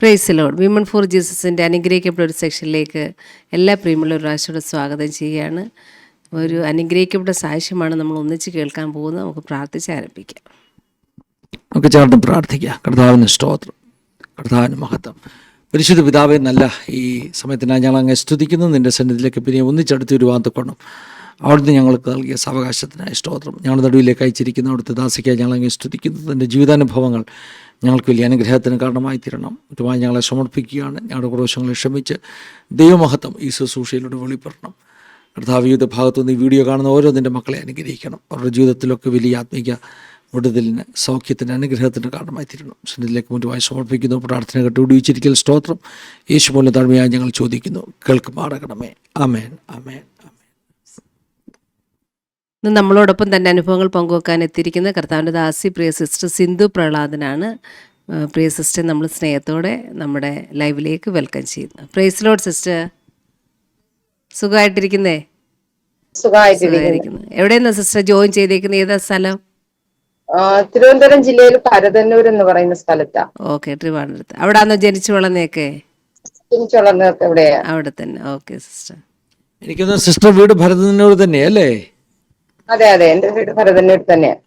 Price lord. Women for ജീസസിൻ്റെ അനുഗ്രഹിക്കപ്പെട്ട ഒരു സെക്ഷനിലേക്ക് എല്ലാ പ്രിയമുള്ള ഒരു പ്രാവശ്യത്തോടെ സ്വാഗതം ചെയ്യുകയാണ്. ഒരു അനുഗ്രഹിക്കപ്പെട്ട സാക്ഷ്യമാണ് നമ്മൾ ഒന്നിച്ച് കേൾക്കാൻ പോകുന്നത്. നമുക്ക് പ്രാർത്ഥിച്ച് ആരംഭിക്കാം. നമുക്ക് ചേർന്ന് പ്രാർത്ഥിക്കാം. കർത്താവിന് സ്തോത്രം, കർത്താവിന് മഹത്വം. പരിശുദ്ധ പിതാവേ, നല്ല ഈ സമയത്തിനായി ഞങ്ങൾ അങ്ങ് സ്തുതിക്കുന്നു. നിൻ്റെ സന്നിധിയിലേക്ക് പിന്നെ ഒന്നിച്ചടുത്ത് വരുവാൻ തൊക്കണം. അവിടുന്ന് ഞങ്ങൾക്ക് നൽകിയ സാവകാശത്തിനായി സ്തോത്രം. ഞങ്ങളുടെ നടുവിലേക്ക് അയച്ചിരിക്കുന്ന അവിടുത്തെ ദാസിക്കായി ഞങ്ങൾ അങ്ങ് സ്തുതിക്കുന്നു. തൻ്റെ ജീവിതാനുഭവങ്ങൾ ഞങ്ങൾക്ക് വലിയ അനുഗ്രഹത്തിന് കാരണമായി തീരണം. മറ്റുമായി ഞങ്ങളെ സമർപ്പിക്കുകയാണ്. ഞങ്ങളുടെ കുറവശങ്ങളെ ക്ഷമിച്ച് ദൈവമഹത്വം ഈ ശുശ്രൂഷയിലൂടെ വെളിപ്പെടണം. കർത്താവ് വിവിധ ഭാഗത്തുനിന്ന് ഈ വീഡിയോ കാണുന്ന ഓരോ നിൻ്റെ മക്കളെ അനുഗ്രഹിക്കണം. അവരുടെ ജീവിതത്തിലൊക്കെ വലിയ ആത്മീക വിടുതലിന്, സൗഖ്യത്തിന്, അനുഗ്രഹത്തിന് കാരണമായി തീരണം. സന്നിധിയിലേക്ക് മുറ്റുമായി സമർപ്പിക്കുന്നു. പ്രാർത്ഥന കേട്ട് വിടുവിച്ചിരിക്കൽ സ്തോത്രം. യേശു പോലെ താഴ്മയായി ഞങ്ങൾ ചോദിക്കുന്നു, കേൾക്കുമാറാകണമേ. ആമേൻ, ആമേൻ, ആമേൻ. ഇന്ന് നമ്മളോടൊപ്പം തന്നെ അനുഭവങ്ങൾ പങ്കുവെക്കാൻ എത്തിയിരിക്കുന്ന കർത്താവിൻ്റെ ദാസി പ്രിയ സിസ്റ്റർ സിന്ധു പ്രഹ്ലാദനാണ്. പ്രിയ സിസ്റ്റർ നമ്മൾ സ്നേഹത്തോടെ നമ്മുടെ ലൈവിലേക്ക് വെൽക്കം ചെയ്യുന്നു. Praise lord sister. സുഖമായിട്ടിരിക്കുന്നേ? സുഖമായിരിക്കുന്നു. എവിടെയെന്നാ സിസ്റ്റർ ജോയിൻ ചെയ്തേക്കുന്നത്? ഏതാ സ്ഥലം? തിരുവനന്തപുരം ജില്ലയിൽ പരതന്നൂർ എന്ന് പറയുന്ന സ്ഥലത്താ. ഓക്കെ, ട്രിവാൻഡ്രത്ത്. അവിടെ ആണോ ജനിച്ചു വളർന്നേക്കെ? ജനിച്ചു വളർന്നതൊക്കെ എവിടെയാ? അവിടെ തന്നെ. Okay sister. എനിക്കൊന്ന് സിസ്റ്റർ വീട് ഭരതന്നൂർ തന്നെയല്ലേ? അതെ അതെ, എന്റെ വീട് ഭരതന്നൂർ തന്നെയാണ്.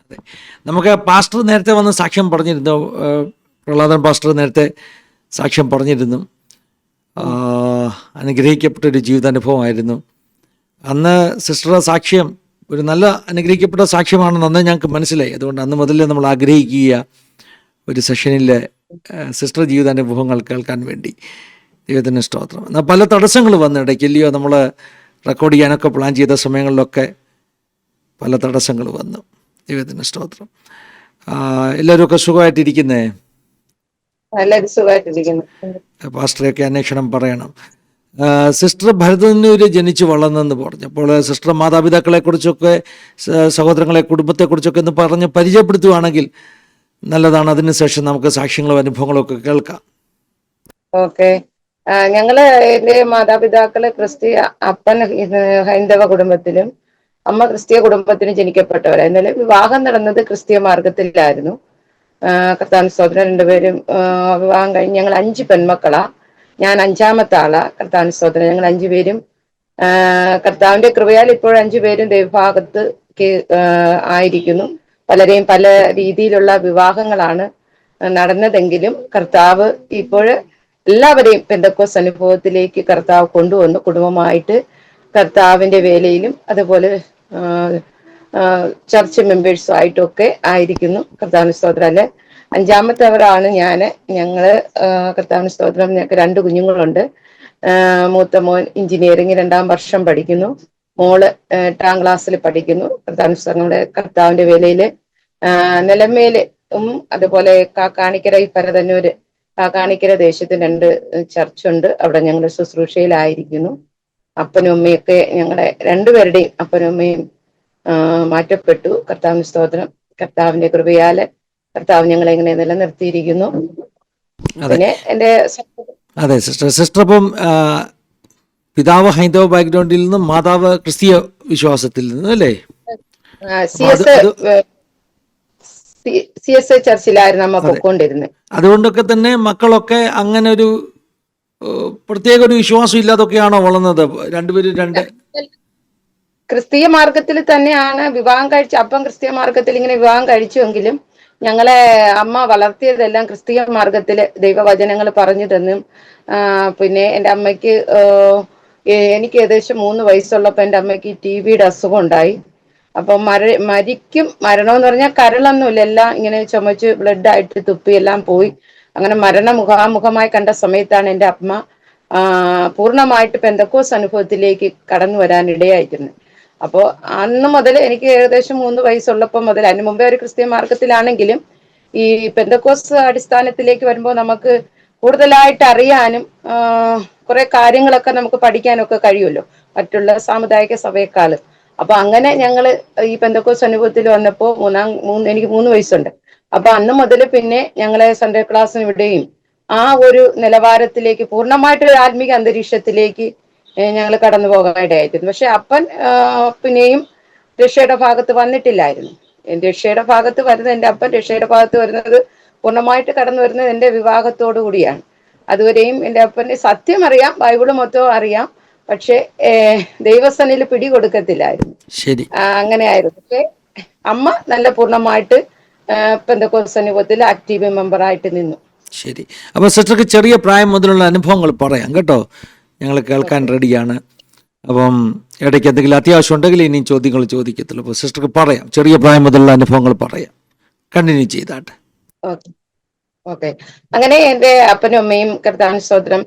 നമുക്ക് പാസ്റ്റർ നേരത്തെ വന്ന് സാക്ഷ്യം പറഞ്ഞിരുന്നു. പ്രഹ്ലാദൻ പാസ്റ്റർ നേരത്തെ സാക്ഷ്യം പറഞ്ഞിരുന്നു. അനുഗ്രഹിക്കപ്പെട്ടൊരു ജീവിതാനുഭവമായിരുന്നു. അന്ന് സിസ്റ്ററുടെ സാക്ഷ്യം ഒരു നല്ല അനുഗ്രഹിക്കപ്പെട്ട സാക്ഷ്യമാണെന്ന് അന്ന് ഞങ്ങൾക്ക് മനസ്സിലായി. അതുകൊണ്ട് അന്ന് മുതലേ നമ്മൾ ആഗ്രഹിക്കുക ഒരു സെഷനിലെ സിസ്റ്റർ ജീവിതാനുഭവങ്ങൾ കേൾക്കാൻ വേണ്ടി. ദൈവത്തിന് സ്തോത്രം. എന്നാൽ പല തടസ്സങ്ങൾ വന്നു ഇടയ്ക്കില്ലയോ? നമ്മൾ റെക്കോർഡ് ചെയ്യാനൊക്കെ പ്ലാൻ ചെയ്ത സമയങ്ങളിലൊക്കെ പല തടസ്സങ്ങൾ വന്നു. ദൈവത്തിന് സ്തോത്രം. എല്ലാവരും ഒക്കെ സുഖമായിട്ടിരിക്കുന്നേ? എല്ലാവരും സുഖമായിട്ടിരിക്കുന്നു. പാസ്റ്ററെയൊക്കെ അന്വേഷണം പറയണം. സിസ്റ്റർ ഭരതന്നൂര് ജനിച്ചു വളർന്നെന്ന് പറഞ്ഞപ്പോൾ സിസ്റ്റർ മാതാപിതാക്കളെക്കുറിച്ചൊക്കെ, സഹോദരങ്ങളെ, കുടുംബത്തെക്കുറിച്ചൊക്കെ ഒന്ന് പറഞ്ഞ് പരിചയപ്പെടുത്തുകയാണെങ്കിൽ നല്ലതാണ്. അതിനുശേഷം നമുക്ക് സാക്ഷ്യങ്ങളും അനുഭവങ്ങളും ഒക്കെ കേൾക്കാം. ഓക്കെ. എന്റെ മാതാപിതാക്കള് ക്രിസ്തീയ, അപ്പൻ ഹൈന്ദവ കുടുംബത്തിലും അമ്മ ക്രിസ്തീയ കുടുംബത്തിലും ജനിക്കപ്പെട്ടവരാ. എന്നാലും വിവാഹം നടന്നത് ക്രിസ്തീയ മാർഗത്തിലായിരുന്നു. കർത്താവിന്റെ സ്തോത്രം. രണ്ടുപേരും വിവാഹം കഴിഞ്ഞ് ഞങ്ങൾ 5 പെൺമക്കളാ. ഞാൻ 5ാമത്തെ ആളാ. കർത്താവിന്റെ സ്തോത്രം. ഞങ്ങൾ 5 പേരും കർത്താവിന്റെ കൃപയാൽ ഇപ്പോഴും 5 പേരും ദൈവഭാഗത്ത് ആയിരിക്കുന്നു. പലരെയും പല രീതിയിലുള്ള വിവാഹങ്ങളാണ് നടന്നതെങ്കിലും കർത്താവ് ഇപ്പോഴ് എല്ലാവരെയും പെന്തക്കോസ് അനുഭവത്തിലേക്ക് കർത്താവ് കൊണ്ടുവന്നു. കുടുംബമായിട്ട് കർത്താവിന്റെ വേലയിലും അതുപോലെ ചർച്ച് മെമ്പേഴ്സും ആയിട്ടൊക്കെ ആയിരിക്കുന്നു. കർത്താവിന്റെ സ്തോത്രം. അല്ലെ, 5ാമത്തവരാണ് ഞാന്. ഞങ്ങള് കർത്താവിന്റെ സ്തോത്രം. ഞങ്ങൾക്ക് 2 കുഞ്ഞുങ്ങളുണ്ട്. മൂത്ത മോൻ എഞ്ചിനീയറിംഗ് 2ാം വർഷം പഠിക്കുന്നു. മോള് 8ാം ക്ലാസ്സിൽ പഠിക്കുന്നു. കർത്താവിന്റെ സ്തോത്രം. കർത്താവിന്റെ വേലയില് നിലമേല് അതുപോലെ കാക്കാണിക്കര, ഈ പരതന്നൂര് കാക്കാണിക്കര ദേശത്തിന് 2 ചർച്ചുണ്ട്. അവിടെ ഞങ്ങൾ ശുശ്രൂഷയിലായിരിക്കുന്നു. അപ്പനും അമ്മയൊക്കെ, ഞങ്ങളുടെ 2 പേരുടെയും അപ്പനും അമ്മയും മാറ്റപ്പെട്ടു. കർത്താവിന്റെ സ്തോത്രം. കർത്താവിന്റെ കൃപയാല് കർത്താവ് ഞങ്ങളെ ഇങ്ങനെ നിലനിർത്തിയിരിക്കുന്നു. പിന്നെ എന്റെ അതെ സിസ്റ്റർ അപ്പം പിതാവ് ഹൈന്ദവ ബാക്ക്ഗ്രൗണ്ടിൽ നിന്നും മാതാവ് ക്രിസ്തീയ വിശ്വാസത്തിൽ നിന്നും അല്ലേ? CSI ചർച്ചിലായിരുന്നു അമ്മ പൊക്കോണ്ടിരുന്നത്. അതുകൊണ്ടൊക്കെ തന്നെ മക്കളൊക്കെ അങ്ങനെ ഒരു പ്രത്യേക ഒരു വിശ്വാസം ഇല്ലാതൊക്കെയാണോ വളർന്നത്? രണ്ടുപേരും ക്രിസ്തീയ മാർഗത്തിൽ തന്നെയാണ് വിവാഹം കഴിച്ച. അപ്പം ക്രിസ്തീയ മാർഗത്തിൽ ഇങ്ങനെ വിവാഹം കഴിച്ചുവെങ്കിലും ഞങ്ങളെ അമ്മ വളർത്തിയതെല്ലാം ക്രിസ്തീയ മാർഗത്തില് ദൈവവചനങ്ങൾ പറഞ്ഞു തന്നും. പിന്നെ എൻ്റെ അമ്മയ്ക്ക് എനിക്ക് ഏകദേശം 3 വയസ്സുള്ളപ്പോൾ എൻ്റെ അമ്മയ്ക്ക് TBയുടെ അസുഖം ഉണ്ടായി. അപ്പൊ മരണമെന്ന് പറഞ്ഞാൽ കരളൊന്നുമില്ല, എല്ലാം ഇങ്ങനെ ചുമച്ച് ബ്ലഡ് ആയിട്ട് തുപ്പി എല്ലാം പോയി. അങ്ങനെ മുഖാമുഖമായി കണ്ട സമയത്താണ് എൻ്റെ അമ്മ പൂർണ്ണമായിട്ട് പെന്തക്കോസ് അനുഭവത്തിലേക്ക് കടന്നു വരാൻ ഇടയായിട്ടുണ്ട്. അപ്പോൾ അന്ന് മുതൽ എനിക്ക് ഏകദേശം 3 വയസ്സുള്ളപ്പോൾ മുതൽ, അതിന് മുമ്പേ ഒരു ക്രിസ്തീയ മാർഗത്തിലാണെങ്കിലും ഈ പെന്തക്കോസ് അടിസ്ഥാനത്തിലേക്ക് വരുമ്പോൾ നമുക്ക് കൂടുതലായിട്ട് അറിയാനും കുറെ കാര്യങ്ങളൊക്കെ നമുക്ക് പഠിക്കാനൊക്കെ കഴിയുമല്ലോ മറ്റുള്ള സാമുദായിക സഭയെക്കാൾ. അപ്പൊ അങ്ങനെ ഞങ്ങള് ഈ പെന്തക്കോസ് അനുഭവത്തിൽ വന്നപ്പോ എനിക്ക് 3 വയസ്സുണ്ട്. അപ്പൊ അന്ന് മുതൽ പിന്നെ ഞങ്ങളെ സൺഡേ ക്ലാസ്സിന് വിടുകയും ആ ഒരു നിലവാരത്തിലേക്ക് പൂർണ്ണമായിട്ടൊരു ആത്മീക അന്തരീക്ഷത്തിലേക്ക് ഞങ്ങൾ കടന്നു പോകാനിടയായിരുന്നു. പക്ഷെ അപ്പൻ പിന്നെയും രക്ഷയുടെ ഭാഗത്ത് വന്നിട്ടില്ലായിരുന്നു. രക്ഷയുടെ ഭാഗത്ത് വരുന്നത്, എൻ്റെ അപ്പൻ രക്ഷയുടെ ഭാഗത്ത് വരുന്നത് പൂർണ്ണമായിട്ട് കടന്നു വരുന്നത് എൻ്റെ വിവാഹത്തോടു കൂടിയാണ്. അതുവരെയും എൻ്റെ അപ്പൻ്റെ സത്യം അറിയാം, ബൈബിള് മൊത്തവും അറിയാം, പക്ഷേ ദൈവസനിൽ പിടി കൊടുക്കത്തില്ലായിരുന്നു. ശരി. അങ്ങനെയായിരുന്നു. പക്ഷേ അമ്മ നല്ല പൂർണ്ണമായിട്ട് പെന്തക്കോസ്ത് സമൂഹത്തിൽ ആക്റ്റീവ് മെമ്പറായിട്ട് നിന്നു. ശരി. അപ്പോൾ സിസ്റ്റർക്ക് ചെറിയ പ്രായം മുതലുള്ള അനുഭവങ്ങൾ പറയാം കേട്ടോ, ഞങ്ങൾ കേൾക്കാൻ റെഡിയാണ്. അപ്പം ഇടയ്ക്ക് എന്തെങ്കിലും അത്യാവശ്യം ഉണ്ടെങ്കിൽ ഇനിയും ചോദ്യങ്ങൾ ചോദിക്കത്തുള്ളൂ. അപ്പോൾ സിസ്റ്റർക്ക് പറയാം, ചെറിയ പ്രായം മുതലുള്ള അനുഭവങ്ങൾ പറയാം. കണ്ടിന്യൂ ചെയ്താട്ടെ. Okay okay. അങ്ങനെ എൻ്റെ അപ്പനും അമ്മയും കർത്താവിന് സ്തോത്രം,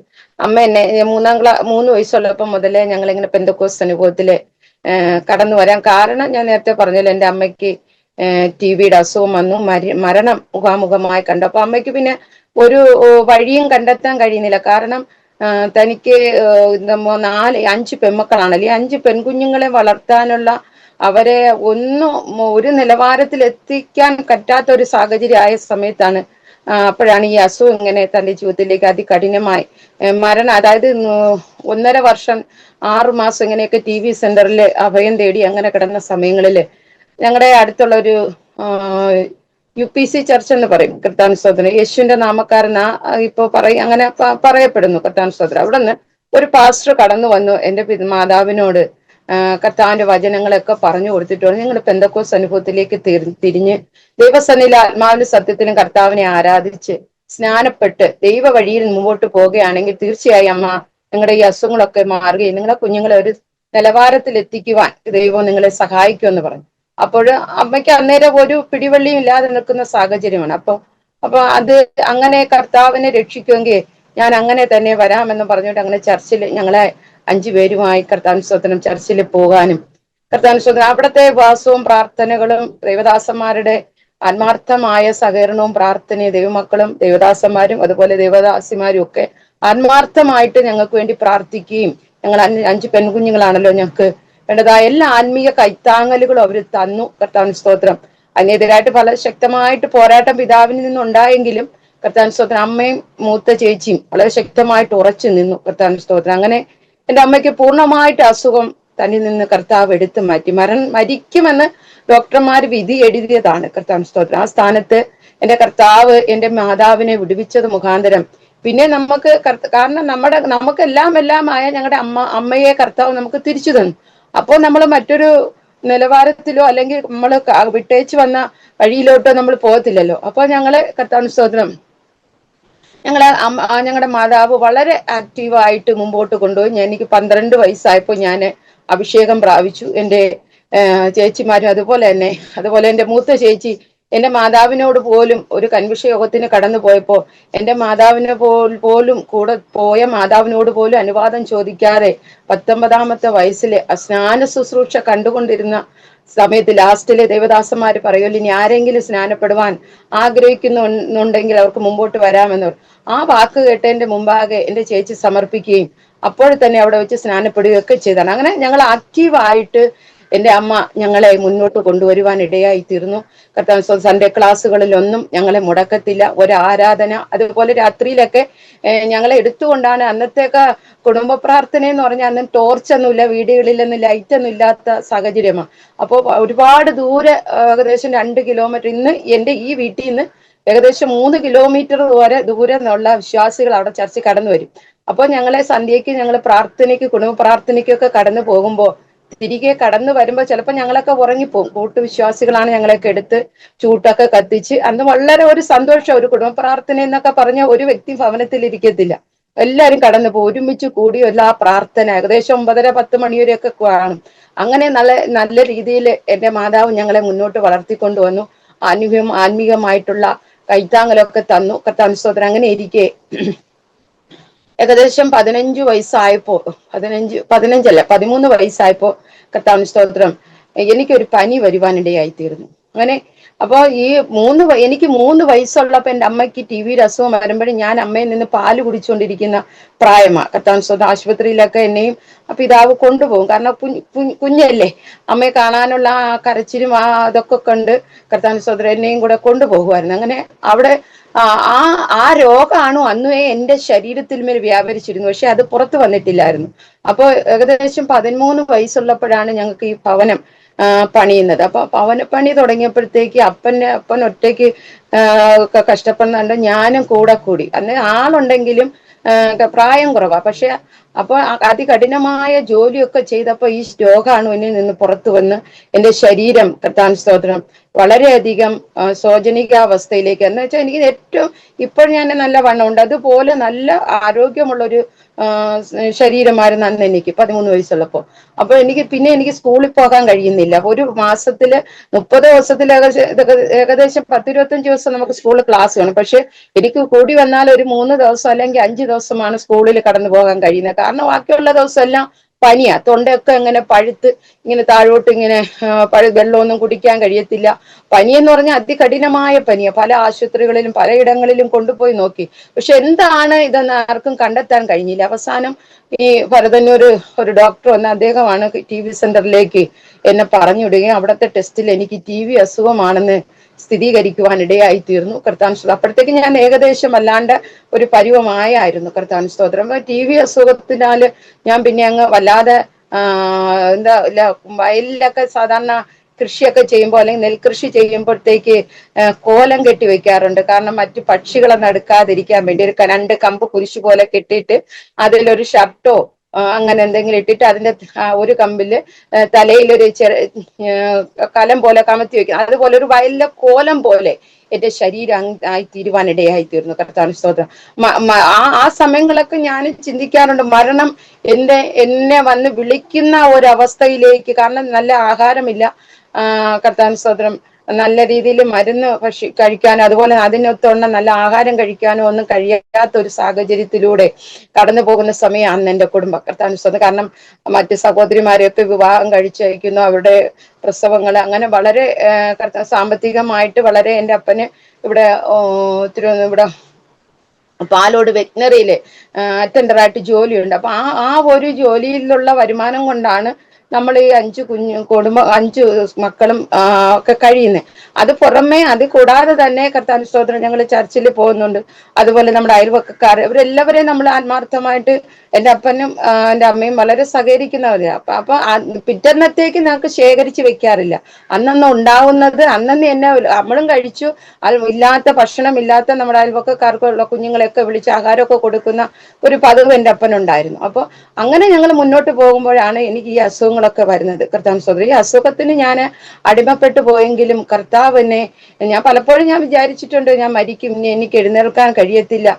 അമ്മ എന്നെ 3 വയസ്സുള്ളപ്പോൾ മുതലേ ഞങ്ങളിങ്ങനെ പെന്തക്കോസ്ത് അനുഭവത്തില് കടന്നു വരാൻ കാരണം ഞാൻ നേരത്തെ പറഞ്ഞല്ലോ, എൻ്റെ അമ്മയ്ക്ക് TBയുടെ അസുഖം വന്നു, മരണം മുഖാമുഖമായി കണ്ടു. അപ്പൊ അമ്മയ്ക്ക് പിന്നെ ഒരു വഴിയും കണ്ടെത്താൻ കഴിയുന്നില്ല. കാരണം തനിക്ക് 5 പെൺമക്കളാണല്ലേ, 5 പെൺകുഞ്ഞുങ്ങളെ വളർത്താനുള്ള അവരെ ഒരു നിലവാരത്തിൽ എത്തിക്കാൻ പറ്റാത്ത ഒരു സാഹചര്യം ആയ സമയത്താണ് അപ്പോഴാണ് ഈ അസുഖം ഇങ്ങനെ തന്റെ ജീവിതത്തിലേക്ക് അതികഠിനമായി മരണം, അതായത് 1.5 വർഷം 6 മാസം ഇങ്ങനെയൊക്കെ TB സെന്ററിൽ അഭയം തേടി അങ്ങനെ കിടന്ന സമയങ്ങളില് ഞങ്ങളുടെ അടുത്തുള്ള ഒരു UPC ചർച്ച് എന്ന് പറയും, കർത്താവിന് സ്തോത്രം, യേശുവിന്റെ നാമക്കാരനാ ഇപ്പൊ അങ്ങനെ പറയപ്പെടുന്നു, കർത്താവിന് സ്തോത്രം. അവിടെ നിന്ന് ഒരു പാസ്റ്റർ കടന്നു വന്നു എൻ്റെ മാതാവിനോട് കർത്താവിന്റെ വചനങ്ങളൊക്കെ പറഞ്ഞു കൊടുത്തിട്ട് പറഞ്ഞു, നിങ്ങൾ പെന്തക്കോസ്ത് അനുഭവത്തിലേക്ക് തിരിഞ്ഞ് ദൈവസന്നിധിയിൽ ആത്മാവിലും സത്യത്തിലും കർത്താവിനെ ആരാധിച്ച് സ്നാനപ്പെട്ട് ദൈവ വഴിയിൽ മുമ്പോട്ട് പോവുകയാണെങ്കിൽ തീർച്ചയായും അമ്മ നിങ്ങളുടെ ഈ അസുഖങ്ങളൊക്കെ മാറുകയും നിങ്ങളെ കുഞ്ഞുങ്ങളെ ഒരു നിലവാരത്തിൽ എത്തിക്കുവാൻ ദൈവം നിങ്ങളെ സഹായിക്കുമെന്ന് പറഞ്ഞു. അപ്പോൾ അമ്മയ്ക്ക് അന്നേരം ഒരു പിടിവള്ളിയും ഇല്ലാതെ നിൽക്കുന്ന സാഹചര്യമാണ്. അപ്പൊ അത് അങ്ങനെ കർത്താവിനെ രക്ഷിക്കുമെങ്കിൽ ഞാൻ അങ്ങനെ തന്നെ വരാമെന്ന് പറഞ്ഞുകൊണ്ട് അങ്ങനെ ചർച്ചിൽ ഞങ്ങളെ 5 പേരുമായി കർത്താവിന് സ്തോത്രം ചർച്ചിൽ പോകാനും കർത്താവിന് സ്തോത്രം അവിടുത്തെ വാസവും പ്രാർത്ഥനകളും ദൈവദാസന്മാരുടെ ആത്മാർത്ഥമായ സഹകരണവും പ്രാർത്ഥനയും ദൈവമക്കളും ദൈവദാസന്മാരും അതുപോലെ ദൈവദാസിമാരും ഒക്കെ ആത്മാർത്ഥമായിട്ട് ഞങ്ങൾക്ക് വേണ്ടി പ്രാർത്ഥിക്കുകയും ഞങ്ങൾ 5 പെൺകുഞ്ഞുങ്ങളാണല്ലോ, ഞങ്ങൾക്ക് വേണ്ടതായ എല്ലാ ആത്മീയ കൈത്താങ്ങലുകളും അവർ തന്നു. കർത്താവിന് സ്തോത്രം. അതിനെതിരായിട്ട് വളരെ ശക്തമായിട്ട് പോരാട്ടം പിതാവിൽ നിന്നുണ്ടായെങ്കിലും കർത്താവിന് സ്തോത്രം അമ്മയും മൂത്ത ചേച്ചിയും വളരെ ശക്തമായിട്ട് ഉറച്ചു നിന്നു. കർത്താവിന് സ്തോത്രം. അങ്ങനെ എൻ്റെ അമ്മയ്ക്ക് പൂർണ്ണമായിട്ട് അസുഖം തന്നിൽ നിന്ന് കർത്താവ് എടുത്തു മാറ്റി. മരിക്കുമെന്ന് ഡോക്ടർമാർ വിധി എഴുതിയതാണ്. കർത്താവിന് സ്തോത്രം. ആ സ്ഥാനത്ത് എൻ്റെ കർത്താവ് എൻ്റെ മാതാവിനെ വിടുവിച്ചത് മുഖാന്തരം പിന്നെ നമുക്ക് കാരണം നമുക്ക് എല്ലാമായ ഞങ്ങളുടെ അമ്മയെ കർത്താവ് നമുക്ക് തിരിച്ചു തന്നു. അപ്പോൾ നമ്മൾ മറ്റൊരു നിലവാരത്തിലോ അല്ലെങ്കിൽ നമ്മൾ വിട്ടേച്ച് വന്ന വഴിയിലോട്ടോ നമ്മൾ പോകത്തില്ലല്ലോ. അപ്പോൾ ഞങ്ങളെ കർത്താവിന് സ്തോത്രം ഞങ്ങളുടെ മാതാവ് വളരെ ആക്റ്റീവായിട്ട് മുമ്പോട്ട് കൊണ്ടുപോയി. എനിക്ക് 12 വയസ്സായപ്പോൾ ഞാൻ അഭിഷേകം പ്രാപിച്ചു. എൻ്റെ ചേച്ചിമാരും അതുപോലെ എൻ്റെ മൂത്ത ചേച്ചി എൻ്റെ മാതാവിനോട് പോലും ഒരു കൺവിഷ യോഗത്തിന് കടന്നു പോയപ്പോൾ എൻ്റെ മാതാവിനെ പോലും കൂടെ പോയ മാതാവിനോട് പോലും അനുവാദം ചോദിക്കാതെ 19ാമത്തെ വയസ്സിൽ സ്നാന ശുശ്രൂഷ കണ്ടുകൊണ്ടിരുന്ന സമയത്ത് ലാസ്റ്റിലെ ദേവദാസന്മാര് പറയുമല്ലോ, ഇനി ആരെങ്കിലും സ്നാനപ്പെടുവാൻ ആഗ്രഹിക്കുന്നുണ്ടെങ്കിൽ അവർക്ക് മുമ്പോട്ട് വരാമെന്ന്. ആ വാക്ക് കേട്ടതിന്റെ മുമ്പാകെ എൻ്റെ ചേച്ചി സമർപ്പിക്കുകയും അപ്പോൾ തന്നെ അവിടെ വെച്ച് സ്നാനപ്പെടുകയൊക്കെ ചെയ്താണ്. അങ്ങനെ ഞങ്ങൾ ആക്റ്റീവായിട്ട് എൻ്റെ അമ്മ ഞങ്ങളെ മുന്നോട്ട് കൊണ്ടുവരുവാൻ ഇടയായി തീർന്നു. കർത്താവ് സൺഡേ ക്ലാസ്സുകളിലൊന്നും ഞങ്ങളെ മുടക്കത്തില്ല. ഒരു ആരാധന അതുപോലെ രാത്രിയിലൊക്കെ ഞങ്ങളെ എടുത്തുകൊണ്ടാണ്. അന്നത്തേക്ക് കുടുംബ പ്രാർത്ഥന എന്ന് പറഞ്ഞാൽ അന്ന് ടോർച്ചൊന്നുമില്ല, വീടുകളിലൊന്നും ലൈറ്റൊന്നും ഇല്ലാത്ത സാഹചര്യമാണ്. അപ്പോൾ ഒരുപാട് ദൂരെ ഏകദേശം 2 കിലോമീറ്റർ, ഇന്ന് എൻ്റെ ഈ വീട്ടിൽ നിന്ന് ഏകദേശം 3 കിലോമീറ്റർ വരെ ദൂരെ നിന്നുള്ള വിശ്വാസികൾ അവിടെ ചർച്ചിൽ കടന്നു വരും. അപ്പോൾ ഞങ്ങളെ സന്ധ്യയ്ക്ക് ഞങ്ങൾ പ്രാർത്ഥനയ്ക്ക് കുടുംബ പ്രാർത്ഥനയ്ക്കൊക്കെ കടന്നു പോകുമ്പോൾ തിരികെ കടന്നു വരുമ്പോൾ ചിലപ്പോൾ ഞങ്ങളൊക്കെ ഉറങ്ങിപ്പോകും. കൂട്ടുവിശ്വാസികളാണ് ഞങ്ങളൊക്കെ എടുത്ത് ചൂട്ടൊക്കെ കത്തിച്ച് അന്ന് വളരെ ഒരു സന്തോഷം. ഒരു കുടുംബ പ്രാർത്ഥന എന്നൊക്കെ പറഞ്ഞ ഒരു വ്യക്തി ഭവനത്തിൽ ഇരിക്കത്തില്ല, എല്ലാവരും കടന്നു പോകും. ഒരുമിച്ച് കൂടി എല്ലാ പ്രാർത്ഥന ഏകദേശം 9:30-10 മണിവരെയൊക്കെ കാണും. അങ്ങനെ നല്ല രീതിയിൽ എൻ്റെ മാതാവ് ഞങ്ങളെ മുന്നോട്ട് വളർത്തിക്കൊണ്ടുവന്നു. ആത്മീകമായിട്ടുള്ള കൈത്താങ്ങലൊക്കെ തന്നു. കർത്താവിന് സ്തോത്രം. അങ്ങനെ ഇരിക്കെ ഏകദേശം 15 വയസ്സായപ്പോ 13 വയസ്സായപ്പോ കർത്താവിന് സ്തോത്രം എനിക്കൊരു പനി വരുവാനിടയായി തീർന്നു. അങ്ങനെ അപ്പൊ എനിക്ക് 3 വയസ്സുള്ളപ്പോ എൻ്റെ അമ്മയ്ക്ക് TBയുടെ അസുഖം വരുമ്പോഴും ഞാൻ അമ്മയിൽ നിന്ന് പാല് കുടിച്ചുകൊണ്ടിരിക്കുന്ന പ്രായമാണ്. കർത്താവിന് സ്തോത്രം. ആശുപത്രിയിലൊക്കെ എന്നെയും പിതാവ് കൊണ്ടുപോകും. കാരണം കുഞ്ഞല്ലേ, അമ്മയെ കാണാനുള്ള ആ കരച്ചിലും അതൊക്കെ കണ്ട് കർത്താവിന് സ്തോത്രം എന്നെയും കൂടെ കൊണ്ടുപോകുമായിരുന്നു. അങ്ങനെ അവിടെ ആ രോഗമാണോ അന്നേ എൻ്റെ ശരീരത്തിൽ മേൽ വ്യാപരിച്ചിരുന്നു, പക്ഷെ അത് പുറത്തു വന്നിട്ടില്ലായിരുന്നു. അപ്പോൾ ഏകദേശം 13 വയസ്സുള്ളപ്പോഴാണ് ഞങ്ങൾക്ക് ഈ ഭവനം പണിയുന്നത്. അപ്പൊ ഭവനപ്പണി തുടങ്ങിയപ്പോഴത്തേക്ക് അപ്പൻ ഒറ്റയ്ക്ക് കഷ്ടപ്പെടുന്നുണ്ട്. ഞാനും കൂടി അന്ന് ആളുണ്ടെങ്കിലും പ്രായം കുറവാ. പക്ഷെ അപ്പോൾ അതികഠിനമായ ജോലിയൊക്കെ ചെയ്തപ്പോൾ ഈ രോഗാണു എന്നിൽ നിന്ന് പുറത്തു വന്ന് എന്റെ ശരീരം, കർത്താവിന് സ്തോത്രം, വളരെയധികം ശോചനീയാവസ്ഥയിലേക്ക്, എന്ന് വെച്ചാൽ എനിക്ക് ഏറ്റവും ഇപ്പോൾ ഞാൻ നല്ല വണ്ണമുണ്ട്, അതുപോലെ നല്ല ആരോഗ്യമുള്ളൊരു ശരീരമായിരുന്നു അന്ന് എനിക്ക് 13 വയസ്സുള്ളപ്പോ. അപ്പൊ എനിക്ക് സ്കൂളിൽ പോകാൻ കഴിയുന്നില്ല. ഒരു മാസത്തില് 30 ദിവസത്തിൽ ഏകദേശം 10-25 ദിവസം നമുക്ക് സ്കൂളിൽ ക്ലാസ് വേണം. പക്ഷെ എനിക്ക് കൂടി വന്നാൽ ഒരു 3 ദിവസം അല്ലെങ്കിൽ 5 ദിവസമാണ് സ്കൂളിൽ കടന്നു പോകാൻ കഴിയുന്നത്. കാരണം ബാക്കിയുള്ള ദിവസം എല്ലാം പനിയാ, തൊണ്ടയൊക്കെ ഇങ്ങനെ പഴുത്ത് ഇങ്ങനെ താഴോട്ട് ഇങ്ങനെ വെള്ളമൊന്നും കുടിക്കാൻ കഴിയത്തില്ല. പനിയെന്ന് പറഞ്ഞാൽ അതികഠിനമായ പനിയാ. പല ആശുപത്രികളിലും പലയിടങ്ങളിലും കൊണ്ടുപോയി നോക്കി, പക്ഷെ എന്താണ് ഇതെന്ന് ആർക്കും കണ്ടെത്താൻ കഴിഞ്ഞില്ല. അവസാനം ഈ ഭരതന്നൂർ ഒരു ഡോക്ടർ വന്ന് അദ്ദേഹമാണ് TB സെന്ററിലേക്ക് എന്നെ പറഞ്ഞു വിടുകയും അവിടുത്തെ ടെസ്റ്റിൽ എനിക്ക് TB അസുഖമാണെന്ന് സ്ഥിരീകരിക്കുവാൻ ഇടയായി തീർന്നു. കർത്താൻ അപ്പോഴത്തേക്ക് ഞാൻ ഏകദേശം അല്ലാണ്ട് ഒരു പരുവമായിരുന്നു. കർത്താൻ സ്തോത്രം. TB അസുഖത്തിനാല് ഞാൻ പിന്നെ അങ്ങ് വല്ലാതെ വയലിലൊക്കെ സാധാരണ കൃഷിയൊക്കെ ചെയ്യുമ്പോൾ അല്ലെങ്കിൽ നെൽകൃഷി ചെയ്യുമ്പോഴത്തേക്ക് കോലം കെട്ടി വെക്കാറുണ്ട്. കാരണം മറ്റു പക്ഷികളെ നടുക്കാതിരിക്കാൻ വേണ്ടി ഒരു 2 കമ്പ് കുരിശ് പോലെ കെട്ടിയിട്ട് അതിലൊരു ഷർട്ടോ അങ്ങനെ എന്തെങ്കിലും ഇട്ടിട്ട് അതിന്റെ ഒരു കമ്പില് തലയിലൊരു കലം പോലെ കമത്തി വെക്കും. അതുപോലെ ഒരു വയലിലെ കോലം പോലെ എന്റെ ശരീരം ആയി തീരുവാനിടയായി തീർന്നു. കർത്താവിന്റെ സ്തോത്രം. ആ സമയങ്ങളൊക്കെ ഞാൻ ചിന്തിക്കാറുണ്ട്, മരണം എന്നെ വന്ന് വിളിക്കുന്ന ഒരവസ്ഥയിലേക്ക്. കാരണം നല്ല ആഹാരമില്ല, കർത്താവിന്റെ സ്തോത്രം, നല്ല രീതിയിൽ മരുന്ന് കഴിക്കാനോ അതുപോലെ അതിനൊത്തവണ്ണം നല്ല ആഹാരം കഴിക്കാനോ ഒന്നും കഴിയാത്ത ഒരു സാഹചര്യത്തിലൂടെ കടന്നു പോകുന്ന സമയം അന്ന് എന്റെ കുടുംബം. കർത്താവിന്റെ സ്തോത്രം. കാരണം മറ്റ് സഹോദരിമാരെയൊക്കെ വിവാഹം കഴിച്ചയക്കുന്നു, അവരുടെ പ്രസവങ്ങൾ അങ്ങനെ വളരെ സാമ്പത്തികമായിട്ട് വളരെ, എൻ്റെ അപ്പന് ഇവിടെ ഇവിടെ പാലോട് വെറ്റിനറിയില് അറ്റൻഡറായിട്ട് ജോലിയുണ്ട്. അപ്പൊ ആ ഒരു ജോലിയിലുള്ള വരുമാനം കൊണ്ടാണ് നമ്മൾ ഈ 5 മക്കളും ഒക്കെ കഴിയുന്നത്. അത് പുറമെ അത് കൂടാതെ തന്നെ കർത്താവിന്റെ സ്തോത്രം ഞങ്ങൾ ചർച്ചിൽ പോകുന്നുണ്ട്. അതുപോലെ നമ്മുടെ അയൽവക്കക്കാർ ഇവരെല്ലാവരെയും നമ്മൾ ആത്മാർത്ഥമായിട്ട്, എൻ്റെ അപ്പനും എൻ്റെ അമ്മയും വളരെ സഹകരിക്കുന്നവരാ. അപ്പൊ പിറ്റന്നത്തേക്ക് ഞങ്ങൾക്ക് ശേഖരിച്ച് വെക്കാറില്ല. അന്നന്ന് ഉണ്ടാവുന്നത് അന്നന്ന് തന്നെ നമ്മളും കഴിച്ചു. ഇല്ലാത്ത ഭക്ഷണം ഇല്ലാത്ത നമ്മുടെ അയൽവക്കക്കാർക്കുള്ള കുഞ്ഞുങ്ങളെയൊക്കെ വിളിച്ച് ആഹാരമൊക്കെ കൊടുക്കുന്ന ഒരു പതിവ് എൻ്റെ അപ്പനുണ്ടായിരുന്നു. അപ്പൊ അങ്ങനെ ഞങ്ങൾ മുന്നോട്ട് പോകുമ്പോഴാണ് എനിക്ക് ഈ അസുഖങ്ങളൊക്കെ വരുന്നത്. കർത്താവ് സഹോദരി, ഈ അസുഖത്തിന് ഞാൻ അടിമപ്പെട്ടു പോയെങ്കിലും കർത്താവിനെ ഞാൻ പലപ്പോഴും വിചാരിച്ചിട്ടുണ്ട്, ഞാൻ മരിക്കും, ഇനി എനിക്ക് എഴുന്നേൽക്കാൻ കഴിയത്തില്ല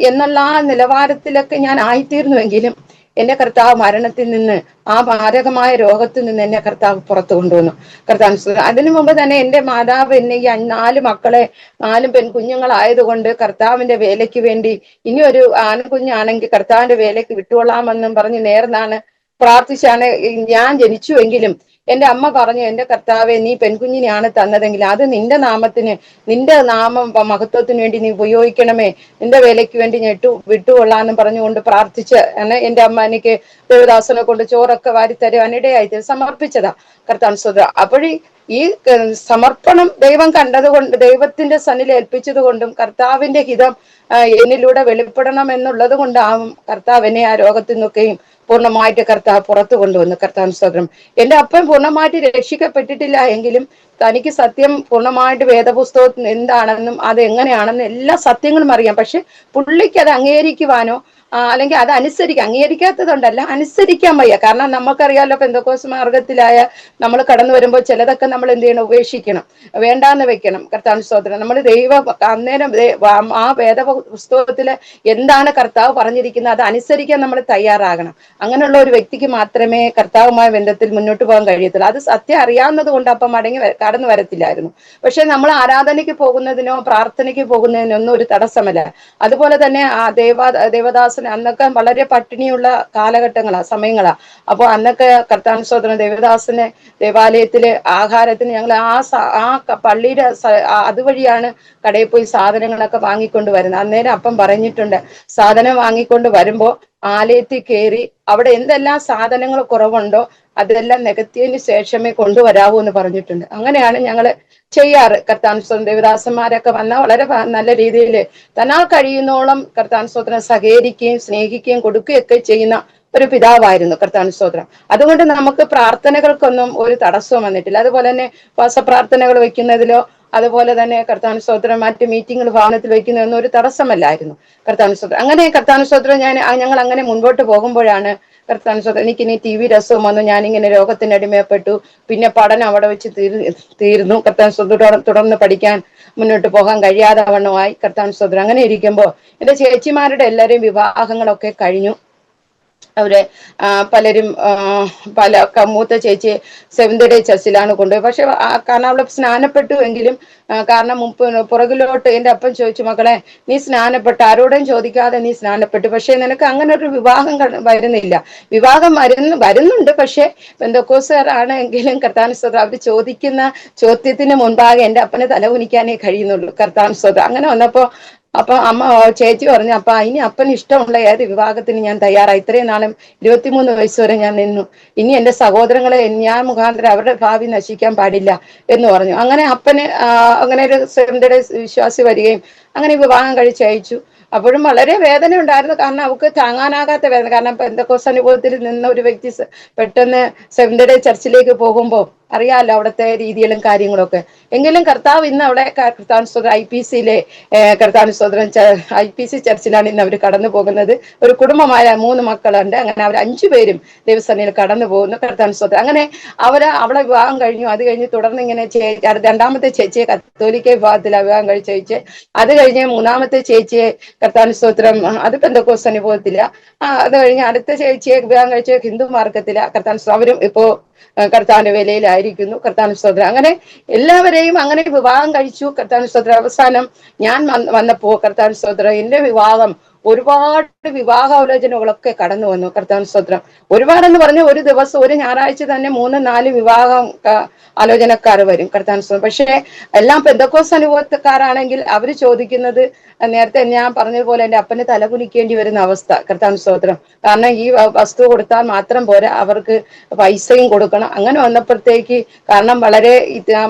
എന്നുള്ള ആ നിലവാരത്തിലൊക്കെ ഞാൻ ആയിത്തീർന്നുവെങ്കിലും എന്നെ കർത്താവ് മരണത്തിൽ നിന്ന്, ആ മാരകമായ രോഗത്തിൽ നിന്ന് എന്നെ കർത്താവ് പുറത്തു കൊണ്ടുവന്നു. കർത്താവ് അതിനു മുമ്പ് തന്നെ എൻ്റെ മാതാവ് എന്നെ ഈ 4 മക്കളെ 4 പെൺകുഞ്ഞുങ്ങളായതുകൊണ്ട് കർത്താവിന്റെ വേലയ്ക്ക് വേണ്ടി ഇനി ഒരു ആൺകുഞ്ഞാണെങ്കിൽ കർത്താവിന്റെ വേലയ്ക്ക് വിട്ടുകൊള്ളാമെന്നും പറഞ്ഞ് നേർന്നാണ് പ്രാർത്ഥിച്ചാണ് ഞാൻ ജനിച്ചുവെങ്കിലും എൻ്റെ അമ്മ പറഞ്ഞു, എൻ്റെ കർത്താവെ, നീ പെൺകുഞ്ഞിനെയാണ് തന്നതെങ്കിൽ അത് നിന്റെ നാമത്തിന്, നിന്റെ നാമം മഹത്വത്തിന് വേണ്ടി നീ ഉപയോഗിക്കണമേ, നിന്റെ വേലയ്ക്ക് വേണ്ടി ഞാൻ വിട്ടുകൊള്ളാന്നും പറഞ്ഞുകൊണ്ട് പ്രാർത്ഥിച്ച് എൻ്റെ അമ്മ എനിക്ക് ദേവദാസനെ കൊണ്ട് ചോറൊക്കെ വാരിത്തരുവാനിടയായി സമർപ്പിച്ചതാ. കർത്താൻ സ്വത. അപ്പോഴീ ഈ സമർപ്പണം ദൈവം കണ്ടതുകൊണ്ട്, ദൈവത്തിന്റെ സന്നിധി ഏൽപ്പിച്ചത് കൊണ്ടും കർത്താവിന്റെ ഹിതം എന്നിലൂടെ വെളിപ്പെടണം എന്നുള്ളത് കൊണ്ടാവും കർത്താവ് എന്നെ ആ രോഗത്തിൽ നിന്നൊക്കെയും പൂർണ്ണമായിട്ട് കർത്താവ് പുറത്തു കൊണ്ടുവന്നു. കർത്താവ് സ്തോത്രം. എൻ്റെ അപ്പൻ പൂർണ്ണമായിട്ട് രക്ഷിക്കപ്പെട്ടിട്ടില്ല എങ്കിലും തനിക്ക് സത്യം പൂർണ്ണമായിട്ട് വേദപുസ്തകത്തിൽ എന്താണെന്നും അത് എങ്ങനെയാണെന്നും എല്ലാ സത്യങ്ങളും അറിയാം. പക്ഷെ പുള്ളിക്ക് അത് അംഗീകരിക്കുവാനോ അല്ലെങ്കിൽ അത് അംഗീകരിക്കാത്തതുകൊണ്ടല്ല, അനുസരിക്കാൻ വയ്യ. കാരണം നമുക്കറിയാലോ, പെന്തക്കോസ് മാർഗത്തിലായ നമ്മൾ കടന്നു വരുമ്പോൾ ചിലതൊക്കെ നമ്മൾ എന്ത് ചെയ്യണം, ഉപേക്ഷിക്കണം, വേണ്ടാന്ന് വെക്കണം. കർത്താവ് സ്തോത്രം. നമ്മൾ അന്നേരം ആ വേദപുസ്തകത്തില് എന്താണ് കർത്താവ് പറഞ്ഞിരിക്കുന്നത് അത് അനുസരിക്കാൻ നമ്മൾ തയ്യാറാകണം. അങ്ങനെയുള്ള ഒരു വ്യക്തിക്ക് മാത്രമേ കർത്താവുമായ ബന്ധത്തിൽ മുന്നോട്ട് പോകാൻ കഴിയത്തുള്ളൂ. അത് സത്യം അറിയാവുന്നത് കൊണ്ട് അപ്പം കടന്നു വരത്തില്ലായിരുന്നു. പക്ഷെ നമ്മൾ ആരാധനയ്ക്ക് പോകുന്നതിനോ പ്രാർത്ഥനയ്ക്ക് പോകുന്നതിനോ ഒന്നും ഒരു തടസ്സമല്ല. അതുപോലെ തന്നെ ആ ദേവദാസൻ അന്നൊക്കെ വളരെ പട്ടിണിയുള്ള സമയങ്ങളാ. അപ്പൊ അന്നൊക്കെ കർത്താവ് സ്തോത്രം, ദേവദാസന് ദേവാലയത്തില് ആഹാരത്തിന് ഞങ്ങൾ ആ പള്ളിയുടെ അതുവഴിയാണ് കടയിൽ പോയി സാധനങ്ങളൊക്കെ വാങ്ങിക്കൊണ്ട് വരുന്നത്. അന്നേരം അപ്പം പറഞ്ഞിട്ടുണ്ട്, സാധനം വാങ്ങിക്കൊണ്ട് വരുമ്പോ ആലയത്തിൽ കയറി അവിടെ എന്തെല്ലാം സാധനങ്ങൾ കുറവുണ്ടോ അതെല്ലാം നികത്തിയതിന് ശേഷമേ കൊണ്ടുവരാവൂ എന്ന് പറഞ്ഞിട്ടുണ്ട്. അങ്ങനെയാണ് ഞങ്ങൾ ചെയ്യാറ്. കർത്താൻ ദേവദാസന്മാരൊക്കെ വന്നാൽ വളരെ നല്ല രീതിയിൽ തന്നാൽ കഴിയുന്നോളം കർത്താൻ സ്തോത്രം സഹകരിക്കുകയും സ്നേഹിക്കുകയും കൊടുക്കുകയൊക്കെ ചെയ്യുന്ന ഒരു പിതാവായിരുന്നു കർത്താൻ സ്തോത്രം. അതുകൊണ്ട് നമുക്ക് പ്രാർത്ഥനകൾക്കൊന്നും ഒരു തടസ്സവും വന്നിട്ടില്ല. അതുപോലെ തന്നെ ഉപവാസ പ്രാർത്ഥനകൾ വെക്കുന്നതിലോ അതുപോലെ തന്നെ കർത്താവിന് സ്തോത്രം മറ്റ് മീറ്റിങ്ങുകൾ ഭവനത്തിൽ വെക്കുന്നതൊന്നും ഒരു തടസ്സമല്ലായിരുന്നു. കർത്താവിന് സ്തോത്രം അങ്ങനെ കർത്താവിന് സ്തോത്രം ഞങ്ങൾ അങ്ങനെ മുൻപോട്ട് പോകുമ്പോഴാണ് കർത്താവിന് സ്തോത്രം എനിക്കിനി ടി വി രസവും വന്നു. ഞാനിങ്ങനെ രോഗത്തിന് അടിമയപ്പെട്ടു. പിന്നെ പഠനം അവിടെ വെച്ച് തീർന്നു. കർത്താവിന് സ്തോത്രം തുടർന്ന് പഠിക്കാൻ മുന്നോട്ട് പോകാൻ കഴിയാതെ വണ്ണമായി. കർത്താവിന് സ്തോത്രം അങ്ങനെ ഇരിക്കുമ്പോൾ എന്റെ ചേച്ചിമാരുടെ എല്ലാവരെയും വിവാഹങ്ങളൊക്കെ കഴിഞ്ഞു. അവര് പലരും മൂത്ത ചേച്ചി സെവന്ത് ഡേ ചർച്ചിലാണ് കൊണ്ടുപോയി. പക്ഷെ കാരണം അവള് സ്നാനപ്പെട്ടു എങ്കിലും കാരണം പുറകിലോട്ട് എന്റെ അപ്പൻ ചോദിച്ചു, മക്കളെ നീ സ്നാനപ്പെട്ടു, ആരോടും ചോദിക്കാതെ നീ സ്നാനപ്പെട്ടു, പക്ഷെ നിനക്ക് അങ്ങനെ ഒരു വിവാഹം വരുന്നില്ല. വിവാഹം വരുന്നുണ്ട്, പക്ഷെ പെന്തക്കോസ്തുകാരാണ് എങ്കിലും കർത്താവിന് സ്തോത്രം അവർ ചോദിക്കുന്ന ചോദ്യത്തിന് മുൻപാകെ എന്റെ അപ്പനെ തലകുനിക്കാനേ കഴിയുന്നുള്ളൂ. കർത്താവിന് സ്തോത്രം അങ്ങനെ വന്നപ്പോ അമ്മ ചേച്ചി പറഞ്ഞു, അപ്പ ഇനി അപ്പന് ഇഷ്ടമുള്ള ഏത് വിവാഹത്തിന് ഞാൻ തയ്യാറായി. ഇത്രയും നാളും 23 വയസ്സ് വരെ ഞാൻ നിന്നു. ഇനി എന്റെ സഹോദരങ്ങളെ ഞാൻ മുഖാന്തരം അവരുടെ ഭാവി നശിക്കാൻ പാടില്ല എന്ന് പറഞ്ഞു. അങ്ങനെ അപ്പന് അങ്ങനെ ഒരു സെവന്ത് ഡേ വിശ്വാസി വരികയും അങ്ങനെ വിവാഹം കഴിച്ചയച്ചു. അപ്പോഴും വളരെ വേദന ഉണ്ടായിരുന്നു. കാരണം അവൾക്ക് താങ്ങാനാകാത്ത വേദന. കാരണം പെന്തക്കോസ്ത് അനുഭവത്തിൽ നിന്ന ഒരു വ്യക്തി പെട്ടെന്ന് സെവന്ത് ഡേ ചർച്ചിലേക്ക് പോകുമ്പോൾ അറിയാമല്ലോ അവിടുത്തെ രീതികളും കാര്യങ്ങളും ഒക്കെ. എങ്കിലും കർത്താവ് ഇന്ന് അവിടെ കർത്താവിന് സ്തോത്രം IPCയിലെ കർത്താവിന് സ്തോത്രം IPC ചർച്ചിലാണ് ഇന്ന് അവർ കടന്നു പോകുന്നത്. ഒരു കുടുംബമായ 3 മക്കളുണ്ട്. അങ്ങനെ അവർ 5 പേരും ദൈവസന്നിധിയിൽ കടന്നു പോകുന്നു. കർത്താവിന് സ്തോത്രം അങ്ങനെ അവളെ വിവാഹം കഴിഞ്ഞു. അത് കഴിഞ്ഞ് തുടർന്ന് ഇങ്ങനെ രണ്ടാമത്തെ ചേച്ചിയെ കത്തോലിക്ക വിവാഹത്തിലാണ് വിവാഹം കഴിച്ചയച്ച്. അത് കഴിഞ്ഞ് മൂന്നാമത്തെ ചേച്ചിയെ കർത്താവിന് സ്തോത്രം അത് പെന്തക്കോസ്ത് അനുഭവത്തില. അത് കഴിഞ്ഞ് അടുത്ത ചേച്ചിയെ വിവാഹം കഴിച്ച ഹിന്ദു മാർഗത്തില. കർത്താവിന് സ്തോത്രം അവരും ഇപ്പോ കർത്താവിന്റെ വേലയിലായിരിക്കുന്നു. കർത്താവിന് സ്തോത്രം അങ്ങനെ എല്ലാവരെയും അങ്ങനെ വിവാഹം കഴിച്ചു. കർത്താവിന് സ്തോത്രം അവസാനം ഞാൻ വന്നപ്പോ കർത്താവിന് സ്തോത്രം എന്റെ വിവാഹം ഒരുപാട് വിവാഹാലോചനകളൊക്കെ കടന്നു വന്നു. കർത്താവിന് സ്തോത്രം ഒരുപാടെന്ന് പറഞ്ഞ ഒരു ദിവസം ഒരു ഞായറാഴ്ച തന്നെ 3-4 വിവാഹം ആലോചനക്കാർ വരും. കർത്താവിന് സ്തോത്രം പക്ഷേ എല്ലാം പെന്തക്കോസ്ത് അനുഭവക്കാരാണെങ്കിൽ അവര് ചോദിക്കുന്നത് നേരത്തെ ഞാൻ പറഞ്ഞതുപോലെ എന്റെ അപ്പന് തലകുനിക്കേണ്ടി വരുന്ന അവസ്ഥ. കർത്താവിന് സ്തോത്രം കാരണം ഈ വസ്തു കൊടുത്താൽ മാത്രം പോരാ, അവർക്ക് പൈസയും കൊടുക്കണം. അങ്ങനെ വന്നപ്പോഴത്തേക്ക് കാരണം വളരെ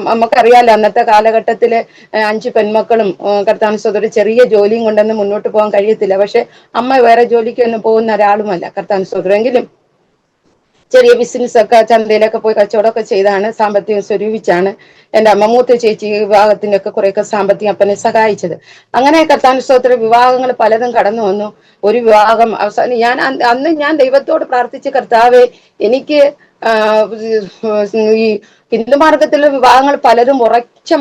നമുക്കറിയാലോ അന്നത്തെ കാലഘട്ടത്തില് 5 പെൺമക്കളും കർത്താവിന് സ്തോത്രം ചെറിയ ജോലിയും കൊണ്ടൊന്നും മുന്നോട്ട് പോകാൻ കഴിയത്തില്ല. പക്ഷെ അമ്മ വേറെ ജോലിക്കൊന്നും പോകുന്ന ഒരാളുമല്ല. കർത്താവിന് സ്തോത്രം എങ്കിലും ചെറിയ ബിസിനസ് ഒക്കെ ചന്തയിലൊക്കെ പോയി കച്ചവടമൊക്കെ ചെയ്താണ് സാമ്പത്തികം സ്വരൂപിച്ചാണ് എന്റെ അമ്മ മൂത്ത ചേച്ചി വിവാഹത്തിന്റെ ഒക്കെ കുറെയൊക്കെ സാമ്പത്തികം അപ്പനെ സഹായിച്ചത്. അങ്ങനെ കർത്താവിന് സ്തോത്രം വിവാഹങ്ങൾ പലതും കടന്നു വന്നു. ഒരു വിവാഹം അവസാനം അന്ന് ഞാൻ ദൈവത്തോട് പ്രാർത്ഥിച്ച, കർത്താവെ എനിക്ക് ഈ ഹിന്ദുമാർഗത്തിലുള്ള വിവാഹങ്ങൾ പലതും ഉറച്ച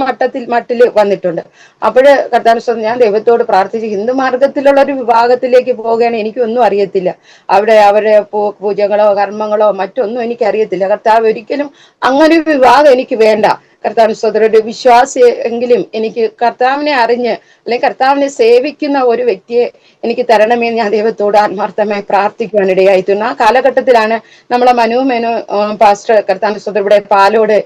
മട്ടില് വന്നിട്ടുണ്ട്. അപ്പോഴ് കർത്താവിന് സ്തോത്രം ഞാൻ ദൈവത്തോട് പ്രാർത്ഥിച്ച് ഹിന്ദുമാർഗത്തിലുള്ള ഒരു വിവാഹത്തിലേക്ക് പോവുകയാണ്. എനിക്കൊന്നും അറിയത്തില്ല, അവിടെ അവരുടെ പൂജകളോ കർമ്മങ്ങളോ മറ്റൊന്നും എനിക്കറിയത്തില്ല. കർത്താവ് ഒരിക്കലും അങ്ങനെ ഒരു വിവാഹം എനിക്ക് വേണ്ട. കർത്താവിന് സ്തോത്രം ഒരു വിശ്വാസി എങ്കിലും എനിക്ക് കർത്താവിനെ അറിഞ്ഞ് അല്ലെങ്കിൽ കർത്താവിനെ സേവിക്കുന്ന ഒരു വ്യക്തിയെ എനിക്ക് തരണമേ ഞാൻ ദൈവത്തോട് ആത്മാർത്ഥമായി പ്രാർത്ഥിക്കുവാൻ ഇടയായിത്തീർന്നു. ആ കാലഘട്ടത്തിലാണ് നമ്മളെ മനു പാസ്റ്റർ കർത്താവിന് സ്തോത്രം ഇവിടെ പാലോട്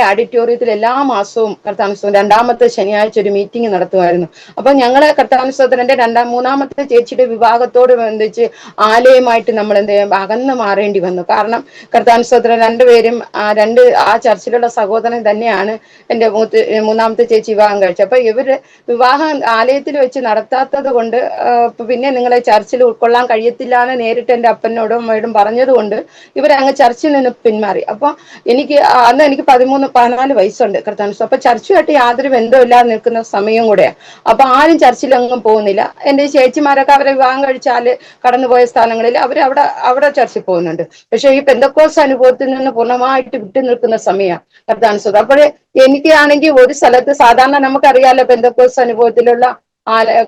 ഓഡിറ്റോറിയത്തിൽ എല്ലാ മാസവും കർത്താവിന് സ്തോത്രം 2ാമത്തെ ശനിയാഴ്ച ഒരു മീറ്റിംഗ് നടത്തുമായിരുന്നു. അപ്പൊ ഞങ്ങള് കർത്താവിന് സ്തോത്രം എന്റെ മൂന്നാമത്തെ ചേച്ചിയുടെ വിവാഹത്തോട് ബന്ധിച്ച് ആലയമായിട്ട് നമ്മൾ അകന്ന് മാറേണ്ടി വന്നു. കാരണം കർത്താവിന് സ്തോത്രം രണ്ടുപേരും ആ ചർച്ചിലുള്ള സഹോദരൻ തന്നെയാണ് എന്റെ മൂന്നാമത്തെ ചേച്ചി വിവാഹം കഴിച്ചത്. അപ്പൊ ഇവര് വിവാഹം ആലയത്തിൽ വെച്ച് നടത്താത്തത് കൊണ്ട് പിന്നെ നിങ്ങളെ ചർച്ചിൽ ഉൾക്കൊള്ളാൻ കഴിയത്തില്ല എന്ന് നേരിട്ട് എന്റെ അപ്പനോടും അമ്മയോടും പറഞ്ഞതുകൊണ്ട് ഇവരങ്ങ് ചർച്ചിൽ നിന്ന് പിന്മാറി. അപ്പൊ അന്ന് എനിക്ക് 13-14 വയസ്സുണ്ട്. കർത്താവിന് അപ്പൊ ചർച്ചുമായിട്ട് യാതൊരു ബന്ധമില്ലാതെ നിൽക്കുന്ന സമയം കൂടെയാണ്. അപ്പൊ ആരും ചർച്ചിലെങ്ങും പോകുന്നില്ല. എന്റെ ചേച്ചിമാരൊക്കെ അവരെ വിവാഹം കഴിച്ചാല് കടന്നുപോയ സ്ഥലങ്ങളിൽ അവിടെ ചർച്ചിൽ പോകുന്നുണ്ട്. പക്ഷെ ഈ പെന്തക്കോസ്ത് അനുഭവത്തിൽ നിന്ന് പൂർണ്ണമായിട്ട് വിട്ടു നിൽക്കുന്ന സമയമാണ് കർത്താവിന് സ്തോത്രം. അപ്പോഴേ എനിക്കാണെങ്കിൽ ഒരു സ്ഥലത്ത് സാധാരണ നമുക്കറിയാലോ പെന്തക്കോസ്ത് അനുഭവത്തിലുള്ള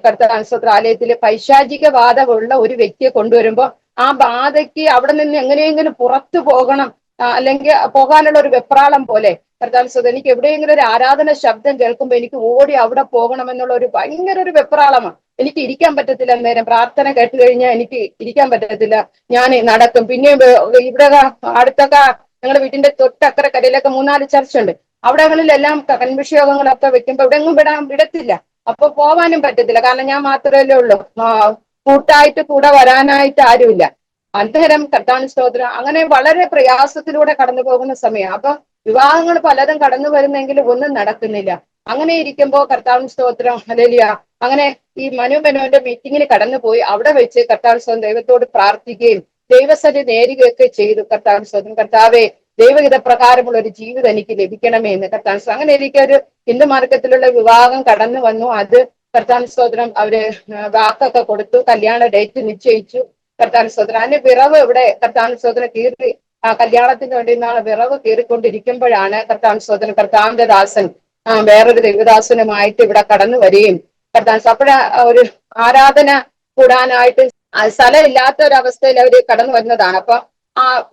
കർത്താവിന് സ്തോത്രം ആലയത്തിലെ പൈശാചിക ബാധകളുള്ള ഒരു വ്യക്തിയെ കൊണ്ടുവരുമ്പോ ആ ബാധയ്ക്ക് അവിടെ നിന്ന് എങ്ങനെയെങ്കിലും പുറത്തു പോകണം, അല്ലെങ്കിൽ പോകാനുള്ള ഒരു വെപ്രാളം പോലെ കർത്താവിന് സ്തോത്രം എനിക്ക് എവിടെയെങ്കിലും ഒരു ആരാധന ശബ്ദം കേൾക്കുമ്പോൾ എനിക്ക് ഓടി അവിടെ പോകണമെന്നുള്ള ഒരു ഭയങ്കര ഒരു വെപ്രാളമാണ്. എനിക്ക് ഇരിക്കാൻ പറ്റത്തില്ല. നേരം പ്രാർത്ഥന കേട്ട് കഴിഞ്ഞാൽ എനിക്ക് ഇരിക്കാൻ പറ്റത്തില്ല. ഞാൻ നടക്കും. പിന്നെ ഇവിടെ അടുത്തൊക്കെ ഞങ്ങളുടെ വീട്ടിന്റെ തൊട്ടക്കര കരയിലൊക്കെ 3-4 ചർച്ചുണ്ട്. അവിടങ്ങളിലെല്ലാം കൺവെൻഷൻ യോഗങ്ങളൊക്കെ വെക്കുമ്പോ എവിടെയെങ്കിലും വിടത്തില്ല. അപ്പൊ പോവാനും പറ്റത്തില്ല. കാരണം ഞാൻ മാത്രമല്ലേ ഉള്ളൂ, കൂട്ടായിട്ട് കൂടെ വരാനായിട്ട് ആരുമില്ല. അന്നേരം കർത്താവിന് സ്തോത്രം അങ്ങനെ വളരെ പ്രയാസത്തിലൂടെ കടന്നു പോകുന്ന സമയം. അപ്പൊ വിവാഹങ്ങൾ പലതും കടന്നു വരുന്നെങ്കിലും ഒന്നും നടക്കുന്നില്ല. അങ്ങനെ ഇരിക്കുമ്പോ കർത്താവിന് സ്തോത്രം ഹല്ലേലൂയ അങ്ങനെ ഈ മനുവിന്റെ മീറ്റിങ്ങിന് കടന്നുപോയി. അവിടെ വെച്ച് കർത്താവിന് സ്തോത്രം ദൈവത്തോട് പ്രാർത്ഥിക്കുകയും ദൈവസന്നിധി നേരുകയൊക്കെ ചെയ്തു. കർത്താവിന് സ്തോത്രം, കർത്താവെ ദൈവഹിത പ്രകാരമുള്ള ഒരു ജീവിതം എനിക്ക് ലഭിക്കണമേ എന്ന് കർത്താൻ. അങ്ങനെ എനിക്കൊരു ഹിന്ദു മാർഗത്തിലുള്ള വിവാഹം കടന്നു വന്നു. അത് കർത്താൻ സ്തോത്രം അവര് വാക്കൊക്കെ കൊടുത്തു, കല്യാണ ഡേറ്റ് നിശ്ചയിച്ചു. കർത്താൻ സ്തോത്രം അതിന് വിറവ് ഇവിടെ കർത്താൻ സ്തോത്രം കീറി കല്യാണത്തിന് വേണ്ടി നാളെ വിറവ് കീറിക്കൊണ്ടിരിക്കുമ്പോഴാണ് കർത്താൻ സ്തോത്രം കർത്താവിന്റെ ദാസൻ വേറൊരു ദൈവദാസനുമായിട്ട് ഇവിടെ കടന്നു വരികയും കർത്താൻ അപ്പോഴ ഒരു ആരാധന കൂടാനായിട്ട് സ്ഥലം ഇല്ലാത്ത ഒരു അവസ്ഥയിൽ അവര് കടന്നു വരുന്നതാണ്. അപ്പൊ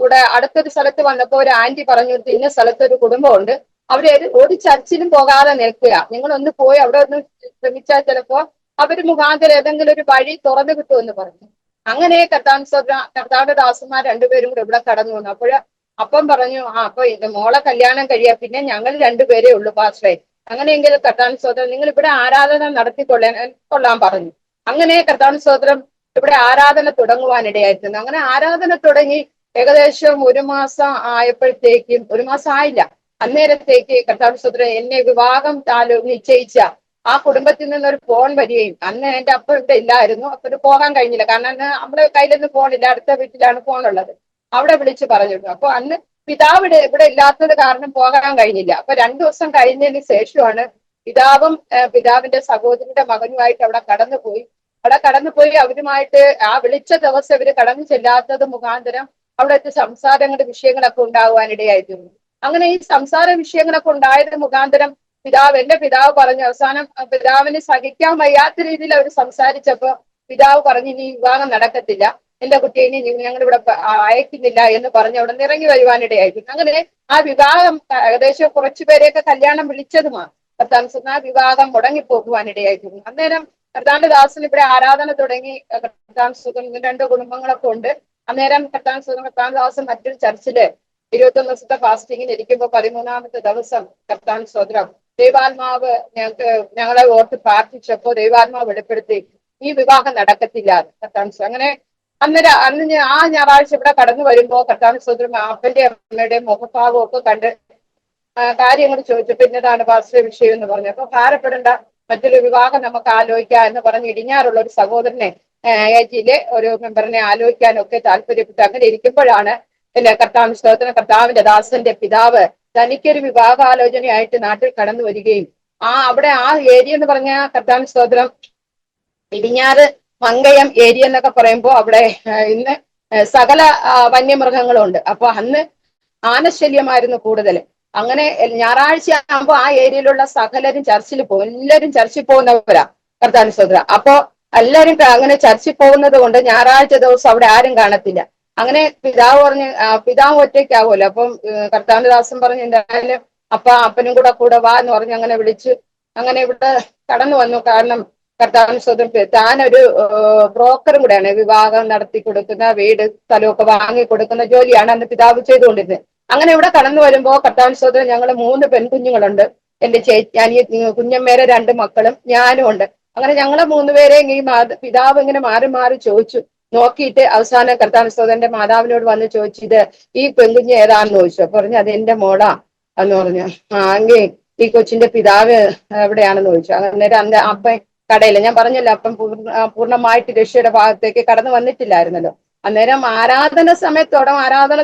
ഇവിടെ അടുത്തൊരു സ്ഥലത്ത് വന്നപ്പോ ഒരു ആന്റി പറഞ്ഞു, ഇന്ന സ്ഥലത്തൊരു കുടുംബമുണ്ട്, അവര് ഒരു ചർച്ചിലും പോകാതെ നിൽക്കുക, നിങ്ങളൊന്ന് പോയി അവിടെ ഒന്ന് ശ്രമിച്ചാൽ ചിലപ്പോ അവര് മുഖാന്തരം ഏതെങ്കിലും ഒരു വഴി തുറന്നു കിട്ടുമെന്ന് പറഞ്ഞു. അങ്ങനെ കർത്താവിന്റെ ദാസന്മാർ രണ്ടുപേരും കൂടെ ഇവിടെ കടന്നു വന്നു. അപ്പം പറഞ്ഞു, അപ്പൊ മോളെ കല്യാണം കഴിയാ, പിന്നെ ഞങ്ങൾ രണ്ടുപേരേ ഉള്ളൂ പാസ്റ്ററെ, അങ്ങനെയെങ്കിൽ കർത്താവിന്റെ സ്തോത്രം നിങ്ങൾ ഇവിടെ ആരാധന കൊള്ളാൻ പറഞ്ഞു. അങ്ങനെ കർത്താവിന്റെ സ്തോത്രം ഇവിടെ ആരാധന തുടങ്ങുവാനിടയായിരുന്നു. അങ്ങനെ ആരാധന തുടങ്ങി ഏകദേശം 1 മാസം ആയപ്പോഴത്തേക്കും, 1 മാസം ആയില്ല, അന്നേരത്തേക്ക് കർത്താവിന്റെ സ്തോത്രം എന്നെ വിവാഹം നിശ്ചയിച്ച ആ കുടുംബത്തിൽ നിന്നൊരു ഫോൺ വരികയും, അന്ന് എന്റെ അപ്പ ഇവിടെ ഇല്ലായിരുന്നു, അപ്പൊ പോകാൻ കഴിഞ്ഞില്ല, കാരണം അന്ന് നമ്മുടെ കയ്യിലൊന്നും ഫോണില്ല, അടുത്ത വീട്ടിലാണ് ഫോണുള്ളത്. അവിടെ വിളിച്ച് പറഞ്ഞിരുന്നു. അപ്പൊ അന്ന് പിതാവ് ഇവിടെ ഇല്ലാത്തത് കാരണം പോകാൻ കഴിഞ്ഞില്ല. അപ്പൊ 2 ദിവസം കഴിഞ്ഞതിന് ശേഷമാണ് പിതാവിന്റെ സഹോദരിയുടെ മകനുമായിട്ട് അവിടെ കടന്നുപോയി അവരുമായിട്ട് ആ വിളിച്ച ദിവസം ഇവര് കടന്നു ചെല്ലാത്തത് മുഖാന്തരം അവിടെ സംസാരങ്ങളുടെ വിഷയങ്ങളൊക്കെ ഉണ്ടാകുവാനിടയായിത്തീർന്നു. അങ്ങനെ ഈ സംസാര വിഷയങ്ങളൊക്കെ ഉണ്ടായത് മുഖാന്തരം എന്റെ പിതാവ് പറഞ്ഞു, അവസാനം പിതാവിന് സഹിക്കാൻ വയ്യാത്ത രീതിയിൽ അവർ സംസാരിച്ചപ്പോ പിതാവ് പറഞ്ഞു, ഇനി വിവാഹം നടക്കത്തില്ല, എന്റെ കുട്ടിയെ ഇനി ഞങ്ങൾ ഇവിടെ അയക്കുന്നില്ല എന്ന് പറഞ്ഞ് അവിടെ നിന്ന് ഇറങ്ങി വരുവാനിടയായിരുന്നു. അങ്ങനെ ആ വിവാഹം ഏകദേശം കുറച്ചുപേരെയൊക്കെ കല്യാണം വിളിച്ചതുമാണ്. ആ വിവാഹം മുടങ്ങിപ്പോകുവാനിടയായിരുന്നു. അന്നേരം കർത്താവിന്റെ ദാസൻ ഇവിടെ ആരാധന തുടങ്ങി. കർത്താവിന്റെ 2 കുടുംബങ്ങളൊക്കെ ഉണ്ട്. അന്നേരം കർത്താവിന്റെ ദാസൻ മറ്റൊരു ചർച്ചില് 21 ദിവസത്തെ ഫാസ്റ്റിങ്ങിന് ഇരിക്കുമ്പോ 13ാമത്തെ ദിവസം കർത്താവിന്റെ സ്തോത്രം ദൈവാത്മാവ് ഞങ്ങളെ ഓർത്ത് പ്രാർത്ഥിച്ചപ്പോ ദൈവാത്മാവ് വെളിപ്പെടുത്തി ഈ വിവാഹം നടക്കത്തില്ല കർത്താവിന്റെ. അങ്ങനെ അന്ന് ആ ഞായറാഴ്ച ഇവിടെ കടന്നു വരുമ്പോ കർത്താവിന്റെ സ്തോത്രം അപ്പന്റെ അമ്മയുടെയും മുഖഭാവവും ഒക്കെ കണ്ട് കാര്യങ്ങൾ ചോദിച്ചു, പിന്നതാണ് പാസ്റ്റർ വിഷയം എന്ന് പറഞ്ഞു. അപ്പൊ ഭാരപ്പെടേണ്ട, മറ്റൊരു വിവാഹം നമുക്ക് ആലോചിക്കാം എന്ന് പറഞ്ഞ് ഇടിഞ്ഞാറുള്ള ഒരു സഹോദരനെ ഏജിയിലെ ഒരു മെമ്പറിനെ ആലോചിക്കാനൊക്കെ താല്പര്യപ്പെട്ടു. അങ്ങനെ ഇരിക്കുമ്പോഴാണ് കർത്താവിന്റെ സ്തോത്രം കർത്താവിന്റെ ദാസന്റെ പിതാവ് തനിക്കൊരു വിവാഹാലോചനയായിട്ട് നാട്ടിൽ കടന്നു വരികയും അവിടെ ആ ഏരിയ എന്ന് പറഞ്ഞ കർത്താവിന്റെ സ്തോത്രം ഇടിഞ്ഞാറ് മങ്കയം ഏരിയ എന്നൊക്കെ പറയുമ്പോൾ അവിടെ ഇന്ന് സകല വന്യമൃഗങ്ങളും ഉണ്ട്. അപ്പൊ അന്ന് ആനശല്യമായിരുന്നു കൂടുതൽ. അങ്ങനെ ഞായറാഴ്ച ആകുമ്പോ ആ ഏരിയയിലുള്ള സകലരും ചർച്ചിൽ പോകും, എല്ലാവരും ചർച്ചിൽ പോകുന്നവരാ കർത്താവിന്റെ സ്തോത്രം. അപ്പൊ എല്ലാവരും അങ്ങനെ ചർച്ചിൽ പോകുന്നത് കൊണ്ട് ഞായറാഴ്ച ദിവസം അവിടെ ആരും കാണത്തില്ല. അങ്ങനെ പിതാവ് ഒറ്റയ്ക്കാവുമല്ലോ. അപ്പം കർത്താവിന്റെ ദാസൻ പറഞ്ഞു, എന്തായാലും അപ്പനും കൂടെ വാ എന്ന് പറഞ്ഞ് അങ്ങനെ വിളിച്ച് അങ്ങനെ ഇവിടെ കടന്നു വന്നു. കാരണം കർത്താവിന്റെ സ്തോത്രം താനൊരു ബ്രോക്കറും കൂടെയാണ്, വിവാഹം നടത്തി കൊടുക്കുന്ന വീട് സ്ഥലമൊക്കെ വാങ്ങി കൊടുക്കുന്ന ജോലിയാണ് അന്ന് പിതാവ് ചെയ്തുകൊണ്ടിരുന്നത്. അങ്ങനെ ഇവിടെ കടന്നു വരുമ്പോ കർത്താവിന്റെ സ്തോത്രം ഞങ്ങൾ 3 പെൺകുഞ്ഞുങ്ങളുണ്ട്, എന്റെ കുഞ്ഞമ്മേരെ 2 മക്കളും ഞാനും ഉണ്ട്. അങ്ങനെ ഞങ്ങളെ 3 പേരെയും ഈ പിതാവ് ഇങ്ങനെ മാറി മാറി ചോദിച്ചു നോക്കിയിട്ട് അവസാനം കർത്താവിന്റെ സ്തോത്രന്റെ മാതാവിനോട് വന്ന് ചോദിച്ചു, ഇത് ഈ പെൺകുഞ്ഞ് ഏതാണെന്ന് ചോദിച്ചു. അപ്പൊ പറഞ്ഞു അതെന്റെ മോളാ എന്ന് പറഞ്ഞു. എങ്കിൽ ഈ കൊച്ചിന്റെ പിതാവ് എവിടെയാണെന്ന് ചോദിച്ചു. അന്നേരം അന്ന് അപ്പൻ കടയില്ല, ഞാൻ പറഞ്ഞല്ലോ അപ്പം പൂർണ്ണമായിട്ട് രക്ഷയുടെ ഭാഗത്തേക്ക് കടന്നു വന്നിട്ടില്ലായിരുന്നല്ലോ. അന്നേരം ആരാധന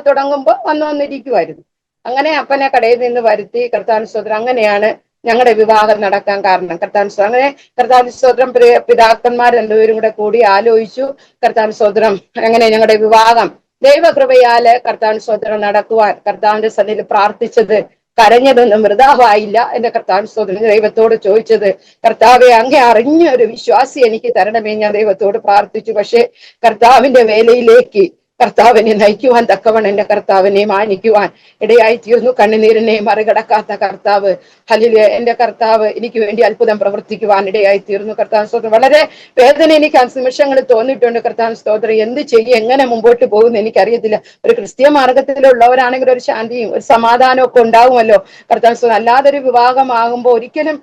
തുടങ്ങുമ്പോൾ വന്നിരിക്കുമായിരുന്നു. അങ്ങനെ അപ്പനെ കടയിൽ നിന്ന് വരുത്തി കർത്താവിന്റെ സ്തോത്രം. അങ്ങനെയാണ് ഞങ്ങളുടെ വിവാഹം നടക്കാൻ കാരണം കർത്താവിന്റെ സ്തോത്രം. അങ്ങനെ കർത്താവിന്റെ സ്തോത്രം പിതാക്കന്മാർ 2 പേരും കൂടി ആലോചിച്ചു. കർത്താവിന്റെ സ്തോത്രം അങ്ങനെ ഞങ്ങളുടെ വിവാഹം ദൈവകൃപയാല് കർത്താവിന്റെ സ്തോത്രം നടക്കുവാൻ കർത്താവിന്റെ സന്നിധിയിൽ പ്രാർത്ഥിച്ചത് കരഞ്ഞതൊന്നും വൃഥാവായില്ല. എന്റെ കർത്താവിന്റെ സ്തോത്രം ദൈവത്തോട് ചോദിച്ചത്, കർത്താവെ അങ്ങേ അറിഞ്ഞ ഒരു വിശ്വാസി എനിക്ക് തരണമേ, ഞാൻ ദൈവത്തോട് പ്രാർത്ഥിച്ചു. പക്ഷെ കർത്താവിന്റെ വേലയിലേക്ക് കർത്താവിനെ നയിക്കുവാൻ തക്കവണ്ണം എന്റെ കർത്താവിനെ മാനിക്കുവാൻ ഇടയായി തീർന്നു. കണ്ണുനീരിനെ മറികടക്കാത്ത കർത്താവ്, ഹല്ലേലൂയ, എന്റെ കർത്താവ് എനിക്ക് വേണ്ടി അത്ഭുതം പ്രവർത്തിക്കുവാൻ ഇടയായി തീർന്നു. കർത്താവ് സ്തോത്രം. വളരെ വേദന എനിക്ക് ആ നിമിഷങ്ങളിൽ തോന്നിയിട്ടുണ്ട്. കർത്താവ് സ്തോത്രം. എന്ത് ചെയ്യും, എങ്ങനെ മുമ്പോട്ട് പോകുന്നു എനിക്കറിയത്തില്ല. ഒരു ക്രിസ്തീയ മാർഗത്തിലുള്ളവരാണെങ്കിൽ ഒരു ശാന്തിയും ഒരു സമാധാനവും ഒക്കെ ഉണ്ടാവുമല്ലോ കർത്താവ് സ്തോത്രം. അല്ലാതൊരു വിവാഹമാകുമ്പോൾ ഒരിക്കലും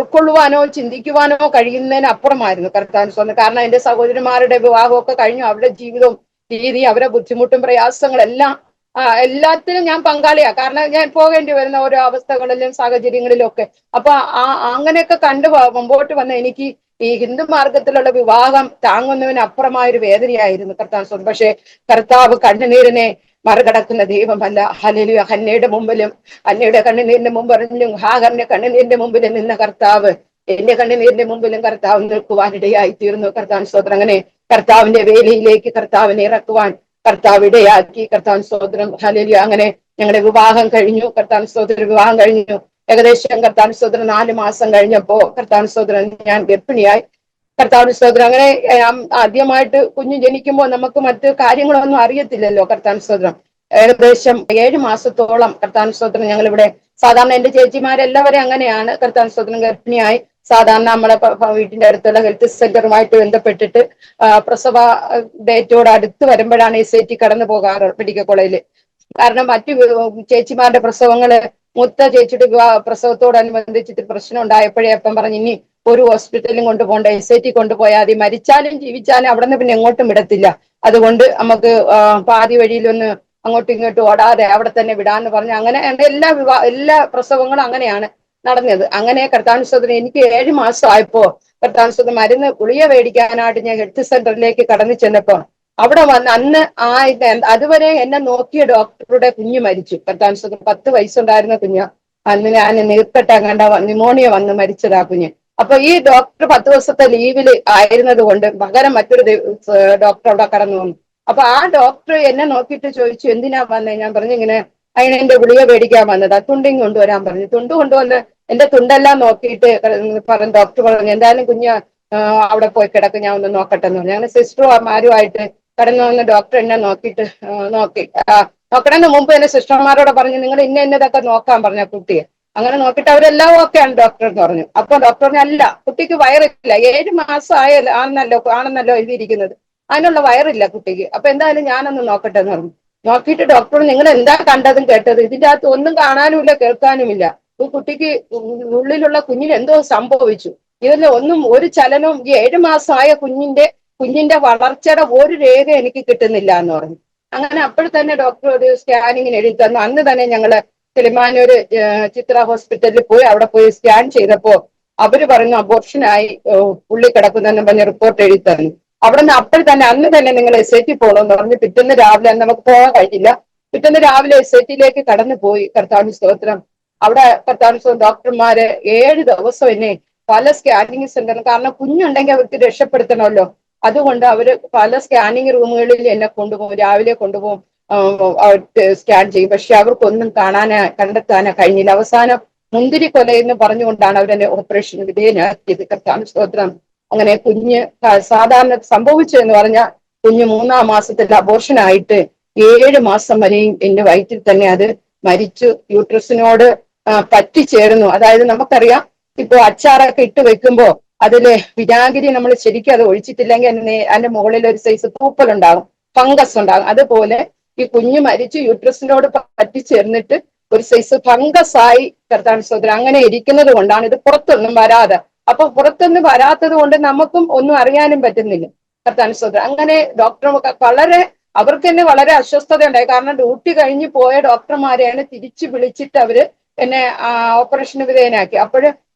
ഉൾക്കൊള്ളുവാനോ ചിന്തിക്കുവാനോ കഴിയുന്നതിന് അപ്പുറമായിരുന്നു കർത്താവ് സ്തോത്രം. കാരണം എന്റെ സഹോദരിമാരുടെ വിവാഹമൊക്കെ കഴിഞ്ഞു, അവരുടെ ജീവിതവും രീതി, അവരുടെ ബുദ്ധിമുട്ടും പ്രയാസങ്ങളെല്ലാം എല്ലാത്തിനും ഞാൻ പങ്കാളിയാ. കാരണം ഞാൻ പോകേണ്ടി വരുന്ന ഓരോ അവസ്ഥകളിലും സാഹചര്യങ്ങളിലും ഒക്കെ. അപ്പൊ അങ്ങനെയൊക്കെ മുമ്പോട്ട് വന്ന എനിക്ക് ഈ ഹിന്ദു മാർഗത്തിലുള്ള വിവാഹം താങ്ങുന്നതിന് അപ്പുറമായ ഒരു വേദനയായിരുന്നു കർത്താവ്. പക്ഷെ കർത്താവ് കണ്ണുനീരിനെ മറികടക്കുന്ന ദൈവമല്ല. ഹല്ലേലൂയ. ഹന്നയുടെ മുമ്പിലും ഹന്നയുടെ കണ്ണുനീരിന്റെ മുമ്പിലും ഹാഗറിന്റെ കണ്ണുനീരിന്റെ മുമ്പിൽ നിന്ന കർത്താവ് എന്റെ കണ്ണുനീരിന്റെ മുമ്പിലും കർത്താവ് നിൽക്കുവാനിടയായി തീർന്നു. കർത്താവിൻ സ്തോത്രം. അങ്ങനെ കർത്താവിന്റെ വേലയിലേക്ക് കർത്താവിനെ ഇറക്കുവാൻ കർത്താവ് ഇടയാക്കി. കർത്താവിൻ സ്തോത്രം. ഹല്ലേലൂയ. അങ്ങനെ ഞങ്ങളുടെ വിവാഹം കഴിഞ്ഞു. കർത്താവിൻ സ്തോത്രം. വിവാഹം കഴിഞ്ഞു ഏകദേശം കർത്താവിൻ സ്തോത്രം 4 മാസം കഴിഞ്ഞപ്പോ കർത്താവിൻ സ്തോത്രം ഞാൻ ഗർഭിണിയായി. കർത്താവിൻ സ്തോത്രം. അങ്ങനെ ആദ്യമായിട്ട് കുഞ്ഞ് ജനിക്കുമ്പോൾ നമുക്ക് മറ്റ് കാര്യങ്ങളൊന്നും അറിയത്തില്ലല്ലോ. കർത്താവിൻ സ്തോത്രം. ഏകദേശം 7 മാസത്തോളം കർത്താവിൻ സ്തോത്രം ഞങ്ങളിവിടെ സാധാരണ എന്റെ ചേച്ചിമാരെല്ലാവരും അങ്ങനെയാണ്. കർത്താവിൻ സ്തോത്രം ഗർഭിണിയായി സാധാരണ നമ്മളെ വീട്ടിന്റെ അടുത്തുള്ള ഹെൽത്ത് സെന്ററുമായിട്ട് ബന്ധപ്പെട്ടിട്ട് പ്രസവ ഡേറ്റോട് അടുത്ത് വരുമ്പോഴാണ് SIT കടന്നു പോകാറ് മെഡിക്കൽ കോളേജിൽ. കാരണം മറ്റു ചേച്ചിമാരുടെ പ്രസവങ്ങള് മൂത്ത ചേച്ചിയുടെ പ്രസവത്തോടനുബന്ധിച്ചിട്ട് പ്രശ്നം ഉണ്ടായപ്പോഴേ അപ്പം പറഞ്ഞു ഇനി ഒരു ഹോസ്പിറ്റലും കൊണ്ടുപോകണ്ട, SIT കൊണ്ടുപോയാൽ മതി, മരിച്ചാലും ജീവിച്ചാലും അവിടെ നിന്ന് പിന്നെ എങ്ങോട്ടും വിടത്തില്ല, അതുകൊണ്ട് നമുക്ക് പാതി വഴിയിലൊന്ന് അങ്ങോട്ടും ഇങ്ങോട്ടും ഓടാതെ അവിടെ തന്നെ വിടാന്ന് പറഞ്ഞു. അങ്ങനെ എന്റെ എല്ലാ പ്രസവങ്ങളും അങ്ങനെയാണ് നടന്നത്. അങ്ങനെ കർത്താവിൻ സ്തോത്രം എനിക്ക് 7 മാസം ആയപ്പോ കർത്താവിൻ സ്തോത്രം മരുന്ന് ഗുളിക മേടിക്കാനായിട്ട് ഞാൻ ഹെൽത്ത് സെന്ററിലേക്ക് കടന്നു ചെന്നപ്പോ അവിടെ വന്ന് അന്ന് അതുവരെ എന്നെ നോക്കിയ ഡോക്ടറുടെ കുഞ്ഞ് മരിച്ചു. കർത്താവിൻ സ്തോത്രം 10 വയസ്സുണ്ടായിരുന്ന കുഞ്ഞ് അന്ന് ഞാൻ നീർക്കെട്ട കണ്ട ന്യൂമോണിയ വന്ന് മരിച്ചതാ കുഞ്ഞ്. അപ്പൊ ഈ ഡോക്ടർ 10 ദിവസത്തെ ലീവിൽ ആയിരുന്നത് കൊണ്ട് പകരം മറ്റൊരു ഡോക്ടർ അവിടെ കടന്നു വന്നു. അപ്പൊ ആ ഡോക്ടർ എന്നെ നോക്കിയിട്ട് ചോദിച്ചു എന്തിനാ വന്നേ? ഞാൻ പറഞ്ഞു ഇങ്ങനെ അതിന് എന്റെ ഗുളിക മേടിക്കാൻ വന്നതാ, തുണ്ടിങ് കൊണ്ടുവരാൻ പറഞ്ഞു. തുണ്ട് കൊണ്ടുവന്ന് എന്റെ തുണ്ടെല്ലാം നോക്കിയിട്ട് ഡോക്ടർ പറഞ്ഞു എന്തായാലും കുഞ്ഞ് അവിടെ പോയി കിടക്കും, ഞാൻ ഒന്ന് നോക്കട്ടെ എന്ന് പറഞ്ഞു. അങ്ങനെ സിസ്റ്റർമാരുമായിട്ട് കടന്നു വന്ന് ഡോക്ടർ എന്നെ നോക്കിയിട്ട് നോക്കണമെന്ന് മുമ്പ് എന്നെ സിസ്റ്റർമാരോട് പറഞ്ഞു നിങ്ങൾ ഇന്നതൊക്കെ നോക്കാൻ പറഞ്ഞ കുട്ടിയെ. അങ്ങനെ നോക്കിയിട്ട് അവരെല്ലാം ഓക്കെയാണ് ഡോക്ടർ എന്ന് പറഞ്ഞു. അപ്പൊ ഡോക്ടർ പറഞ്ഞു അല്ല, കുട്ടിക്ക് വയറില്ല, 7 മാസം ആണെന്നല്ലോ എഴുതിയിരിക്കുന്നത്, അതിനുള്ള വയറില്ല കുട്ടിക്ക്. അപ്പൊ എന്തായാലും ഞാനൊന്ന് നോക്കട്ടെ എന്ന് പറഞ്ഞു. നോക്കിയിട്ട് ഡോക്ടർ നിങ്ങൾ എന്താ കണ്ടതും കേട്ടത്? ഇതിന്റെ അകത്ത് ഒന്നും കാണാനുമില്ല കേൾക്കാനുമില്ല. ഈ കുട്ടിക്ക് ഉള്ളിലുള്ള കുഞ്ഞിന് എന്തോ സംഭവിച്ചു, ഇതിൽ ഒന്നും ഒരു ചലനവും ഈ 7 മാസമായ കുഞ്ഞിന്റെ വളർച്ചയുടെ ഒരു രേഖ എനിക്ക് കിട്ടുന്നില്ല എന്ന് പറഞ്ഞു. അങ്ങനെ അപ്പോൾ തന്നെ ഡോക്ടർ ഒരു സ്കാനിങ്ങിന് എഴുതി തന്നു. അന്ന് തന്നെ ഞങ്ങള് കിളിമാനൂര് ചിത്ര ഹോസ്പിറ്റലിൽ പോയി അവിടെ പോയി സ്കാൻ ചെയ്തപ്പോ അവര് പറഞ്ഞു അബോർഷനായി പുള്ളി കിടക്കുന്നെന്ന് പറഞ്ഞ് റിപ്പോർട്ട് എഴുതി തന്നു. അവിടെ നിന്ന് അപ്പോൾ തന്നെ അന്ന് തന്നെ നിങ്ങൾ SIT പോകണമെന്ന് പറഞ്ഞു. പിറ്റേന്ന് രാവിലെ നമുക്ക് പോകാൻ കഴിഞ്ഞില്ല. പിറ്റേന്ന് രാവിലെ SIT കടന്നു പോയി. കർത്താവിന്റെ സ്തോത്രം. അവിടെ കർത്താവിന്റെ സ്തോത്രം ഡോക്ടർമാര് 7 ദിവസം എന്നെ പല സ്കാനിങ് സെന്ററിൽ, കാരണം കുഞ്ഞുണ്ടെങ്കിൽ അവർക്ക് രക്ഷപ്പെടുത്തണമല്ലോ, അതുകൊണ്ട് അവര് പല സ്കാനിങ് റൂമുകളിൽ എന്നെ കൊണ്ടുപോകും, രാവിലെ കൊണ്ടുപോകും, സ്കാൻ ചെയ്യും. പക്ഷെ അവർക്കൊന്നും കണ്ടെത്താനോ കഴിഞ്ഞില്ല. അവസാനം മുന്തിരി കൊലയെന്ന് പറഞ്ഞുകൊണ്ടാണ് അവരെന്നെ ഓപ്പറേഷൻ വിധേയനാക്കിയത്. കർത്താവിന്റെ സ്തോത്രം. അങ്ങനെ കുഞ്ഞ് സാധാരണ സംഭവിച്ചു എന്ന് പറഞ്ഞാൽ കുഞ്ഞ് 3-ാം മാസത്തിൽ അബോർഷനായിട്ട് 7 മാസം വരെയും എന്റെ വയറ്റിൽ തന്നെ അത് മരിച്ചു. യൂട്രസിനോട് പറ്റിച്ചേർന്നു. അതായത് നമുക്കറിയാം ഇപ്പൊ അച്ചാറൊക്കെ ഇട്ട് വെക്കുമ്പോ അതില് വിനാഗിരി നമ്മൾ ശരിക്കും അത് ഒഴിച്ചിട്ടില്ലെങ്കിൽ അതിന്റെ മുകളിൽ ഒരു സൈസ് പൂപ്പലുണ്ടാകും, ഫംഗസ് ഉണ്ടാകും. അതുപോലെ ഈ കുഞ്ഞ് മരിച്ചു യൂട്രസിനോട് പറ്റിച്ചേർന്നിട്ട് ഒരു സൈസ് ഫംഗസ് ആയി. കർത്താവിന്റെ സ്തോത്രം. അങ്ങനെ ഇരിക്കുന്നത് കൊണ്ടാണ് ഇത് പുറത്തൊന്നും വരാതെ. അപ്പൊ പുറത്തൊന്നും വരാത്തത് കൊണ്ട് നമുക്കും ഒന്നും അറിയാനും പറ്റുന്നില്ല. കർത്താവിന്റെ സ്തോത്രം. അങ്ങനെ ഡോക്ടർ അവർക്ക് തന്നെ വളരെ അസ്വസ്ഥത ഉണ്ടായി. കാരണം ഡ്യൂട്ടി കഴിഞ്ഞ് പോയ ഡോക്ടർമാരെയാണ് തിരിച്ചു വിളിച്ചിട്ട് അവര് എന്നെ ഓപ്പറേഷന് വിധേയനാക്കി. അപ്പോഴ്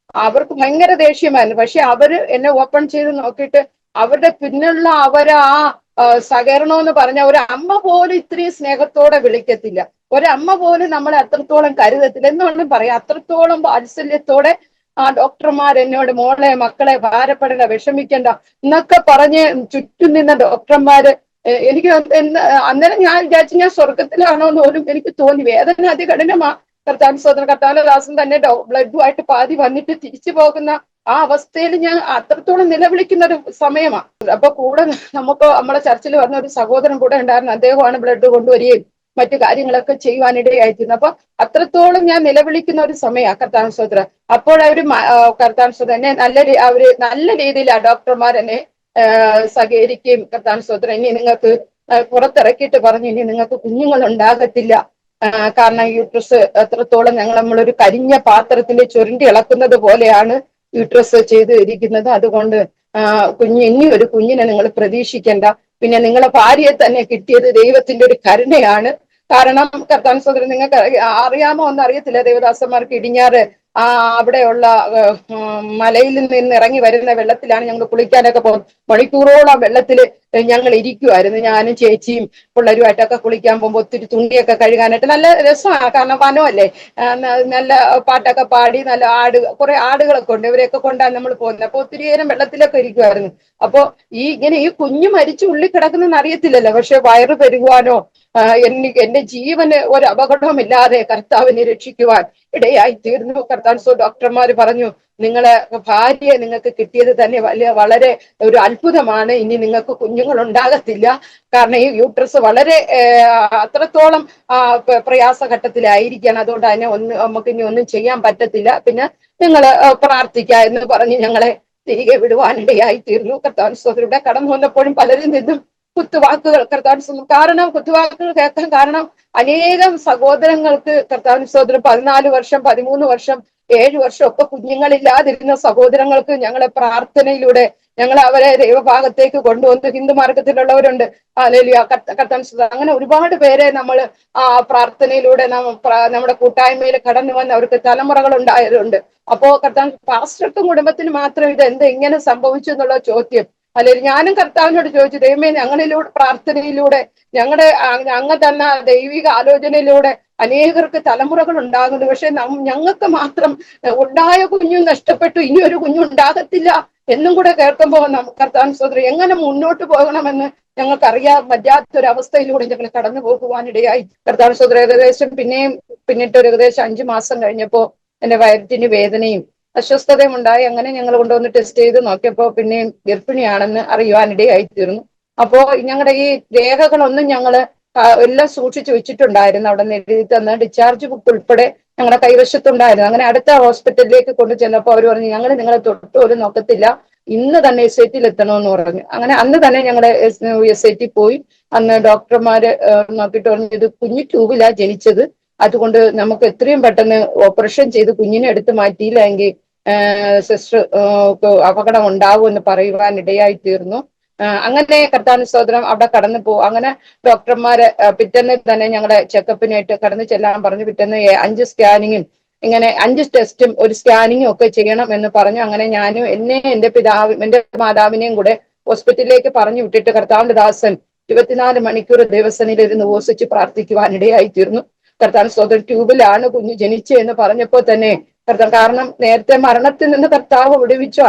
അവർക്ക് ഭയങ്കര ദേഷ്യമായിരുന്നു. പക്ഷെ അവര് എന്നെ ഓപ്പൺ ചെയ്ത് നോക്കിയിട്ട് അവരുടെ പിന്നുള്ള സഹകരണം എന്ന് പറഞ്ഞ ഒരു അമ്മ പോലും ഇത്രയും സ്നേഹത്തോടെ വിളിക്കത്തില്ല, ഒരമ്മ പോലും നമ്മളെ അത്രത്തോളം കരുതത്തില്ല എന്ന് വേണം പറയാം. അത്രത്തോളം വാത്സല്യത്തോടെ ആ ഡോക്ടർമാർ എന്നോട് മോളെ മക്കളെ ഭാരപ്പെടേണ്ട, വിഷമിക്കണ്ട എന്നൊക്കെ പറഞ്ഞ് ചുറ്റും നിന്ന ഡോക്ടർമാര് എനിക്ക് അന്നേരം ഞാൻ വിചാരിച്ചു ഞാൻ സ്വർഗത്തിലാണോ എന്ന് പോലും എനിക്ക് തോന്നി. വേദന അതികഠിനമാ. കർത്താവിന്റെ സ്തോത്രം. കർത്താവിന്റെ ദാസൻ തന്നെ ബ്ലഡുമായിട്ട് പാതി വന്നിട്ട് തിരിച്ചു പോകുന്ന ആ അവസ്ഥയിൽ ഞാൻ അത്രത്തോളം നിലവിളിക്കുന്ന ഒരു സമയമാണ്. അപ്പൊ കൂടെ നമ്മളെ ചർച്ചിൽ വന്ന ഒരു സഹോദരൻ കൂടെ ഉണ്ടായിരുന്നു. അദ്ദേഹമാണ് ബ്ലഡ് കൊണ്ടുവരികയും മറ്റു കാര്യങ്ങളൊക്കെ ചെയ്യുവാനിടയായിത്തീരുന്നു. അപ്പൊ അത്രത്തോളം ഞാൻ നിലവിളിക്കുന്ന ഒരു സമയമാണ് കർത്താവിന്റെ സ്തോത്രം. അപ്പോൾ അവര് കർത്താവിന്റെ സ്തോത്രം എന്നെ അവര് നല്ല രീതിയിൽ ആ ഡോക്ടർമാർ എന്നെ സഹകരിക്കുകയും കർത്താവിന്റെ സ്തോത്രം ഇനി നിങ്ങൾക്ക് പുറത്തിറക്കിയിട്ട് പറഞ്ഞു ഇനി നിങ്ങൾക്ക് കുഞ്ഞുങ്ങൾ ഉണ്ടാകത്തില്ല, കാരണം യൂട്രസ് എത്രത്തോളം നമ്മളൊരു കരിഞ്ഞ പാത്രത്തിന്റെ ചുരുണ്ടി ഇളക്കുന്നത് പോലെയാണ് യൂട്രസ് ചെയ്ത് ഇരിക്കുന്നത്. അതുകൊണ്ട് ഇനി ഒരു കുഞ്ഞിനെ നിങ്ങൾ പ്രതീക്ഷിക്കേണ്ട. പിന്നെ നിങ്ങളെ ഭാര്യയെ തന്നെ കിട്ടിയത് ദൈവത്തിന്റെ ഒരു കരുണയാണ്. കാരണം കർത്താവിന്റെ സ്തോത്രം നിങ്ങൾക്ക് അറിയാമോ എന്ന് അറിയത്തില്ല, ദേവദാസന്മാർക്ക് ഇടിഞ്ഞാറ് അവിടെയുള്ള മലയിൽ നിന്ന് ഇറങ്ങി വരുന്ന വെള്ളത്തിലാണ് ഞങ്ങൾ കുളിക്കാനൊക്കെ പോകുന്നത്. മണിക്കൂറോളം വെള്ളത്തിൽ ഞങ്ങൾ ഇരിക്കുമായിരുന്നു. ഞാനും ചേച്ചിയും പിള്ളേരുമായിട്ടൊക്കെ കുളിക്കാൻ പോകുമ്പോൾ ഒത്തിരി തുണിയൊക്കെ കഴുകാനായിട്ട് നല്ല രസമാണ്. കാരണം വനമല്ലേ, നല്ല പാട്ടൊക്കെ പാടി, നല്ല കുറെ ആടുകളൊക്കെ ഉണ്ട്, ഇവരെയൊക്കെ കൊണ്ടാണ് നമ്മൾ പോകുന്നത്. അപ്പൊ ഒത്തിരി നേരം വെള്ളത്തിലൊക്കെ ഇരിക്കുമായിരുന്നു. അപ്പൊ ഈ കുഞ്ഞു മരിച്ചു ഉള്ളിൽ കിടക്കുന്നെന്ന് അറിയത്തില്ലല്ലോ. പക്ഷെ വയറ് പെരുകുവാനോ എന്റെ ജീവന് ഒരു അപകടവുമില്ലാതെ കർത്താവിനെ രക്ഷിക്കുവാൻ ഇടയായി തീർന്നു. കർത്താവ് ഡോക്ടർമാർ പറഞ്ഞു, നിങ്ങളെ ഭാര്യയെ നിങ്ങൾക്ക് കിട്ടിയത് തന്നെ വളരെ ഒരു അത്ഭുതമാണ്. ഇനി നിങ്ങൾക്ക് കുഞ്ഞുങ്ങൾ ഉണ്ടാകത്തില്ല. കാരണം ഈ യൂട്രസ് വളരെ അത്രത്തോളം പ്രയാസഘട്ടത്തിലായിരിക്കണം. അതുകൊണ്ട് അതിനെ നമുക്ക് ഇനി ഒന്നും ചെയ്യാൻ പറ്റത്തില്ല. പിന്നെ നിങ്ങൾ പ്രാർത്ഥിക്കുക എന്ന് പറഞ്ഞ് ഞങ്ങളെ തിരികെ വിടുവാനിടയായി തീർന്നു. കർത്താവിലൂടെ കടന്നു വന്നപ്പോഴും പലരിൽ നിന്നും കുത്തുവാക്കുകൾ കാരണം കുത്തുവാക്കുകൾ കേൾക്കാൻ കാരണം അനേകം സഹോദരങ്ങൾക്ക് കർത്താവിന് 14 വർഷം 13 വർഷം 7 വർഷം ഒക്കെ കുഞ്ഞുങ്ങളില്ലാതിരുന്ന സഹോദരങ്ങൾക്ക് ഞങ്ങളെ പ്രാർത്ഥനയിലൂടെ ഞങ്ങൾ അവരെ ദൈവഭാഗത്തേക്ക് കൊണ്ടുവന്ന് ഹിന്ദു മാർഗത്തിലുള്ളവരുണ്ട്, അല്ലെങ്കിൽ കർത്താവിന് അങ്ങനെ ഒരുപാട് പേരെ നമ്മൾ പ്രാർത്ഥനയിലൂടെ നമ്മുടെ കൂട്ടായ്മയിൽ കടന്നു വന്ന് അവർക്ക് തലമുറകൾ ഉണ്ടായതുണ്ട്. അപ്പോ പാസ്റ്റർക്കും കുടുംബത്തിന് മാത്രം ഇത് ഇങ്ങനെ സംഭവിച്ചു എന്നുള്ള ചോദ്യം, അല്ലെങ്കിൽ ഞാനും കർത്താവിനോട് ചോദിച്ചു, ദൈവമേ ഞങ്ങളിലൂടെ പ്രാർത്ഥനയിലൂടെ അങ്ങ് തന്ന ദൈവിക ആലോചനയിലൂടെ അനേകർക്ക് തലമുറകൾ ഉണ്ടാകുന്നു. പക്ഷെ ഞങ്ങൾക്ക് മാത്രം ഉണ്ടായ കുഞ്ഞു നഷ്ടപ്പെട്ടു, ഇനി ഒരു കുഞ്ഞുണ്ടാകത്തില്ല എന്നും കൂടെ കേൾക്കുമ്പോൾ കർത്താവിൻ സഹോദരൻ എങ്ങനെ മുന്നോട്ട് പോകണമെന്ന് ഞങ്ങൾക്കറിയാൻ പറ്റാത്തൊരവസ്ഥയിലൂടെ ഞങ്ങൾ കടന്നു പോകുവാനിടയായി. കർത്താവിൻ സഹോദരൻ ഏകദേശം പിന്നിട്ട് ഒരു ഏകദേശം 5 മാസം കഴിഞ്ഞപ്പോ എന്റെ വയറ്റിന് വേദനയും അസ്വസ്ഥതയും ഉണ്ടായി. അങ്ങനെ ഞങ്ങൾ കൊണ്ടുവന്ന് ടെസ്റ്റ് ചെയ്ത് നോക്കിയപ്പോ പിന്നെയും ഗർഭിണിയാണെന്ന് അറിയുവാനിടയായി തീർന്നു. അപ്പോ ഞങ്ങളുടെ ഈ രേഖകളൊന്നും ഞങ്ങള് എല്ലാം സൂക്ഷിച്ചു വെച്ചിട്ടുണ്ടായിരുന്നു. അവിടെ നിന്ന് എഴുതി തന്ന ഡിസ്ചാർജ് ബുക്ക് ഉൾപ്പെടെ ഞങ്ങളുടെ കൈവശത്തുണ്ടായിരുന്നു. അങ്ങനെ അടുത്ത ഹോസ്പിറ്റലിലേക്ക് കൊണ്ടു ചെന്നപ്പോൾ അവർ പറഞ്ഞു, ഞങ്ങൾ നിങ്ങളെ തൊട്ട് പോലും നോക്കത്തില്ല, ഇന്ന് തന്നെ SIT എത്തണമെന്ന് പറഞ്ഞു. അങ്ങനെ അന്ന് തന്നെ ഞങ്ങളുടെ SIT പോയി. അന്ന് ഡോക്ടർമാര് നോക്കിയിട്ട് പറഞ്ഞു, ഇത് കുഞ്ഞു ട്യൂബിലാ ജനിച്ചത്, അതുകൊണ്ട് നമുക്ക് എത്രയും പെട്ടെന്ന് ഓപ്പറേഷൻ ചെയ്ത് കുഞ്ഞിനെ എടുത്ത് മാറ്റിയില്ല എങ്കിൽ സിസ്റ്റർ അപകടം ഉണ്ടാവുമെന്ന് പറയുവാൻ ഇടയായി തീർന്നു. അങ്ങനെ കർത്താവിൻ സ്തോത്രം അവിടെ കടന്നു പോകും. അങ്ങനെ ഡോക്ടർമാര് പിറ്റേന്ന് തന്നെ ഞങ്ങളെ ചെക്കപ്പിനായിട്ട് കടന്നു ചെല്ലാൻ പറഞ്ഞു. പിറ്റേന്ന് 5 സ്കാനിങ്ങും ഇങ്ങനെ 5 ടെസ്റ്റും ഒരു സ്കാനിങ്ങും ഒക്കെ ചെയ്യണം എന്ന് പറഞ്ഞു. അങ്ങനെ ഞാനും എന്റെ മാതാവിനെയും കൂടെ ഹോസ്പിറ്റലിലേക്ക് പറഞ്ഞു വിട്ടിട്ട് കർത്താവിന്റെ ദാസൻ 24 മണിക്കൂർ ദിവസനിൽ ഇരുന്ന് ഉപവസിച്ച് പ്രാർത്ഥിക്കുവാനിടയായി തീർന്നു. കർത്താവിൻ സ്തോത്രം ട്യൂബിലാണ് കുഞ്ഞ് ജനിച്ചതെന്ന് പറഞ്ഞപ്പോൾ തന്നെ കാരണം നേരത്തെ മരണത്തിൽ നിന്ന് കർത്താവ് വിടുവിച്ചു.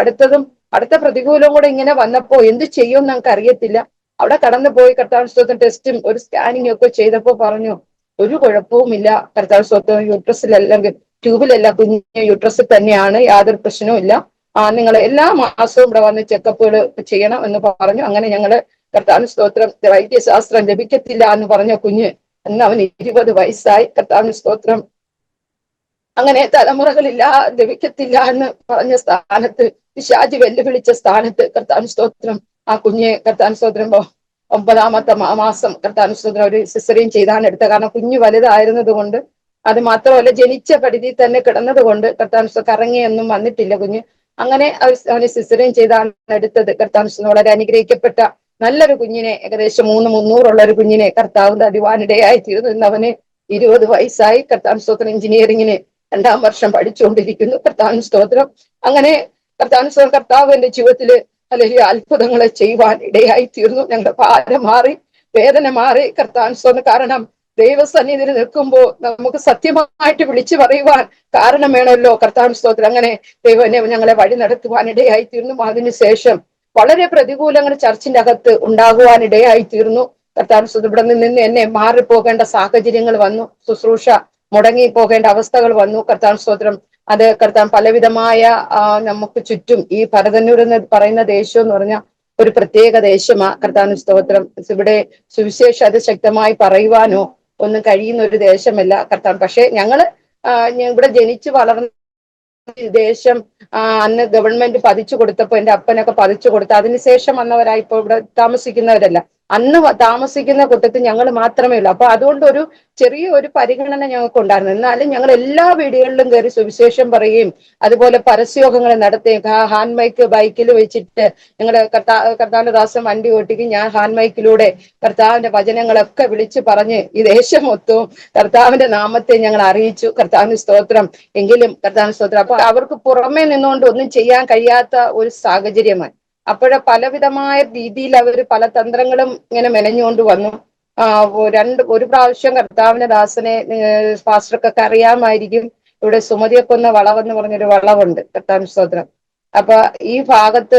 അടുത്ത പ്രതികൂലം കൂടെ ഇങ്ങനെ വന്നപ്പോ എന്ത് ചെയ്യും നമുക്ക് അറിയത്തില്ല. അവിടെ കടന്നു പോയി കർത്താവിൻ സ്തോത്രം ടെസ്റ്റും ഒരു സ്കാനിങ്ങും ഒക്കെ ചെയ്തപ്പോ പറഞ്ഞു, ഒരു കുഴപ്പവുമില്ല, കർത്താവിൻ സ്തോത്രം യൂട്രസിലല്ലെങ്കിൽ ട്യൂബിലല്ല, കുഞ്ഞ് യൂട്രസിൽ തന്നെയാണ്, യാതൊരു പ്രശ്നവും ഇല്ല, നിങ്ങൾ എല്ലാ മാസവും ഇവിടെ വന്ന് ചെക്കപ്പുകൾ ചെയ്യണം എന്ന് പറഞ്ഞു. അങ്ങനെ ഞങ്ങള് കർത്താവിൻ സ്തോത്രം വൈദ്യശാസ്ത്രം ലഭിക്കത്തില്ല എന്ന് പറഞ്ഞ കുഞ്ഞ് അന്ന് അവന് 20 വയസ്സായി. കർത്താവിൻ സ്തോത്രം അങ്ങനെ തലമുറകളില്ല ലഭിക്കത്തില്ല എന്ന് പറഞ്ഞ സ്ഥാനത്ത്, പിശാചി വെല്ലുവിളിച്ച സ്ഥാനത്ത് കർത്താവിൻ സ്തോത്രം ആ കുഞ്ഞെ കർത്താവിൻ സ്തോത്രം 9ാമത്തെ മാസം കർത്താവിൻ സ്തോത്രം ഒരു സിസറിയൻ ചെയ്താണ് എടുത്തത്. കാരണം കുഞ്ഞു വലുതായിരുന്നത് കൊണ്ട്, അത് മാത്രമല്ല ജനിച്ച പരിധി തന്നെ കിടന്നത് കൊണ്ട് കർത്താവിൻ കറങ്ങിയൊന്നും വന്നിട്ടില്ല കുഞ്ഞ്. അങ്ങനെ അവന് സിസറിയൻ ചെയ്താണ് എടുത്തത്. കർത്താവിൻ വളരെ അനുഗ്രഹിക്കപ്പെട്ട നല്ലൊരു കുഞ്ഞിനെ, ഏകദേശം 300 ഒരു കുഞ്ഞിനെ കർത്താവ് തരുവാനിടയായി തീർന്നു. ഇന്ന് അവന് 20 വയസ്സായി. കർത്താവിൻ സ്തോത്രം എഞ്ചിനീയറിംഗിന് 2ാം വർഷം പഠിച്ചുകൊണ്ടിരിക്കുന്നു. കർത്താവിൻ സ്തോത്രം അങ്ങനെ കർത്താവിൻ സ്തോത്രം കർത്താവ് എന്റെ ജീവിതത്തില് അല്ലെങ്കിൽ അത്ഭുതങ്ങളെ ചെയ്യുവാൻ ഇടയായി തീർന്നു. ഞങ്ങളുടെ ഭാരം മാറി, വേദന മാറി. കർത്താവിൻ സ്തോത്രം കാരണം ദൈവസന്നിധിയിൽ നിൽക്കുമ്പോൾ നമുക്ക് സത്യമായിട്ട് വിളിച്ചു പറയുവാൻ കാരണം വേണമല്ലോ. കർത്താവിൻ സ്തോത്രം അങ്ങനെ ദൈവം ഞങ്ങളെ വഴി നടത്തുവാൻ ഇടയായി തീർന്നു. അതിനുശേഷം വളരെ പ്രതികൂലങ്ങൾ ചർച്ചിന്റെ അകത്ത് ഉണ്ടാകുവാൻ ഇടയായി തീർന്നു. കർത്താവിൻ സ്തോത്രം ഇവിടെ നിന്ന് എന്നെ മാറിപ്പോകേണ്ട സാഹചര്യങ്ങൾ വന്നു, ശുശ്രൂഷ മുടങ്ങി പോകേണ്ട അവസ്ഥകൾ വന്നു. കർത്താവിൻ സ്തോത്രം അത് കർത്താവ് പലവിധമായ നമുക്ക് ചുറ്റും ഈ ഭരതന്നൂർ എന്ന് പറയുന്ന ദേശം എന്ന് പറഞ്ഞാൽ ഒരു പ്രത്യേക ദേശമാണ്. കർത്താവിൻ സ്തോത്രം ഇവിടെ സുവിശേഷം അത് ശക്തമായി പറയുവാനോ ഒന്നും കഴിയുന്ന ഒരു ദേശമല്ല കർത്താവ്. പക്ഷെ ഞങ്ങള് ഇവിടെ ജനിച്ചു വളർന്ന ദേശം അന്ന് ഗവൺമെന്റ് പതിച്ചു കൊടുത്തപ്പോ എന്റെ അപ്പനൊക്കെ പതിച്ചു കൊടുത്തു. അതിനുശേഷം വന്നവരായി ഇപ്പോൾ ഇവിടെ താമസിക്കുന്നവരല്ല. അന്ന് താമസിക്കുന്ന കൂട്ടത്തിൽ ഞങ്ങൾ മാത്രമേ ഉള്ളൂ. അപ്പൊ അതുകൊണ്ട് ഒരു ചെറിയ ഒരു പരിഗണന ഞങ്ങൾക്ക് ഉണ്ടായിരുന്നു. എന്നാലും ഞങ്ങൾ എല്ലാ വീടുകളിലും കയറി സുവിശേഷം പറയുകയും അതുപോലെ പരസ്യയോഗങ്ങൾ നടത്തുകയും ഹാൻഡ് മൈക്ക് ബൈക്കിൽ വെച്ചിട്ട് ഞങ്ങളുടെ കർത്താവിന്റെ ദാസൻ വണ്ടി ഓട്ടിക്കും, ഞാൻ ഹാൻഡ് മൈക്കിലൂടെ കർത്താവിന്റെ വചനങ്ങളൊക്കെ വിളിച്ചു പറഞ്ഞ് ഈ ദേശം മൊത്തവും കർത്താവിന്റെ നാമത്തെ ഞങ്ങൾ അറിയിച്ചു. കർത്താവിന് സ്തോത്രം. എങ്കിലും കർത്താവിന് സ്തോത്രം. അപ്പൊ അവർക്ക് പുറമേ നിന്നുകൊണ്ട് ഒന്നും ചെയ്യാൻ കഴിയാത്ത ഒരു സാഹചര്യമായി. പലവിധമായ രീതിയിൽ അവർ പല തന്ത്രങ്ങളും ഇങ്ങനെ മെനഞ്ഞുകൊണ്ട് വന്നു. ഒരു പ്രാവശ്യം കർത്താവിന്റെ ദാസനെ പാസ്റ്റർക്കൊക്കെ അറിയാമായിരിക്കും. ഇവിടെ സുമതിയൊക്കൊന്ന വളവെന്ന് പറഞ്ഞൊരു വളവുണ്ട്, കർത്താവിന് സ്തോത്രം. അപ്പൊ ഈ ഭാഗത്ത്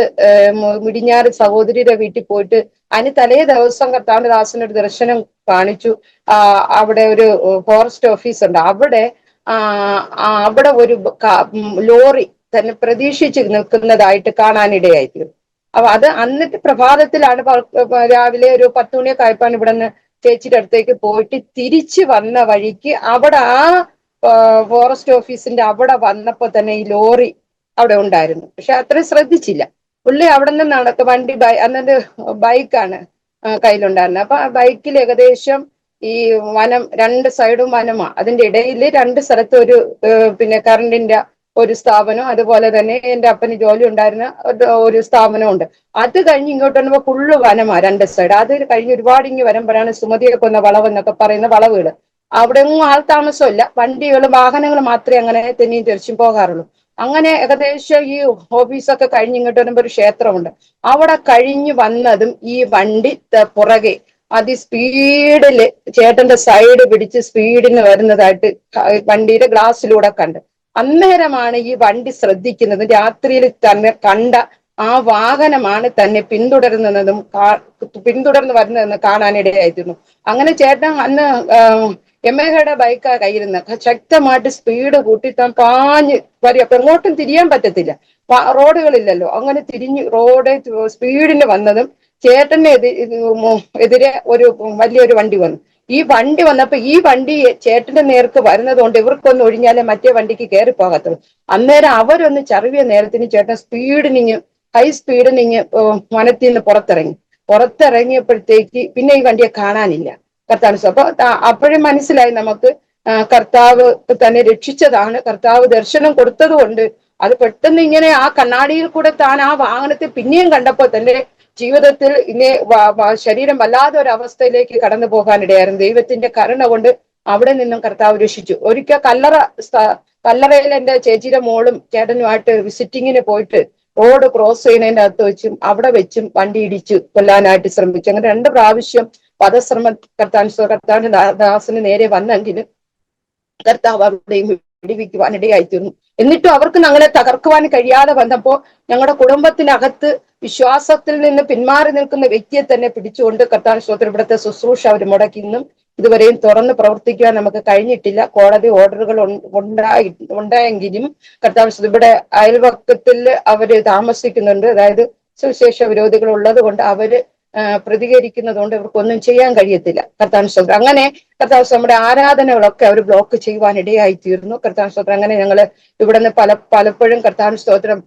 മുടിഞ്ഞാറ് സഹോദരിയുടെ വീട്ടിൽ പോയിട്ട് അതിന് തലേ ദിവസം കർത്താവിന്റെ ദാസന് ഒരു ദർശനം കാണിച്ചു. അവിടെ ഒരു ഫോറസ്റ്റ് ഓഫീസ് ഉണ്ട്. അവിടെ ഒരു ലോറി തന്നെ പ്രതീക്ഷിച്ച് നിൽക്കുന്നതായിട്ട് കാണാനിടയായിരുന്നു. അപ്പൊ അത് അന്നിട്ട് പ്രഭാതത്തിലാണ്, രാവിലെ ഒരു 10 മണിയൊക്കെ ആയപ്പോഴാണ് ഇവിടെ നിന്ന് ചേച്ചിയുടെ അടുത്തേക്ക് പോയിട്ട് തിരിച്ചു വന്ന വഴിക്ക് അവിടെ ഫോറസ്റ്റ് ഓഫീസിന്റെ അവിടെ വന്നപ്പോ തന്നെ ഈ ലോറി അവിടെ ഉണ്ടായിരുന്നു. പക്ഷെ അത്രയും ശ്രദ്ധിച്ചില്ല. പുള്ളി അവിടെ നിന്ന് അന്നത്തെ ബൈക്കാണ് കയ്യിലുണ്ടായിരുന്നത്. അപ്പൊ ആ ബൈക്കിൽ ഏകദേശം ഈ വനം, 2 സൈഡും വനമാണ്. അതിന്റെ ഇടയിൽ 2 സ്ഥലത്ത് ഒരു പിന്നെ കറണ്ടിന്റെ ഒരു സ്ഥാപനം, അതുപോലെ തന്നെ എന്റെ അപ്പന് ജോലി ഉണ്ടായിരുന്ന ഒരു സ്ഥാപനം ഉണ്ട്. അത് കഴിഞ്ഞ് ഇങ്ങോട്ട് വരുമ്പോ ഫുള്ള് വനമാ 2 സൈഡ്. അത് കഴിഞ്ഞ് ഒരുപാട് ഇങ്ങ് വരുമ്പോഴാണ് സുമതിയൊക്കെ കൊന്ന വളവെന്നൊക്കെ പറയുന്ന വളവുകൾ. അവിടെ ഒന്നും ആൾ താമസമില്ല, വാഹനങ്ങൾ മാത്രമേ അങ്ങനെ തെന്നിയും തെറിച്ചും പോകാറുള്ളൂ. അങ്ങനെ ഏകദേശം ഈ ഓഫീസൊക്കെ കഴിഞ്ഞ് ഇങ്ങോട്ട് വരുമ്പോ ഒരു ക്ഷേത്രമുണ്ട്. അവിടെ കഴിഞ്ഞു വന്നതും ഈ വണ്ടി പുറകെ അതിസ്പീഡില് ചേട്ടന്റെ സൈഡ് പിടിച്ച് സ്പീഡിന് വരുന്നതായിട്ട് വണ്ടിയുടെ ഗ്ലാസ്സിലൂടെ കണ്ട്. അന്നേരമാണ് ഈ വണ്ടി ശ്രദ്ധിക്കുന്നത്. രാത്രിയിൽ തന്നെ കണ്ട ആ വാഹനമാണ് തന്നെ പിന്തുടർന്ന് വരുന്നതെന്ന് കാണാനിടയായിരുന്നു. അങ്ങനെ ചേട്ടൻ അന്ന് യമഹയുടെ ബൈക്കാ കയ്യിരുന്ന, ശക്തമായിട്ട് സ്പീഡ് കൂട്ടി താൻ പാഞ്ഞ് വരിക. അപ്പൊ എങ്ങോട്ടും തിരിയാൻ പറ്റത്തില്ല, റോഡുകളില്ലല്ലോ. അങ്ങനെ തിരിഞ്ഞ് സ്പീഡിന് വന്നതും ചേട്ടന് എതിരെ വലിയൊരു വണ്ടി വന്നു. ഈ വണ്ടി വന്നപ്പോ ഈ വണ്ടി ചേട്ടന്റെ നേർക്ക് വരുന്നത് കൊണ്ട് ഇവർക്കൊന്ന് ഒഴിഞ്ഞാലേ മറ്റേ വണ്ടിക്ക് കയറി പോകത്തുള്ളൂ. അന്നേരം അവരൊന്ന് ചറിവിയ നേരത്തിന് ചേട്ടൻ ഹൈ സ്പീഡിനിങ് വനത്തിൽ നിന്ന് പുറത്തിറങ്ങിയപ്പോഴത്തേക്ക് പിന്നെ ഈ വണ്ടിയെ കാണാനില്ല. കർത്താവ് അപ്പൊ അപ്പോഴും മനസ്സിലായി നമുക്ക് കർത്താവ് തന്നെ രക്ഷിച്ചതാണ്. കർത്താവ് ദർശനം കൊടുത്തത് കൊണ്ട് അത് പെട്ടെന്ന് ഇങ്ങനെ ആ കണ്ണാടിയിൽ കൂടെ താൻ ആ വാഹനത്തെ പിന്നെയും കണ്ടപ്പോൾ തന്റെ ജീവിതത്തിൽ ശരീരം വല്ലാതെ ഒരു അവസ്ഥയിലേക്ക് കടന്നു പോകാനിടയായിരുന്നു. ദൈവത്തിന്റെ കരുണ കൊണ്ട് അവിടെ നിന്നും കർത്താവ് രക്ഷിച്ചു. ഒരിക്കൽ കല്ലറയിൽ എന്റെ ചേച്ചിയുടെ മോളും ചേട്ടനുമായിട്ട് വിസിറ്റിങ്ങിന് പോയിട്ട് റോഡ് ക്രോസ് ചെയ്യുന്നതിന്റെ അകത്ത് വെച്ചും അവിടെ വെച്ചും വണ്ടി ഇടിച്ചു കൊല്ലാനായിട്ട് ശ്രമിച്ചു. അങ്ങനെ 2 പ്രാവശ്യം വധശ്രമം കർത്താവിന്റെ ദാസന് നേരെ വന്നെങ്കിലും കർത്താവ് അവിടെയും വിടിവിക്കുവാനിടയായിത്തീർന്നു. എന്നിട്ടും അവർക്ക് ഞങ്ങളെ തകർക്കുവാൻ കഴിയാതെ വന്നപ്പോ ഞങ്ങളുടെ കുടുംബത്തിനകത്ത് വിശ്വാസത്തിൽ നിന്ന് പിന്മാറി നിൽക്കുന്ന വ്യക്തിയെ തന്നെ പിടിച്ചുകൊണ്ട് കർത്താവ് സ്തോത്രം ഇവിടുത്തെ ശുശ്രൂഷ അവർ മുടക്കി. ഇന്നും ഇതുവരെയും തുറന്ന് പ്രവർത്തിക്കുവാൻ നമുക്ക് കഴിഞ്ഞിട്ടില്ല. കോടതി ഓർഡറുകൾ ഉണ്ടായെങ്കിലും കർത്താവ് ഇവിടെ അയൽവക്കത്തിൽ അവര് താമസിക്കുന്നുണ്ട്. അതായത് സുവിശേഷ വിരോധികൾ ഉള്ളത് കൊണ്ട് അവര് പ്രതികരിക്കുന്നതുകൊണ്ട് ഇവർക്കൊന്നും ചെയ്യാൻ കഴിയത്തില്ല. കർത്താവ് സ്തോത്രം. അങ്ങനെ കർത്താവ് നമ്മുടെ ആരാധനകളൊക്കെ അവർ ബ്ലോക്ക് ചെയ്യുവാൻ ഇടയായി തീർന്നു. കർത്താവ് സ്തോത്രം. അങ്ങനെ ഞങ്ങള് ഇവിടുന്ന് പലപ്പോഴും കർത്താവ് സ്തോത്രം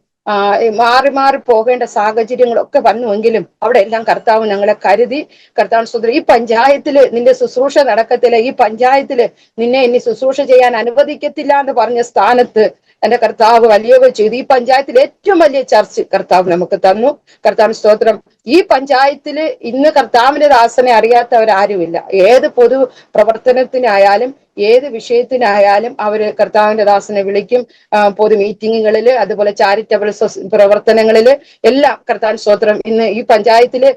മാറി മാറി പോകേണ്ട സാഹചര്യങ്ങളൊക്കെ വന്നുവെങ്കിലും അവിടെ എല്ലാം കർത്താവ് ഞങ്ങളെ കരുതി. കർത്താവ് സ്തോത്രം. ഈ പഞ്ചായത്തില് നിന്റെ ശുശ്രൂഷ നടക്കത്തില്ല, ഈ പഞ്ചായത്തില് നിന്നെ ഇനി ശുശ്രൂഷ ചെയ്യാൻ അനുവദിക്കത്തില്ല എന്ന് പറഞ്ഞ സ്ഥാനത്ത് എന്റെ കർത്താവ് വലിയവ ചെയ്തു. ഈ പഞ്ചായത്തിൽ ഏറ്റവും വലിയ ചർച്ച് കർത്താവ് നമുക്ക് തന്നു. കർത്താവ് സ്തോത്രം. ഈ പഞ്ചായത്തില് ഇന്ന് കർത്താവിന്റെ ദാസനെ അറിയാത്തവരാരുമില്ല. ഏത് പൊതു പ്രവർത്തനത്തിനായാലും ഏത് വിഷയത്തിനായാലും അവര് കർത്താവിന്റെ ദാസനെ വിളിക്കും. പൊതു മീറ്റിങ്ങുകളില്, അതുപോലെ ചാരിറ്റബിൾ പ്രവർത്തനങ്ങളില് എല്ലാം കർത്താവിന്റെ സ്തോത്രം. ഇന്ന് ഈ പഞ്ചായത്തില്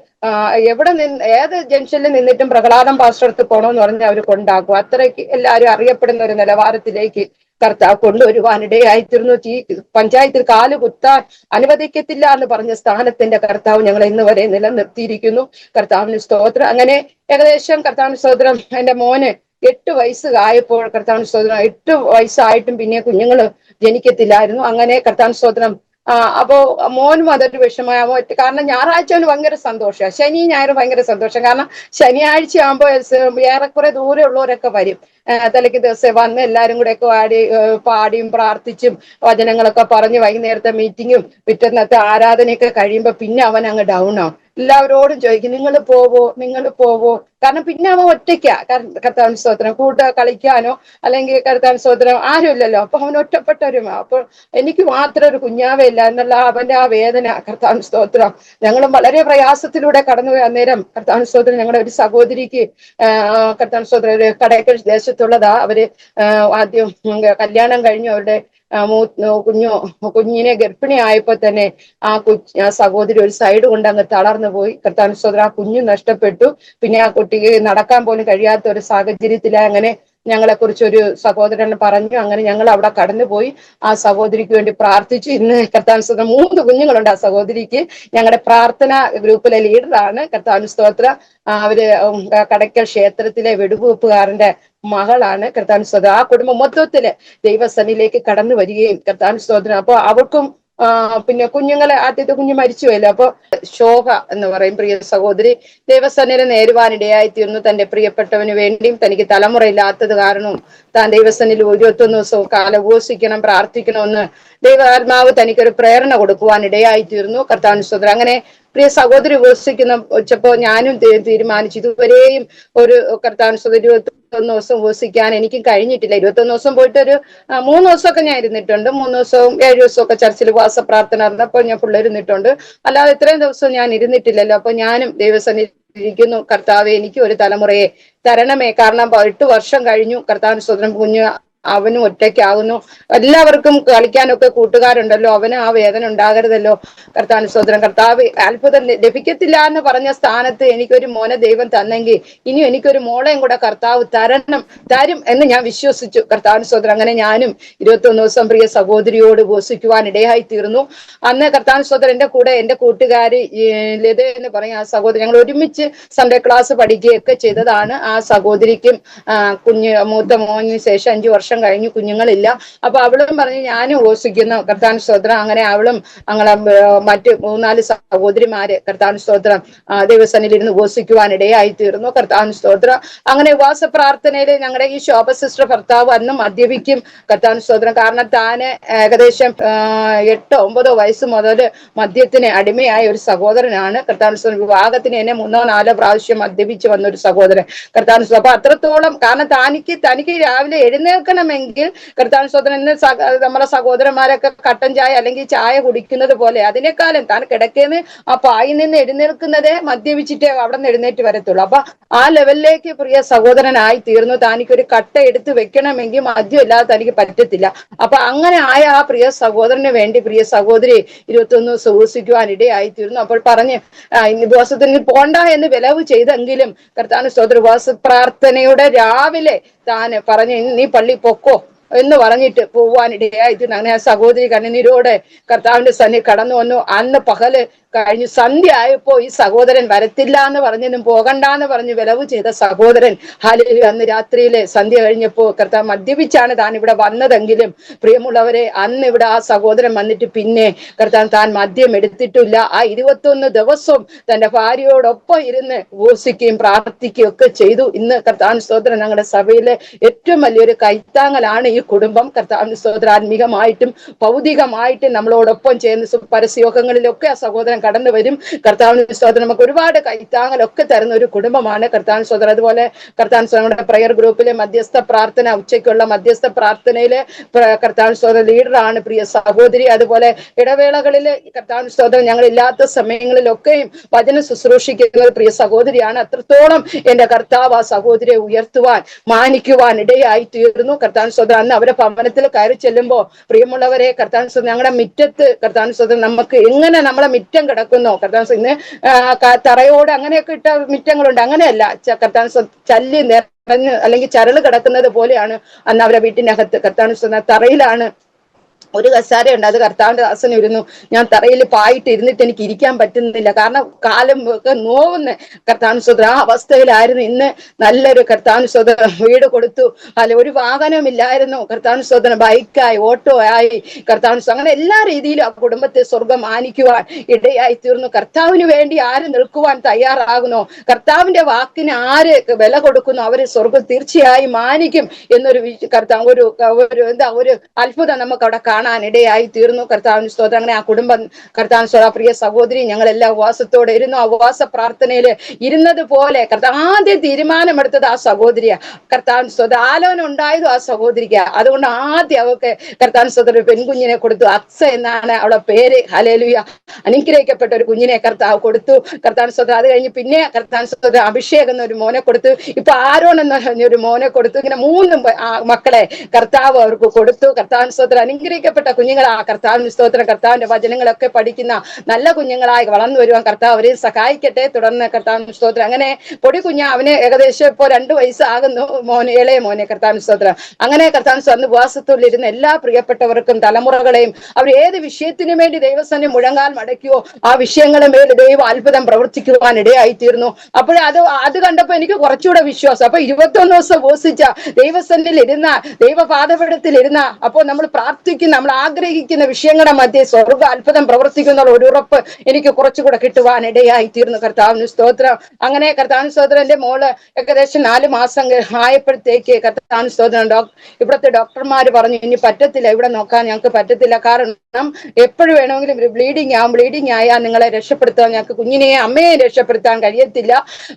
ഏത് ജംഗ്ഷനിൽ നിന്നിട്ടും പ്രഹ്ലാദം പാസ്റ്റർ അടുത്ത് പോകണമെന്ന് പറഞ്ഞാൽ അവർ കൊണ്ടാക്കും. അത്രയ്ക്ക് എല്ലാവരും അറിയപ്പെടുന്ന ഒരു നിലവാരത്തിലേക്ക് കർത്താവ് കൊണ്ടുവരുവാനിടയായിത്തീർന്നു. ഈ പഞ്ചായത്തിൽ കാല് കുത്താൻ അനുവദിക്കത്തില്ല എന്ന് പറഞ്ഞ സ്ഥാനത്തിന്റെ കർത്താവ് ഞങ്ങളെ ഇന്ന് വരെ നിലനിർത്തിയിരിക്കുന്നു. കർത്താവിന് സ്തോത്രം. അങ്ങനെ ഏകദേശം കർത്താവിന് സ്തോത്രം എന്റെ മോന് 8 വയസ്സ് ആയപ്പോൾ കർത്താവിന് സ്തോത്രം 8 വയസ്സായിട്ടും പിന്നെ കുഞ്ഞുങ്ങൾ ജനിക്കത്തില്ലായിരുന്നു. അങ്ങനെ കർത്താവിന് സ്തോത്രം അപ്പോ മോനും അതൊരു വിഷമമായ. കാരണം ഞായറാഴ്ച അവന് ഭയങ്കര സന്തോഷമാണ്, ശനി ഞായർ ഭയങ്കര സന്തോഷം. കാരണം ശനിയാഴ്ച ആകുമ്പോൾ ഏറെക്കുറെ ദൂരെ ഉള്ളവരൊക്കെ വരും. തലയ്ക്ക് ദിവസം വന്ന് എല്ലാവരും കൂടെ ഒക്കെ പാടിയും പ്രാർത്ഥിച്ചും വചനങ്ങളൊക്കെ പറഞ്ഞ് വൈകുന്നേരത്തെ മീറ്റിങ്ങും പിറ്റന്നത്തെ ആരാധനയൊക്കെ കഴിയുമ്പോൾ പിന്നെ അവൻ അങ്ങ് ഡൗൺ ആവും. എല്ലാവരോടും ചോദിക്കും, നിങ്ങൾ പോവോ, നിങ്ങൾ പോവോ? കാരണം പിന്നെ അവൻ ഒറ്റയ്ക്കാ. കർത്താവിന് സ്തോത്രം, കളിക്കാനോ അല്ലെങ്കിൽ കർത്താവിന് സ്തോത്രം ആരുമില്ലല്ലോ. അപ്പൊ അവൻ ഒറ്റപ്പെട്ടവരുമാ. അപ്പൊ എനിക്ക് മാത്രം ഒരു കുഞ്ഞാവയില്ല എന്നുള്ള അവന്റെ ആ വേദന, കർത്താവിന് സ്തോത്രം. ഞങ്ങളും വളരെ പ്രയാസത്തിലൂടെ കടന്നുപോയി. അന്നേരം കർത്താവിന് സ്തോത്രം ഞങ്ങളുടെ ഒരു സഹോദരിക്ക് കർത്താവിന് സ്തോത്രം ഒരു കടയ്ക്കൽ ദേശത്തുള്ളതാ. അവര് ആദ്യം കല്യാണം കഴിഞ്ഞു. അവരുടെ കുഞ്ഞിനെ ഗർഭിണി ആയപ്പോ തന്നെ ആ സഹോദരി ഒരു സൈഡ് കൊണ്ട് അങ്ങ് തളർന്നു പോയി. കർത്താവിന് സ്തോത്രം, ആ കുഞ്ഞു നഷ്ടപ്പെട്ടു. പിന്നെ ആ കുട്ടിക്ക് നടക്കാൻ പോലും കഴിയാത്ത ഒരു സാഹചര്യത്തിലാ. അങ്ങനെ ഞങ്ങളെ കുറിച്ച് ഒരു സഹോദരൻ പറഞ്ഞു. അങ്ങനെ ഞങ്ങൾ അവിടെ കടന്നുപോയി ആ സഹോദരിക്ക് വേണ്ടി പ്രാർത്ഥിച്ചു. ഇന്ന് കർത്താവിന് സ്തോത്രം 3 കുഞ്ഞുങ്ങളുണ്ട് ആ സഹോദരിക്ക്. ഞങ്ങളുടെ പ്രാർത്ഥന ഗ്രൂപ്പിലെ ലീഡറാണ്. കർത്താവിന് സ്തോത്രം. അവര് കടയ്ക്കൽ ക്ഷേത്രത്തിലെ വെടിവെപ്പുകാരന്റെ മകളാണ്. കർത്താവിന് സ്തോത്രം. ആ കുടുംബം മൊത്തത്തില് ദൈവസന്നിധിയിലേക്ക് കടന്നു വരികയും കർത്താവിന് സ്തോത്രം. അപ്പൊ അവർക്കും പിന്നെ കുഞ്ഞുങ്ങളെ, ആദ്യത്തെ കുഞ്ഞ് മരിച്ചുപോയല്ലോ. അപ്പൊ ശോഭ എന്ന് പറയും പ്രിയ സഹോദരി ദൈവസന്നിധിയെ നേരുവാനിടയായി തീർന്നു. തന്റെ പ്രിയപ്പെട്ടവന് വേണ്ടിയും തനിക്ക് തലമുറയില്ലാത്തത് കാരണവും താൻ ദൈവസന്നിധിയിൽ 21 ദിവസവും കാലം ഉപവസിക്കണം, പ്രാർത്ഥിക്കണമെന്ന് ദൈവാത്മാവ് തനിക്കൊരു പ്രേരണ കൊടുക്കുവാൻ ഇടയായി തീർന്നു. കർത്താവിന് സ്തോത്രം. അങ്ങനെ പ്രിയ സഹോദരി ഉപവസിക്കുന്ന വെച്ചപ്പോ ഞാനും തീരുമാനിച്ചു, ഇതുവരെയും ഒരു കർത്താവിന് സ്തോത്രം 21 ദിവസം ഉപവസിക്കാൻ എനിക്കും കഴിഞ്ഞിട്ടില്ല. 21 ദിവസം പോയിട്ട് ഒരു 3 ദിവസമൊക്കെ ഞാൻ ഇരുന്നിട്ടുണ്ട്. 3 ദിവസവും 7 ദിവസവും ഒക്കെ ചർച്ചിൽ ഉപവാസ പ്രാർത്ഥന നടന്നപ്പോൾ ഞാൻ ഇരുന്നിട്ടുണ്ട്. അല്ലാതെ ഇത്രയും ദിവസം ഞാൻ ഇരുന്നിട്ടില്ലല്ലോ. അപ്പൊ ഞാനും ദൈവസന്നിധി ഇരിക്കുന്നു, കർത്താവെ എനിക്ക് ഒരു തലമുറയെ തരണമേ. കാരണം 8 വർഷം കഴിഞ്ഞു. കർത്താവിന് സ്തോത്രം. കുഞ്ഞ് അവനും ഒറ്റയ്ക്കാകുന്നു. എല്ലാവർക്കും കളിക്കാനൊക്കെ കൂട്ടുകാരുണ്ടല്ലോ. അവന് ആ വേദന ഉണ്ടാകരുതല്ലോ. കർത്താവിന് സ്തോത്രം. കർത്താവ് അത്ഭുതം ലഭിക്കത്തില്ല എന്ന് പറഞ്ഞ സ്ഥാനത്ത് എനിക്കൊരു മോനെ ദൈവം തന്നെങ്കിൽ ഇനി എനിക്കൊരു മോളെയും കൂടെ കർത്താവ് തരും എന്ന് ഞാൻ വിശ്വസിച്ചു. കർത്താവിന് സ്തോത്രം. അങ്ങനെ ഞാനും 21 ദിവസം പ്രിയ സഹോദരിയോട് ഉപവസിക്കുവാൻ ഇടയായി തീർന്നു. അന്ന് കർത്താവിന് സ്തോത്രം എന്റെ കൂടെ എന്റെ കൂട്ടുകാരി ലത എന്ന് പറയും ആ സഹോദരി, ഞങ്ങൾ ഒരുമിച്ച് സൺഡേ ക്ലാസ് പഠിക്കുകയൊക്കെ ചെയ്തതാണ്. ആ സഹോദരിക്കും മൂത്ത മോന് ശേഷം 5 വർഷം കഴിഞ്ഞു, കുഞ്ഞുങ്ങളില്ല. അപ്പൊ അവളും പറഞ്ഞു ഞാനും ഉപവസിക്കുന്നു. കർത്താവിന് സ്തോത്രം. അങ്ങനെ അവളും ഞങ്ങളെ മറ്റ് 3-4 സഹോദരിമാര് കർത്താവിന് സ്തോത്രം ദൈവസന്നിധിയിൽ ഇരുന്ന് ഉപവസിക്കുവാൻ ഇടയായി തീർന്നു. കർത്താവിന് സ്തോത്രം. അങ്ങനെ ഉപവാസ പ്രാർത്ഥനയിൽ ഞങ്ങളുടെ ഈ ശോഭ സിസ്റ്റർ ഭർത്താവ് അന്ന് മദ്യപിക്കും. കർത്താവിന് സ്തോത്രം. കാരണം താന് ഏകദേശം 8-9 വയസ്സ് മുതൽ മദ്യത്തിന് അടിമയായ ഒരു സഹോദരനാണ്. കർത്താവിന് സ്തോത്രം. വിവാഹത്തിന് എന്നെ 3-4 പ്രാവശ്യം മദ്യപിച്ച് വന്ന ഒരു സഹോദരൻ. കർത്താവിന് സ്തോത്രം. അപ്പൊ അത്രത്തോളം, കാരണം തനിക്ക് രാവിലെ എഴുന്നേൽക്കണമെങ്കിൽ കർത്താവിന് സ്തോത്രം ഇന്ന് നമ്മളെ സഹോദരന്മാരൊക്കെ കട്ടൻ ചായ അല്ലെങ്കിൽ ചായ കുടിക്കുന്നത് പോലെ അതിനേക്കാളും താൻ കിടക്കേന്ന് ആ പായിൽ നിന്ന് എഴുന്നേൽക്കുന്നതേ മദ്യപിച്ചിട്ടേ അവിടെ നിന്ന് എഴുന്നേറ്റ് വരത്തുള്ളൂ. അപ്പൊ ആ ലെവലിലേക്ക് പ്രിയ സഹോദരനായി തീർന്നു. തനിക്കൊരു കട്ട എടുത്ത് വെക്കണമെങ്കിൽ മദ്യം ഇല്ലാതെ തനിക്ക് പറ്റത്തില്ല. അപ്പൊ അങ്ങനെ ആയ ആ പ്രിയ സഹോദരന് വേണ്ടി പ്രിയ സഹോദരി 21 ദിവസം ഉപവസിക്കുവാൻ ഇടയായി തീർന്നു. അപ്പോൾ പറഞ്ഞ് ഉപവാസത്തിന് പോണ്ട എന്ന് വിലവ് ചെയ്തെങ്കിലും കർത്താവിന് സ്തോത്രം ഉപവാസ പ്രാർത്ഥനയുടെ രാവിലെ താന് പറഞ്ഞ് നീ പള്ളി പൊക്കോ എന്ന് പറഞ്ഞിട്ട് പോവാനിടയായി. അങ്ങനെ ആ സഹോദരി കണ്ണുനീരോടെ കർത്താവിന്റെ സന്നിധി കടന്നു വന്നു. അന്ന് പകല് കഴിഞ്ഞു സന്ധ്യ ആയപ്പോ ഈ സഹോദരൻ വരത്തില്ല എന്ന് പറഞ്ഞതും പോകണ്ടെന്ന് പറഞ്ഞ് വിലവ് ചെയ്ത സഹോദരൻ ഹല്ലേലൂയ അന്ന് രാത്രിയിലെ സന്ധ്യ കഴിഞ്ഞപ്പോ കർത്താവ് മദ്യപിച്ചാണ് താൻ ഇവിടെ വന്നതെങ്കിലും പ്രിയമുള്ളവരെ അന്ന് ഇവിടെ ആ സഹോദരൻ വന്നിട്ട് പിന്നെ കർത്താവ് താൻ മദ്യം എടുത്തിട്ടില്ല. ആ 21 ദിവസവും തന്റെ ഭാര്യയോടൊപ്പം ഇരുന്ന് ഉപവസിക്കുകയും പ്രാർത്ഥിക്കുകയും ഒക്കെ ചെയ്തു. ഇന്ന് കർത്താവിന് സ്തോത്രം ഞങ്ങളുടെ സഭയിലെ ഏറ്റവും വലിയൊരു കൈത്താങ്ങലാണ് ഈ കുടുംബം. കർത്താവിന് സ്തോത്രം. ആത്മീകമായിട്ടും ഭൗതികമായിട്ടും നമ്മളോടൊപ്പം ചേർന്ന് പരസ്യയോഗങ്ങളിലൊക്കെ ആ സഹോദരൻ കടന്നു വരും. കർത്താവിന് സ്തോത്രം. നമുക്ക് ഒരുപാട് കൈത്താങ്ങലൊക്കെ തരുന്ന ഒരു കുടുംബമാണ് കർത്താവിന് സ്തോത്രം. അതുപോലെ കർത്താവിന് സ്തോത്രം പ്രയർ ഗ്രൂപ്പിലെ മധ്യസ്ഥ പ്രാർത്ഥന, ഉച്ചയ്ക്കുള്ള മധ്യസ്ഥ പ്രാർത്ഥനയിലെ കർത്താവിന് സ്തോത്രം ലീഡറാണ് പ്രിയ സഹോദരി. അതുപോലെ ഇടവേളകളിൽ കർത്താവിന് സ്തോത്രം ഞങ്ങൾ ഇല്ലാത്ത സമയങ്ങളിലൊക്കെയും വചനം ശുശ്രൂഷിക്കുന്ന പ്രിയ സഹോദരിയാണ്. അത്രത്തോളം എന്റെ കർത്താവ് ആ സഹോദരിയെ ഉയർത്തുവാൻ മാനിക്കുവാൻ ഇടയായി തീർന്നു. കർത്താവിന് സ്തോത്രം. അന്ന് അവരെ ഭവനത്തിൽ കയറി ചെല്ലുമ്പോ പ്രിയമുള്ളവരെ കർത്താവിന് സ്തോത്രം ഞങ്ങളുടെ മുറ്റത്ത് കർത്താവിന് സ്തോത്രം നമുക്ക് എങ്ങനെ നമ്മളെ മുറ്റം കിടക്കുന്നോ കർത്താവിന് ഇന്ന് തറയോട് അങ്ങനെയൊക്കെ ഇട്ട മുറ്റങ്ങളുണ്ട്. അങ്ങനെയല്ല, കർത്താവിന് ചല്ലി നിറഞ്ഞ് അല്ലെങ്കിൽ ചരള് കിടക്കുന്നത് പോലെയാണ് അന്ന് അവരെ വീട്ടിനകത്ത്. കർത്താവിന് തറയിലാണ് ഒരു കസാരയുണ്ട്, അത് കർത്താവിന്റെ ദാസൻ ഇരുന്നു. ഞാൻ തറയിൽ പായിട്ട് ഇരുന്നിട്ട് എനിക്ക് ഇരിക്കാൻ പറ്റുന്നില്ല, കാരണം കാലം ഒക്കെ നോവുന്ന കർത്താവിന് സ്തോത്രം. ആ അവസ്ഥയിലായിരുന്നു. ഇന്ന് നല്ലൊരു കർത്താവിന് സ്തോത്രം വീട് കൊടുത്തു. അല്ല ഒരു വാഹനമില്ലായിരുന്നു. കർത്താവിന് സ്തോത്രം ബൈക്കായി, ഓട്ടോ ആയി. കർത്താവിന് അങ്ങനെ എല്ലാ രീതിയിലും ആ കുടുംബത്തെ സ്വർഗം മാനിക്കുവാൻ ഇടയായി തീർന്നു. കർത്താവിന് വേണ്ടി ആര് നിൽക്കുവാൻ തയ്യാറാകുന്നോ, കർത്താവിന്റെ വാക്കിന് ആര് വില കൊടുക്കുന്നു, അവര് സ്വർഗം തീർച്ചയായും മാനിക്കും എന്നൊരു കർത്താവ് ഒരു അത്ഭുതം നമുക്ക് അവിടെ കാണാൻ ഇടയായി തീർന്നു. കർത്താവിന് സ്തോത്രം. അങ്ങനെ ആ കുടുംബം കർത്താവിന് സ്തോത്രം, പ്രിയ സഹോദരി ഞങ്ങളെല്ലാം ഉപവാസത്തോടെ ഇരുന്നു. ആ ഉപവാസ പ്രാർത്ഥനയിൽ ഇരുന്നത് പോലെ ആദ്യം തീരുമാനമെടുത്തത് ആ സഹോദരിയാ. കർത്താവിന് സ്തോത്രം. ആലോചന ഉണ്ടായതും ആ സഹോദരിക്കാ. അതുകൊണ്ട് ആദ്യം അവർക്ക് കർത്താവിന് സ്തോത്രം ഒരു പെൺകുഞ്ഞിനെ കൊടുത്തു. അക്സ എന്നാണ് അവളുടെ പേര്. ഹല്ലേലൂയ. അനുഗ്രഹിക്കപ്പെട്ട ഒരു കുഞ്ഞിനെ കർത്താവ് കൊടുത്തു. കർത്താവിന് സ്തോത്രം. അത് കഴിഞ്ഞ് പിന്നെ കർത്താവിന് സ്തോത്രം അഭിഷേകം എന്നൊരു മോനെ കൊടുത്തു. ഇപ്പൊ ആരോൺ എന്ന് പറഞ്ഞൊരു മോനെ കൊടുത്തു. ഇങ്ങനെ 3 മക്കളെ കർത്താവ് അവർക്ക് കൊടുത്തു. കർത്താവിന് സ്തോത്രം. അനുഗ്രഹിക്കപ്പെട്ട കുഞ്ഞുങ്ങളാ. കർത്താവിന് സ്തോത്രം. കർത്താവിന്റെ വചനങ്ങളൊക്കെ പഠിക്കുന്ന നല്ല കുഞ്ഞുങ്ങളായി വളർന്നു വരുവാൻ കർത്താവ് അവരെ സഹായിക്കട്ടെ. തുടർന്ന് കർത്താവിന് സ്തോത്രം. അങ്ങനെ പൊടി കുഞ്ഞ അവന് ഏകദേശം ഇപ്പോ 2 വയസ്സാകുന്നു. ഇളയ മോനെ കർത്താവിന് സ്തോത്രം. അങ്ങനെ കർത്താവിന് സ്തോത്രം ഉപവാസത്തോടിരുന്ന എല്ലാ പ്രിയപ്പെട്ടവർക്കും തലമുറകളെയും അവർ ഏത് വിഷയത്തിനു വേണ്ടി ദൈവസന്നിധി മുഴങ്ങാൽ മടക്കിയോ ആ വിഷയങ്ങളെ മേൽ ദൈവം അത്ഭുതം പ്രവർത്തിക്കുവാൻ ഇടയായി തീർന്നു. അപ്പോൾ അത് കണ്ടപ്പോ എനിക്ക് കുറച്ചുകൂടെ വിശ്വാസം. അപ്പൊ 21 ദിവസം ഉപവസിച്ച ദൈവസന്നിധിയിൽ ഇരുന്ന, ദൈവപാദപീഠത്തിൽ ഇരുന്ന, അപ്പോൾ നമ്മൾ പ്രാർത്ഥിക്കുന്ന, നമ്മൾ ആഗ്രഹിക്കുന്ന വിഷയങ്ങളുടെ മധ്യേ സ്വർഗ്ഗ അത്ഭുതം പ്രവർത്തിക്കുന്ന ഒരു ഉറപ്പ് എനിക്ക് കുറച്ചുകൂടെ കിട്ടുവാൻ ഇടയായി തീർന്നു. കർത്താവിന് സ്തോത്രം. അങ്ങനെ കർത്താവിന് സ്തോത്രം. എന്റെ മോള് ഏകദേശം 4 മാസം ആയപ്പോഴത്തേക്ക് കർത്താവിന് സ്തോത്രം ഇവിടുത്തെ ഡോക്ടർമാര് പറഞ്ഞു, ഇനി പറ്റത്തില്ല, ഇവിടെ നോക്കാൻ ഞങ്ങൾക്ക് പറ്റത്തില്ല. കാരണം എപ്പോഴും വേണമെങ്കിലും ഒരു ബ്ലീഡിങ് ആയാൽ നിങ്ങളെ രക്ഷപ്പെടുത്താൻ ഞങ്ങൾക്ക് കുഞ്ഞിനെയും അമ്മയെയും രക്ഷപ്പെടുത്താൻ കഴിയത്തില്ല.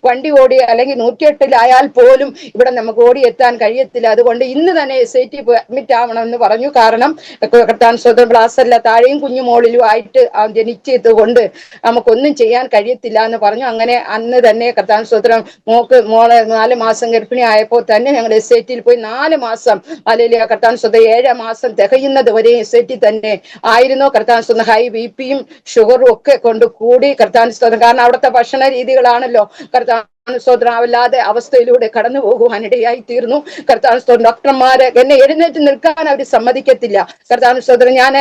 വണ്ടി ഓടി അല്ലെങ്കിൽ 108 പോലും ഇവിടെ നമുക്ക് ഓടിയെത്താൻ കഴിയത്തില്ല. അതുകൊണ്ട് ഇന്ന് തന്നെ SIT അഡ്മിറ്റ് ആവണമെന്ന് പറഞ്ഞു. കാരണം കർത്താവിന് സ്തോത്രം ബ്ലാസല്ല, താഴെയും കുഞ്ഞു മോളിലും ആയിട്ട് ജനിച്ചത് കൊണ്ട് നമുക്കൊന്നും ചെയ്യാൻ കഴിയത്തില്ല എന്ന് പറഞ്ഞു. അങ്ങനെ അന്ന് തന്നെ കർത്താവിന് സ്തോത്രം മോളെ 4 മാസം ഗർഭിണി ആയപ്പോൾ തന്നെ ഞങ്ങൾ SIT പോയി 4 മാസം അല്ലെങ്കിൽ കർത്താവിന് സ്തോത്രം 7 മാസം തികയുന്നത് വരെ SIT തന്നെ ആയിരുന്നു. കർത്താവിന് സ്തോത്രം. ഹൈ BP-യും ഷുഗറും ഒക്കെ കൊണ്ട് കൂടി. കർത്താവിന് സ്തോത്രം. കാരണം അവിടുത്തെ ഭക്ഷണ രീതികളാണല്ലോ കർത്താവ് സ്തോത്രം അല്ലാതെ അവസ്ഥയിലൂടെ കടന്നു പോകുവാനിടയായി തീർന്നു. കർത്താവിന് സ്തോത്രം. ഡോക്ടർമാര് എന്നെ എഴുന്നേറ്റ് നിൽക്കാൻ അവർ സമ്മതിക്കത്തില്ല. കർത്താവിന് സ്തോത്രം. ഞാൻ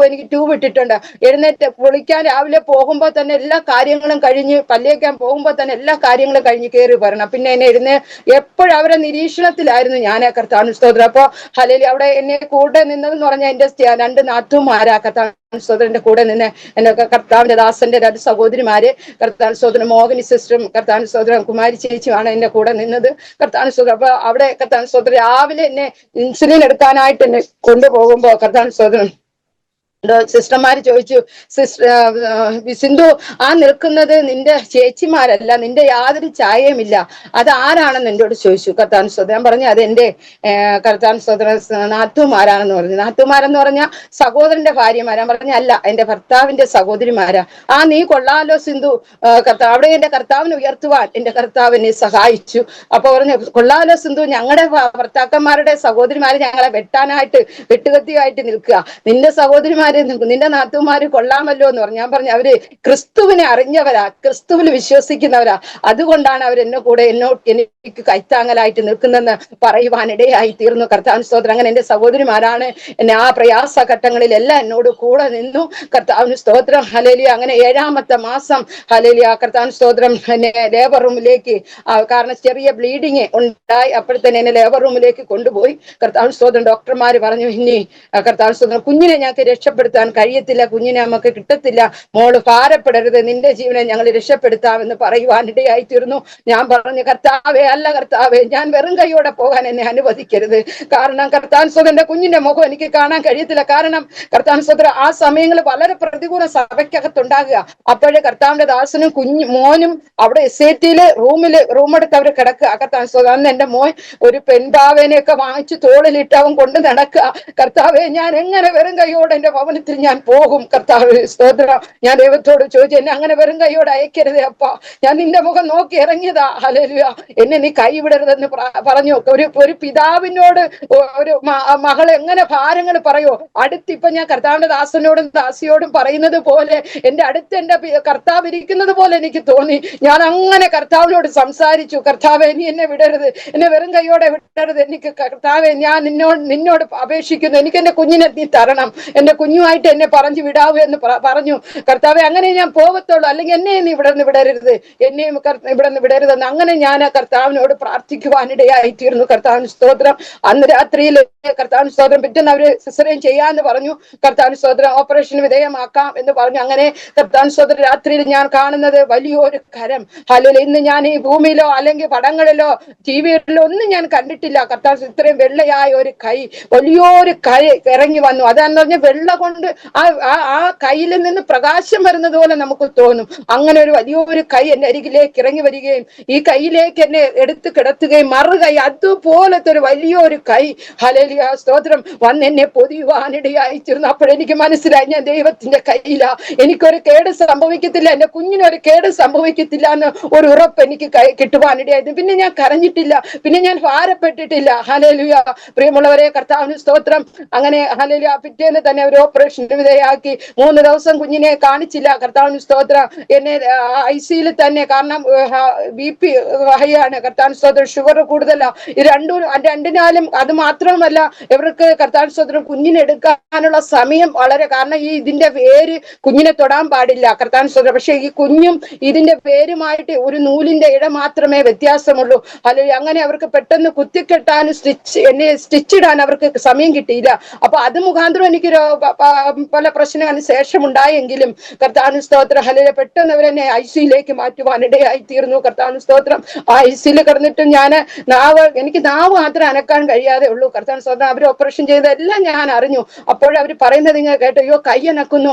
എനിക്ക് ട്യൂബ് ഇട്ടിട്ടുണ്ട്. എഴുന്നേറ്റ് കുളിക്കാൻ രാവിലെ പോകുമ്പോൾ തന്നെ എല്ലാ കാര്യങ്ങളും കഴിഞ്ഞ്, പല്ലേക്കാൻ പോകുമ്പോൾ തന്നെ എല്ലാ കാര്യങ്ങളും കഴിഞ്ഞ് കയറി വരണം. പിന്നെ എന്നെ എപ്പോഴും അവരെ നിരീക്ഷണത്തിലായിരുന്നു ഞാൻ. കർത്താവിന് സ്തോത്രം. അപ്പൊ ഹല്ലേലൂയ. അവിടെ എന്നെ കൂടെ നിന്നതെന്ന് പറഞ്ഞാൽ എന്റെ 2 നാത്തൂമാരാ കർത്താവിന് സ്തോത്രന്റെ കൂടെ നിന്ന് എന്റെ കർത്താവിന്റെ ദാസന്റെ 2 സഹോദരിമാര് കർത്താവിന് സ്തോത്രം മോഹനി സിസ്റ്ററും കർത്താവിന് സ്തോത്രം കുമാരി ചേച്ചിയുമാണ് എന്റെ കൂടെ നിന്നത്. കർത്താവിന് സ്തോത്രം. അപ്പൊ അവിടെ കർത്താവിന് സ്തോത്രം രാവിലെ എന്നെ ഇൻസുലിൻ എടുക്കാനായിട്ട് എന്നെ കൊണ്ടുപോകുമ്പോ കർത്താവിന് സ്തോത്രം സിസ്റ്റർമാര് ചോദിച്ചു, സിന്ധു, ആ നിൽക്കുന്നത് നിന്റെ ചേച്ചിമാരല്ല, നിന്റെ യാതൊരു ചായയുമില്ല, അത് ആരാണെന്ന് എന്നോട് ചോദിച്ചു. കർത്താവിന് സ്തോത്രം. ഞാൻ പറഞ്ഞു അത് എന്റെ കർത്താവിന് സ്തോത്രം നാത്തുമാരാണെന്ന് പറഞ്ഞു. നാത്തുമാരെന്ന് പറഞ്ഞാൽ സഹോദരന്റെ ഭാര്യമാരാ. പറഞ്ഞ അല്ല, എന്റെ ഭർത്താവിന്റെ സഹോദരിമാരാ. നീ കൊള്ളാലോ സിന്ധു, അവിടെ എന്റെ കർത്താവിനെ ഉയർത്തുവാൻ എന്റെ കർത്താവിനെ സഹായിച്ചു. അപ്പൊ പറഞ്ഞു, കൊള്ളാലോ സിന്ധു, ഞങ്ങളുടെ ഭർത്താക്കന്മാരുടെ സഹോദരിമാര് ഞങ്ങളെ വെട്ടാനായിട്ട് വെട്ടുകത്തിയായിട്ട് നിൽക്കുക, നിന്റെ സഹോദരിമാര് നിന്റെ നാത്തുമാര് കൊള്ളാമല്ലോ എന്ന് പറഞ്ഞു. ഞാൻ പറഞ്ഞു അവര് ക്രിസ്തുവിനെ അറിഞ്ഞവരാ, ക്രിസ്തുവിൽ വിശ്വസിക്കുന്നവരാ, അതുകൊണ്ടാണ് അവർ എനിക്ക് കൈത്താങ്ങലായിട്ട് നിൽക്കുന്നെന്ന് പറയുവാനിടയായി തീർന്നു. കർത്താവിന് സ്തോത്രം. അങ്ങനെ എന്റെ സഹോദരിമാരാണ് എന്നെ ആ പ്രയാസ ഘട്ടങ്ങളിലെല്ലാം എന്നോട് കൂടെ നിന്നു. കർത്താവിന് സ്തോത്രം. ഹല്ലേലൂയ. അങ്ങനെ 7ാമത്തെ മാസം ഹല്ലേലൂയ കർത്താവിന് സ്തോത്രം എന്നെ ലേബർ റൂമിലേക്ക്, കാരണം ചെറിയ ബ്ലീഡിങ് ഉണ്ടായി, അപ്പോഴത്തന്നെ എന്നെ ലേബർ റൂമിലേക്ക് കൊണ്ടുപോയി. കർത്താവിന് സ്തോത്രം. ഡോക്ടർമാര് പറഞ്ഞു, ഇനി കർത്താവിന് സ്തോത്രം കുഞ്ഞിനെ ഞങ്ങൾക്ക് രക്ഷപ്പെടുത്താൻ കഴിയത്തില്ല, കുഞ്ഞിനെ നമുക്ക് കിട്ടത്തില്ല, മോള് ഭാരപ്പെടരുത്, നിന്റെ ജീവനെ ഞങ്ങൾ രക്ഷപ്പെടുത്താമെന്ന് പറയുവാനിടയായി തീർന്നു. ഞാൻ പറഞ്ഞു, കർത്താവേ, അല്ല കർത്താവേ, ഞാൻ വെറും കൈയോടെ പോകാൻ എന്നെ അനുവദിക്കരുത്. കാരണം കർത്താവിന് സ്തോത്രം എന്റെ കുഞ്ഞിന്റെ മുഖം എനിക്ക് കാണാൻ കഴിയത്തില്ല. കാരണം കർത്താവിന് സ്തോത്രം ആ സമയങ്ങളിൽ വളരെ പ്രതികൂല സഭയ്ക്കകത്തുണ്ടാകുക. അപ്പോഴേ കർത്താവിന്റെ ദാസനും മോനും അവിടെ SIT-യില് റൂമെടുത്ത് അവർ കിടക്കുക. കർത്താവിന് സ്തോത്രം. അന്ന് എന്റെ മോൻ ഒരു പെൺപാവേനെയൊക്കെ വാങ്ങിച്ച് തോളിലിട്ട് അവൻ കൊണ്ട് നടക്കുക. കർത്താവേ, ഞാൻ എങ്ങനെ വെറും കൈയോടെ എന്റെ ഭവനത്തിൽ ഞാൻ പോകും? കർത്താവ് സ്തോത്രം. ഞാൻ ദൈവത്തോട് ചോദിച്ചു, എന്നെ അങ്ങനെ വെറും കൈയോടെ അയക്കരുതേ അപ്പ, ഞാൻ നിന്റെ മുഖം നോക്കി ഇറങ്ങിയതാ. ഹല്ലേലൂയ. എന്നെ നീ കൈവിടരുതെന്ന് പറഞ്ഞു. ഒരു പിതാവിനോട് ഒരു മകൾ എങ്ങനെ ഭാരങ്ങൾ പറയോ, അടുത്തിപ്പൊ ഞാൻ കർത്താവിന്റെ ദാസനോടും ദാസിയോടും പറയുന്നത് പോലെ എന്റെ അടുത്ത് എന്റെ കർത്താവ് ഇരിക്കുന്നത് പോലെ എനിക്ക് തോന്നി. ഞാൻ അങ്ങനെ കർത്താവിനോട് സംസാരിച്ചു, കർത്താവെ, നീ എന്നെ വിടരുത്, എന്നെ വെറും കൈയോടെ വിടരുത്, എനിക്ക് കർത്താവെ, ഞാൻ നിന്നോട് അപേക്ഷിക്കുന്നു, എനിക്ക് എന്റെ കുഞ്ഞിനെ നീ തരണം, എന്റെ കുഞ്ഞിനെ കുഞ്ഞുമായിട്ട് എന്നെ പറഞ്ഞു വിടാവൂ എന്ന് പറഞ്ഞു. കർത്താവെ, അങ്ങനെ ഞാൻ പോകത്തുള്ളൂ, അല്ലെങ്കിൽ എന്നെ നീ ഇവിടെ നിന്ന് വിടരുത്, എന്നെയും ഇവിടെ നിന്ന് വിടരുതെന്ന് അങ്ങനെ ഞാൻ കർത്താവിനോട് പ്രാർത്ഥിക്കുവാനിടയായി തീർന്നു. കർത്താവിന് സ്തോത്രം. അന്ന് രാത്രിയിൽ കർത്താവിന് സ്തോത്രം പിറ്റേന്ന് അവര് സിസേറിയൻ ചെയ്യാന്ന് പറഞ്ഞു. കർത്താവിന് സ്തോത്രം ഓപ്പറേഷന് വിധേയമാക്കാം എന്ന് പറഞ്ഞു. അങ്ങനെ കർത്താവിന് സ്തോത്രം രാത്രിയിൽ ഞാൻ കാണുന്നത് വലിയൊരു കരം. അല്ലെങ്കിൽ ഇന്ന് ഞാൻ ഈ ഭൂമിയിലോ അല്ലെങ്കിൽ പടങ്ങളിലോ ടിവിയിലോ ഒന്നും ഞാൻ കണ്ടിട്ടില്ല. കർത്താവ് ഇത്രയും വെള്ളയായ ഒരു കൈ, വലിയൊരു കൈ ഇറങ്ങി വന്നു. അതാന്ന് പറഞ്ഞാൽ വെള്ള കൊണ്ട് ആ കയ്യിൽ നിന്ന് പ്രകാശം വരുന്നത് പോലെ നമുക്ക് തോന്നും. അങ്ങനെ ഒരു വലിയൊരു കൈ എന്റെ അരികിലേക്ക് ഇറങ്ങി വരികയും ഈ കൈയിലേക്ക് എന്നെ എടുത്ത് കിടത്തുകയും മറുകൈ അതുപോലത്തെ ഒരു വലിയൊരു കൈ, ഹല്ലേലൂയ സ്തോത്രം, വന്ന് എന്നെ പൊതിയുവാനിടയായി തീർന്നു. അപ്പോഴെനിക്ക് മനസ്സിലായി ഞാൻ ദൈവത്തിന്റെ കയ്യില, എനിക്കൊരു കേട് സംഭവിക്കത്തില്ല, എന്റെ കുഞ്ഞിനൊരു കേട് സംഭവിക്കത്തില്ല എന്ന് ഒരു ഉറപ്പ് എനിക്ക് കിട്ടുവാനിടയായിരുന്നു. പിന്നെ ഞാൻ കരഞ്ഞിട്ടില്ല, പിന്നെ ഞാൻ ഭാരപ്പെട്ടിട്ടില്ല. ഹല്ലേലൂയ. പ്രിയമുള്ളവരെ, കർത്താവിന് സ്തോത്രം. അങ്ങനെ ഹല്ലേലൂയ പിറ്റേന്ന് തന്നെ ഒരു ഓപ്പറേഷന് വിധേയമാക്കി. 3 ദിവസം കുഞ്ഞിനെ കാണിച്ചില്ല. കർത്താവിന് സ്തോത്രം. എന്നെ ICUയിൽ തന്നെ, കാരണം BP ഹൈ ആണ്. കർത്താവിന് സ്തോത്രം. ഷുഗർ കൂടുതലാ. ഈ രണ്ടിനാലും അത് മാത്രമല്ല, ഇവർക്ക് കർത്താവിന് സ്തോത്രം കുഞ്ഞിനെ എടുക്കാനുള്ള സമയം വളരെ, കാരണം ഈ ഇതിന്റെ വേര് കുഞ്ഞിനെ തൊടാൻ പാടില്ല. കർത്താവിന് സ്തോത്രം. പക്ഷെ ഈ കുഞ്ഞും ഇതിന്റെ വേരുമായിട്ട് ഒരു നൂലിന്റെ ഇട മാത്രമേ വ്യത്യാസമുള്ളൂ. അല്ലെങ്കിൽ അങ്ങനെ അവർക്ക് പെട്ടെന്ന് കുത്തിക്കെട്ടാനും സ്റ്റിച്ചിടാൻ അവർക്ക് സമയം കിട്ടിയില്ല. അപ്പൊ അത് മുഖാന്തരം എനിക്ക് പല പ്രശ്നത്തിന് ശേഷം ഉണ്ടായെങ്കിലും കർത്താവിന് സ്തോത്രം, ഹല്ലേലൂയ, പെട്ടെന്ന് അവരെന്നെ ICUയിലേക്ക് മാറ്റുവാനിടയായി തീർന്നു. കർത്താവിന് സ്തോത്രം. ആ ICUയിൽ കിടന്നിട്ട് എനിക്ക് നാവ് മാത്രമേ അനക്കാൻ കഴിയാതെ ഉള്ളൂ. കർത്താവിന് സ്തോത്രം. അവർ ഓപ്പറേഷൻ ചെയ്തതെല്ലാം ഞാൻ അറിഞ്ഞു. അപ്പോഴവർ പറയുന്നത് ഇങ്ങനെ കേട്ടോ, അയ്യോ കൈ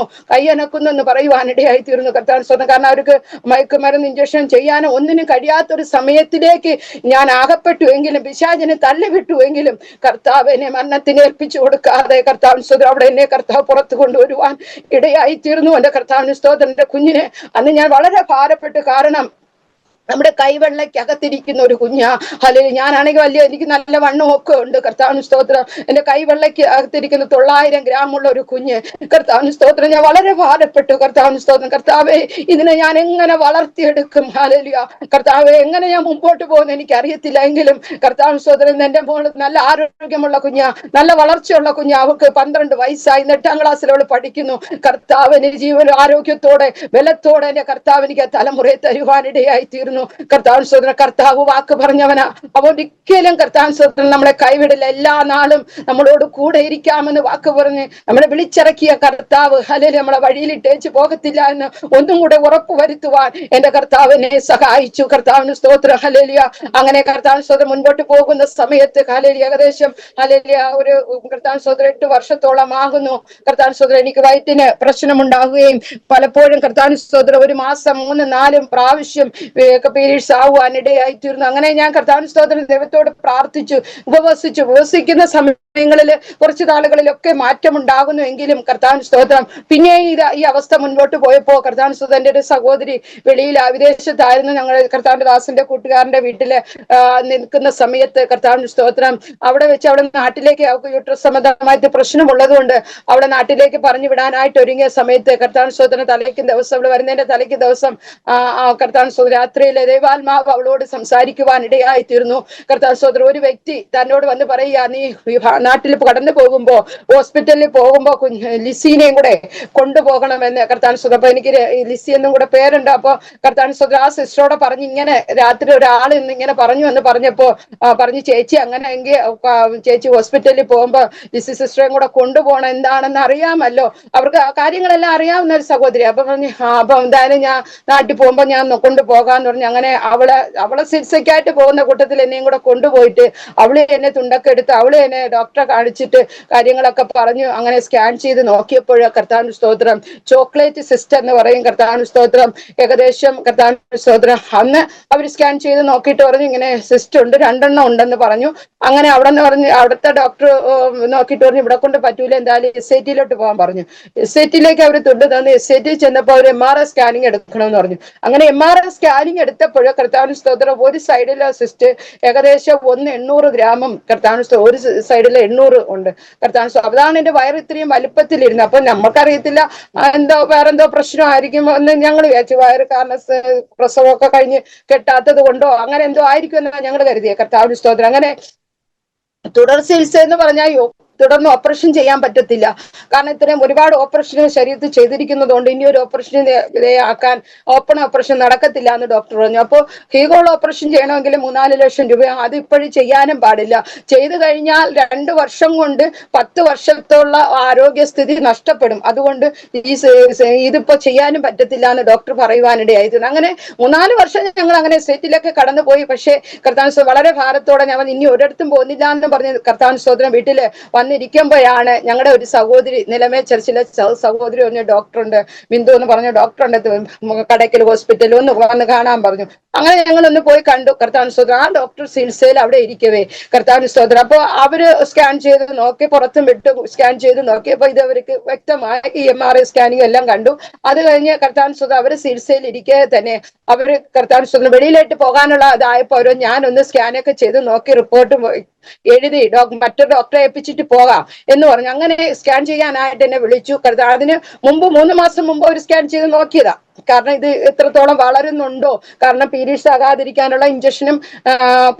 അനക്കുന്നു എന്ന് പറയുവാനിടയായി തീർന്നു. കർത്താവിന് സ്തോത്രം. കാരണം അവർക്ക് മയക്കുമരുന്ന് ഇഞ്ചക്ഷൻ ചെയ്യാനോ ഒന്നിനും കഴിയാത്തൊരു സമയത്തിലേക്ക് ഞാൻ ആകപ്പെട്ടു എങ്കിലും, പിശാചിനെ തള്ളിവിട്ടു എങ്കിലും, കർത്താവിനെ മരണത്തിന് ഏൽപ്പിച്ചു കൊടുക്കാതെ കർത്താവിന് സ്തോത്രം അവിടെ എന്നെ കർത്താവ് പുറത്തു കൊണ്ടുവരുവാൻ ഇടയായി തീർന്നു. എന്റെ കർത്താവിന് സ്തോത്രം. എന്റെ കുഞ്ഞിനെ അന്ന് ഞാൻ വളരെ ഭാരപ്പെട്ടു. കാരണം നമ്മുടെ കൈവെള്ളയ്ക്കകത്തിരിക്കുന്ന ഒരു കുഞ്ഞാ. അല്ലെങ്കിൽ ഞാനാണെങ്കിൽ എനിക്ക് നല്ല വണ്ണമൊക്കെ ഉണ്ട്. കർത്താവിന് സ്തോത്രം. എന്റെ കൈവെള്ളയ്ക്ക് അകത്തിരിക്കുന്ന 900 ഗ്രാമുള്ള ഒരു കുഞ്ഞ്. കർത്താവിന് സ്തോത്രം. ഞാൻ വളരെ ഭാരപ്പെട്ടു. കർത്താവിന് സ്തോത്രം. കർത്താവെ, ഇതിനെ ഞാൻ എങ്ങനെ വളർത്തിയെടുക്കും? ഹല്ലേലൂയ. കർത്താവെ, എങ്ങനെ ഞാൻ മുമ്പോട്ട് പോകുന്ന എനിക്ക് അറിയത്തില്ല. എങ്കിലും കർത്താവിന് സ്തോത്രം. എന്റെ മോള് നല്ല ആരോഗ്യമുള്ള കുഞ്ഞാ, നല്ല വളർച്ചയുള്ള കുഞ്ഞാ. അവൾക്ക് 12 വയസ്സായി, 8ാം ക്ലാസ്സിൽ അവള് പഠിക്കുന്നു. കർത്താവിന് ജീവൻ ആരോഗ്യത്തോടെ ബലത്തോടെ എന്റെ കർത്താവ് എനിക്ക് തലമുറയെ തരുവാനിടയായി തീർന്നു. കർത്താവിന് സ്തോത്രം. കർത്താവ് വാക്ക് പറഞ്ഞവനാ. അവൻ ഒരിക്കലും കർത്താവിന് സ്തോത്രം നമ്മളെ കൈവിടില്ല. എല്ലാ നാളും നമ്മളോട് കൂടെ ഇരിക്കാമെന്ന് വാക്ക് പറഞ്ഞ് നമ്മളെ വിളിച്ചിറക്കിയ കർത്താവ്, ഹല്ലേലൂയ, നമ്മളെ വഴിയിലിട്ടേച്ച് പോകത്തില്ല എന്ന് ഒന്നും കൂടെ ഉറപ്പ് വരുത്തുവാൻ എന്റെ കർത്താവിനെ സഹായിച്ചു. കർത്താവിന് സ്തോത്രം. ഹല്ലേലൂയ. അങ്ങനെ കർത്താവിന് സ്തോത്രം മുൻപോട്ട് പോകുന്ന സമയത്ത് ഹല്ലേലൂയ ഏകദേശം ഹല്ലേലൂയ ഒരു കർത്താവിന് സ്തോത്രം 8 വർഷത്തോളം ആകുന്നു. കർത്താവിന് സ്തോത്രം. എനിക്ക് വയറ്റിന് പ്രശ്നമുണ്ടാകുകയും പലപ്പോഴും കർത്താവിന് സ്തോത്രം 1 മാസം 3-4 പ്രാവശ്യം പീരീഡ്സ് ആവാനിടയായി തീർന്നു. അങ്ങനെ ഞാൻ കർത്താവിന് സ്തോത്രം ദൈവത്തോട് പ്രാർത്ഥിച്ചു, ഉപവസിക്കുന്ന സമയങ്ങളിൽ കുറച്ച് നാളുകളിലൊക്കെ മാറ്റമുണ്ടാകുന്നു. എങ്കിലും കർത്താവിന് സ്തോത്രം പിന്നെ ഈ അവസ്ഥ മുൻപോട്ട് പോയപ്പോ കർത്താവിന് സ്തോത്രം. എൻ്റെ ഒരു സഹോദരി വെളിയിൽ വിദേശത്തായിരുന്നു. ഞങ്ങൾ കർത്താവിന്റെ ദാസന്റെ കൂട്ടുകാരന്റെ വീട്ടില് നിൽക്കുന്ന സമയത്ത് കർത്താവിന് സ്തോത്രം അവിടെ വെച്ച് അവിടെ നാട്ടിലേക്ക് അവർക്ക് യൂട്രസ് സംബന്ധമായിട്ട് പ്രശ്നമുള്ളത് കൊണ്ട് അവിടെ നാട്ടിലേക്ക് പറഞ്ഞു വിടാനായിട്ട് ഒരുങ്ങിയ സമയത്ത് കർത്താവിന് സ്തോത്രം തലയ്ക്കും ദിവസം അവള് വരുന്നതിന്റെ തലയ്ക്ക് ദിവസം കർത്താവിന് സ്തോത്രം രാത്രിയിലെ ദൈവാത്മാവ് അവളോട് സംസാരിക്കുവാൻ ഇടയായി തീർന്നു. കർത്താവിന് സ്തോത്രം. ഒരു വ്യക്തി തന്നോട് വന്ന് പറയുക, നീ നാട്ടിൽ കടന്നു പോകുമ്പോ ഹോസ്പിറ്റലിൽ പോകുമ്പോ ലിസീനെയും കൂടെ കൊണ്ടുപോകണമെന്ന്. കർത്താവിന് സ്തോത്രം. അപ്പൊ എനിക്ക് ലിസി എന്നും കൂടെ പേരുണ്ട്. അപ്പൊ കർത്താവിന് സ്തോത്രം ആ സിസ്റ്ററോടെ പറഞ്ഞു, ഇങ്ങനെ രാത്രി ഒരാൾ ഇങ്ങനെ പറഞ്ഞു എന്ന് പറഞ്ഞപ്പോ പറഞ്ഞു, ചേച്ചി അങ്ങനെയെങ്കിൽ ചേച്ചി ഹോസ്പിറ്റലിൽ പോകുമ്പോ ലിസി സിസ്റ്ററേയും കൂടെ കൊണ്ടുപോകണം, എന്താണെന്ന് അറിയാമല്ലോ, അവർക്ക് കാര്യങ്ങളെല്ലാം അറിയാവുന്ന ഒരു സഹോദരി. അപ്പൊ പറഞ്ഞു, അപ്പൊ എന്തായാലും ഞാൻ നാട്ടിൽ പോകുമ്പോ ഞാൻ കൊണ്ടുപോകാന്ന് പറഞ്ഞു. അങ്ങനെ അവളെ ചികിത്സയ്ക്കായിട്ട് പോകുന്ന കൂട്ടത്തിൽ എന്നെയും കൂടെ കൊണ്ടുപോയിട്ട് അവള് എന്നെ തുണ്ടൊക്കെ എടുത്ത് അവള് എന്നെ ഡോക്ടറെ കാണിച്ചിട്ട് കാര്യങ്ങളൊക്കെ പറഞ്ഞു. അങ്ങനെ സ്കാൻ ചെയ്ത് നോക്കിയപ്പോൾ കർത്താവിന് സ്തോത്രം ചോക്ലേറ്റ് സിസ്റ്റ് എന്ന് പറയും. കർത്താവിന് സ്തോത്രം. ഏകദേശം കർത്താവിന് സ്തോത്രം അന്ന് അവർ സ്കാൻ ചെയ്ത് നോക്കിയിട്ട് പറഞ്ഞു, ഇങ്ങനെ സിസ്റ്റ് ഉണ്ട്, 2 എണ്ണം ഉണ്ടെന്ന് പറഞ്ഞു. അങ്ങനെ അവിടെ നിന്ന് പറഞ്ഞ് അവിടുത്തെ ഡോക്ടർ നോക്കിയിട്ട് പറഞ്ഞു, ഇവിടെ കൊണ്ട് പറ്റൂല, എന്തായാലും SIT പോകാൻ പറഞ്ഞു. SIT അവർ തുണ്ട് തന്നു. SIT ചെന്നപ്പോൾ അവർ MRI സ്കാനിങ് എടുക്കണമെന്ന് പറഞ്ഞു. അങ്ങനെ MRI സ്കാനിങ് എടുത്തപ്പോൾ കർത്താവിന് സ്തോത്രം ഒരു സൈഡിലെ സിസ്റ്റ് ഏകദേശം 800 ഗ്രാമും കർത്താവിന് ഒരു സൈഡിൽ 800 ഉണ്ട്. കർത്താവിന് അതാണ് എന്റെ വയർ ഇത്രയും വലുപ്പത്തിലിരുന്നത്. അപ്പൊ നമുക്കറിയത്തില്ല വേറെന്തോ പ്രശ്നമായിരിക്കും എന്ന് ഞങ്ങൾ വിചാരിച്ചു. വയറ് കാരണം പ്രസവമൊക്കെ കഴിഞ്ഞ് കെട്ടാത്തത് കൊണ്ടോ അങ്ങനെ എന്തോ ആയിരിക്കും എന്നാണ് ഞങ്ങൾ കരുതിയത്. കർത്താവിന് സ്തോത്രം. അങ്ങനെ തുടർ ചികിത്സ എന്ന് പറഞ്ഞാൽ തുടർന്ന് ഓപ്പറേഷൻ ചെയ്യാൻ പറ്റത്തില്ല. കാരണം ഇത്രയും ഒരുപാട് ഓപ്പറേഷനുകൾ ശരീരത്തിൽ ചെയ്തിരിക്കുന്നതുകൊണ്ട് ഇനി ഒരു ഓപ്പറേഷന് വിധേയമാക്കാൻ ഓപ്പൺ ഓപ്പറേഷൻ നടക്കത്തില്ല എന്ന് ഡോക്ടർ പറഞ്ഞു. അപ്പോൾ കീഹോൾ ഓപ്പറേഷൻ ചെയ്യണമെങ്കിൽ 3-4 ലക്ഷം രൂപ, അത് ഇപ്പോഴും ചെയ്യാനും പാടില്ല. ചെയ്തു കഴിഞ്ഞാൽ 2 വർഷം കൊണ്ട് 10 വർഷത്തോളം ആരോഗ്യസ്ഥിതി നഷ്ടപ്പെടും. അതുകൊണ്ട് ഇതിപ്പോ ചെയ്യാനും പറ്റത്തില്ല എന്ന് ഡോക്ടർ പറയുവാനിടയായിരുന്നു. അങ്ങനെ 3-4 വർഷം ഞങ്ങൾ അങ്ങനെ സ്റ്റേറ്റിലൊക്കെ കടന്നുപോയി. പക്ഷേ കർത്താവ് വളരെ ഭാരത്തോടെ ഞാൻ ഇനി ഒരിടത്തും പോകുന്നില്ല എന്ന് പറഞ്ഞ് കർത്താവ് സ്തോത്രം വീട്ടില് വന്നിരിക്കുമ്പോഴാണ് ഞങ്ങളുടെ ഒരു സഹോദരി, നിലമേ ചർച്ചിലെ സഹോദരി പറഞ്ഞ ഡോക്ടറുണ്ട്, ബിന്ദു എന്ന് പറഞ്ഞ ഡോക്ടറുണ്ട് കടയ്ക്കൽ ഹോസ്പിറ്റലിൽ, ഒന്ന് വന്ന് കാണാൻ പറഞ്ഞു. അങ്ങനെ ഞങ്ങളൊന്ന് പോയി കണ്ടു. കർത്താവിന് സ്തോത്രം. ആ ഡോക്ടർ ചികിത്സയിൽ അവിടെ ഇരിക്കവേ കർത്താവിന് സ്തോത്രം. അപ്പൊ അവര് സ്കാൻ ചെയ്ത് നോക്കി, പുറത്തും വിട്ട് സ്കാൻ ചെയ്ത് നോക്കി. അപ്പൊ ഇത് അവർക്ക് വ്യക്തമായി MRI സ്കാനിങ് എല്ലാം കണ്ടു. അത് കഴിഞ്ഞ് കർത്താവിന് സ്തോത്രം അവര് ചികിത്സയിൽ ഇരിക്കെ തന്നെ അവര് കർത്താവിന് സ്തോത്രം വെളിയിലേക്ക് പോകാനുള്ള ഇതായപ്പോ അവരോ ഞാനൊന്ന് സ്കാനൊക്കെ ചെയ്ത് നോക്കി റിപ്പോർട്ട് എഴുതി മറ്റൊരു ഡോക്ടറെ ഏൽപ്പിച്ചിട്ട് പോകാം എന്ന് പറഞ്ഞു. അങ്ങനെ സ്കാൻ ചെയ്യാനായിട്ട് എന്നെ വിളിച്ചു. അതിന് മുമ്പ് 3 മാസം മുമ്പ് ഒരു സ്കാൻ ചെയ്ത് നോക്കിയതാ. കാരണം ഇത് എത്രത്തോളം വളരുന്നുണ്ടോ, കാരണം പീരീഡ്സ് ആകാതിരിക്കാനുള്ള ഇഞ്ചക്ഷനും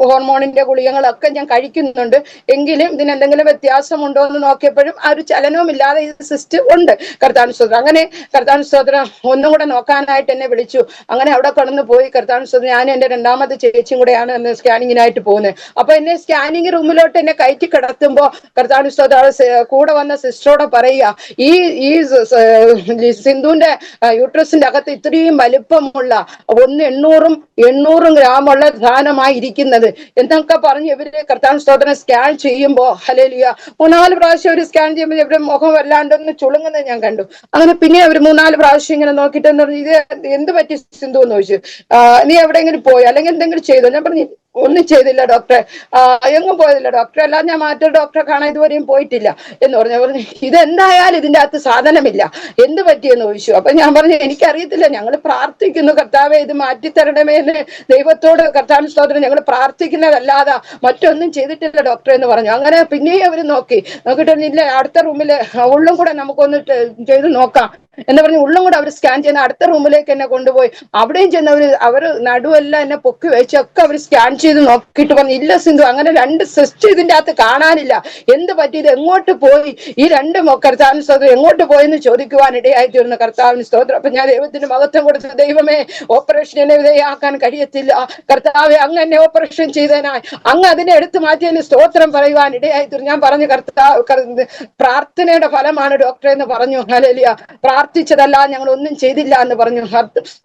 ഹോർമോണിന്റെ ഗുളികകളൊക്കെ ഞാൻ കഴിക്കുന്നുണ്ട്, എങ്കിലും ഇതിന് എന്തെങ്കിലും വ്യത്യാസമുണ്ടോ എന്ന് നോക്കിയപ്പോഴും ആ ഒരു ചലനവും ഇല്ലാതെ ഇത് സിസ്റ്റ് ഉണ്ട്. കർത്താനുസ്തോത്രം. അങ്ങനെ കർത്താനുസ്തോത്രം ഒന്നും കൂടെ നോക്കാനായിട്ട് എന്നെ വിളിച്ചു. അങ്ങനെ അവിടെ കടന്നു പോയി. കർത്താനുസ്തോത്രം ഞാൻ എന്റെ 2ാമത്തെ ചേച്ചിയും കൂടെയാണ് അന്ന് സ്കാനിങ്ങിനായിട്ട് പോകുന്നത്. അപ്പൊ എന്നെ സ്കാനിങ് റൂമിലോട്ട് എന്നെ കയറ്റി കിടത്തുമ്പോ കർത്താനുസ്തോത്രം കൂടെ വന്ന സിസ്റ്ററോട് പറയുക, ഈ സിന്ധുവിന്റെ യൂട്രസിന്റെ അകത്ത് ഇത്രയും വലിപ്പമുള്ള 800 ഗ്രാമുള്ള ധാനമായി ഇരിക്കുന്നത് എന്നൊക്കെ പറഞ്ഞ് ഇവര് കർത്താൻ സ്തോത്രം സ്കാൻ ചെയ്യുമ്പോ ഹല്ലേലൂയ 3-4 പ്രാവശ്യം ഒരു സ്കാൻ ചെയ്യുമ്പോൾ ഇവരുടെ മുഖം വല്ലാണ്ടൊന്ന് ചുളുങ്ങുന്നത് ഞാൻ കണ്ടു. അങ്ങനെ പിന്നെ അവർ 3-4 പ്രാവശ്യം ഇങ്ങനെ നോക്കിയിട്ട് എന്ന് പറഞ്ഞു, ഇത് എന്ത് പറ്റി സിന്ധു എന്ന് ചോദിച്ചു. നീ എവിടെയെങ്കിലും പോയോ അല്ലെങ്കിൽ എന്തെങ്കിലും ചെയ്തോ? ഞാൻ പറഞ്ഞു ഒന്നും ചെയ്തില്ല ഡോക്ടറെ, എങ്ങും പോയതില്ല ഡോക്ടറെ, അല്ലാതെ ഞാൻ മറ്റൊരു ഡോക്ടറെ കാണാൻ ഇതുവരെയും പോയിട്ടില്ല എന്ന് പറഞ്ഞു. ഇതെന്തായാലും ഇതിന്റെ അകത്ത് സാധനമില്ല, എന്ത് പറ്റിയെന്ന് ചോദിച്ചു. അപ്പൊ ഞാൻ പറഞ്ഞു എനിക്കറിയത്തില്ല, ഞങ്ങൾ പ്രാർത്ഥിക്കുന്നു കർത്താവെ ഇത് മാറ്റിത്തരണമേ എന്ന് ദൈവത്തോട് കർത്താവിന് സ്തോത്രം ഞങ്ങൾ പ്രാർത്ഥിക്കുന്നതല്ലാതെ മറ്റൊന്നും ചെയ്തിട്ടില്ല ഡോക്ടറെ എന്ന് പറഞ്ഞു. അങ്ങനെ പിന്നെയും അവര് നോക്കിയിട്ട് ഇല്ല, അടുത്ത റൂമില് ഉള്ളും കൂടെ നമുക്കൊന്ന് ചെയ്ത് നോക്കാം എന്ന് പറഞ്ഞ് ഉള്ളും കൂടെ അവർ സ്കാൻ ചെയ്യുന്ന അടുത്ത റൂമിലേക്ക് എന്നെ കൊണ്ടുപോയി. അവിടെയും ചെന്നവര് അവർ നടുവെല്ലാം എന്നെ പൊക്കി വെച്ചൊക്കെ അവർ സ്കാൻ ചെയ്ത് നോക്കിയിട്ട് പറഞ്ഞു, ഇല്ല സിന്ധു, അങ്ങനെ 2 സിസ്റ്റ് ഇതിന്റെ അകത്ത് കാണാനില്ല, എന്ത് പറ്റി, ഇത് എങ്ങോട്ട് പോയി, ഈ 2 കർത്താവിന് സ്തോത്രം എങ്ങോട്ട് പോയെന്ന് ചോദിക്കുവാൻ ഇടയായി തീർന്നു. കർത്താവിന് സ്തോത്രം. അപ്പൊ ഞാൻ ദൈവത്തിന് മഹത്വം കൊടുത്തു. ദൈവമേ, ഓപ്പറേഷൻ എന്നെ വിധേയമാക്കാൻ കഴിയത്തില്ല കർത്താവെ, അങ്ങ് എന്നെ ഓപ്പറേഷൻ ചെയ്തതിനായി അങ്ങ് അതിനെ എടുത്തു മാറ്റിയതിന് സ്തോത്രം പറയുവാൻ ഇടയായി തീർന്നു. ഞാൻ പറഞ്ഞു പ്രാർത്ഥനയുടെ ഫലമാണ് ഡോക്ടറെ എന്ന് പറഞ്ഞു. ഹല്ലേലൂയ. പ്രാർത്ഥിച്ചതല്ല, ഞങ്ങൾ ഒന്നും ചെയ്തില്ല എന്ന് പറഞ്ഞു.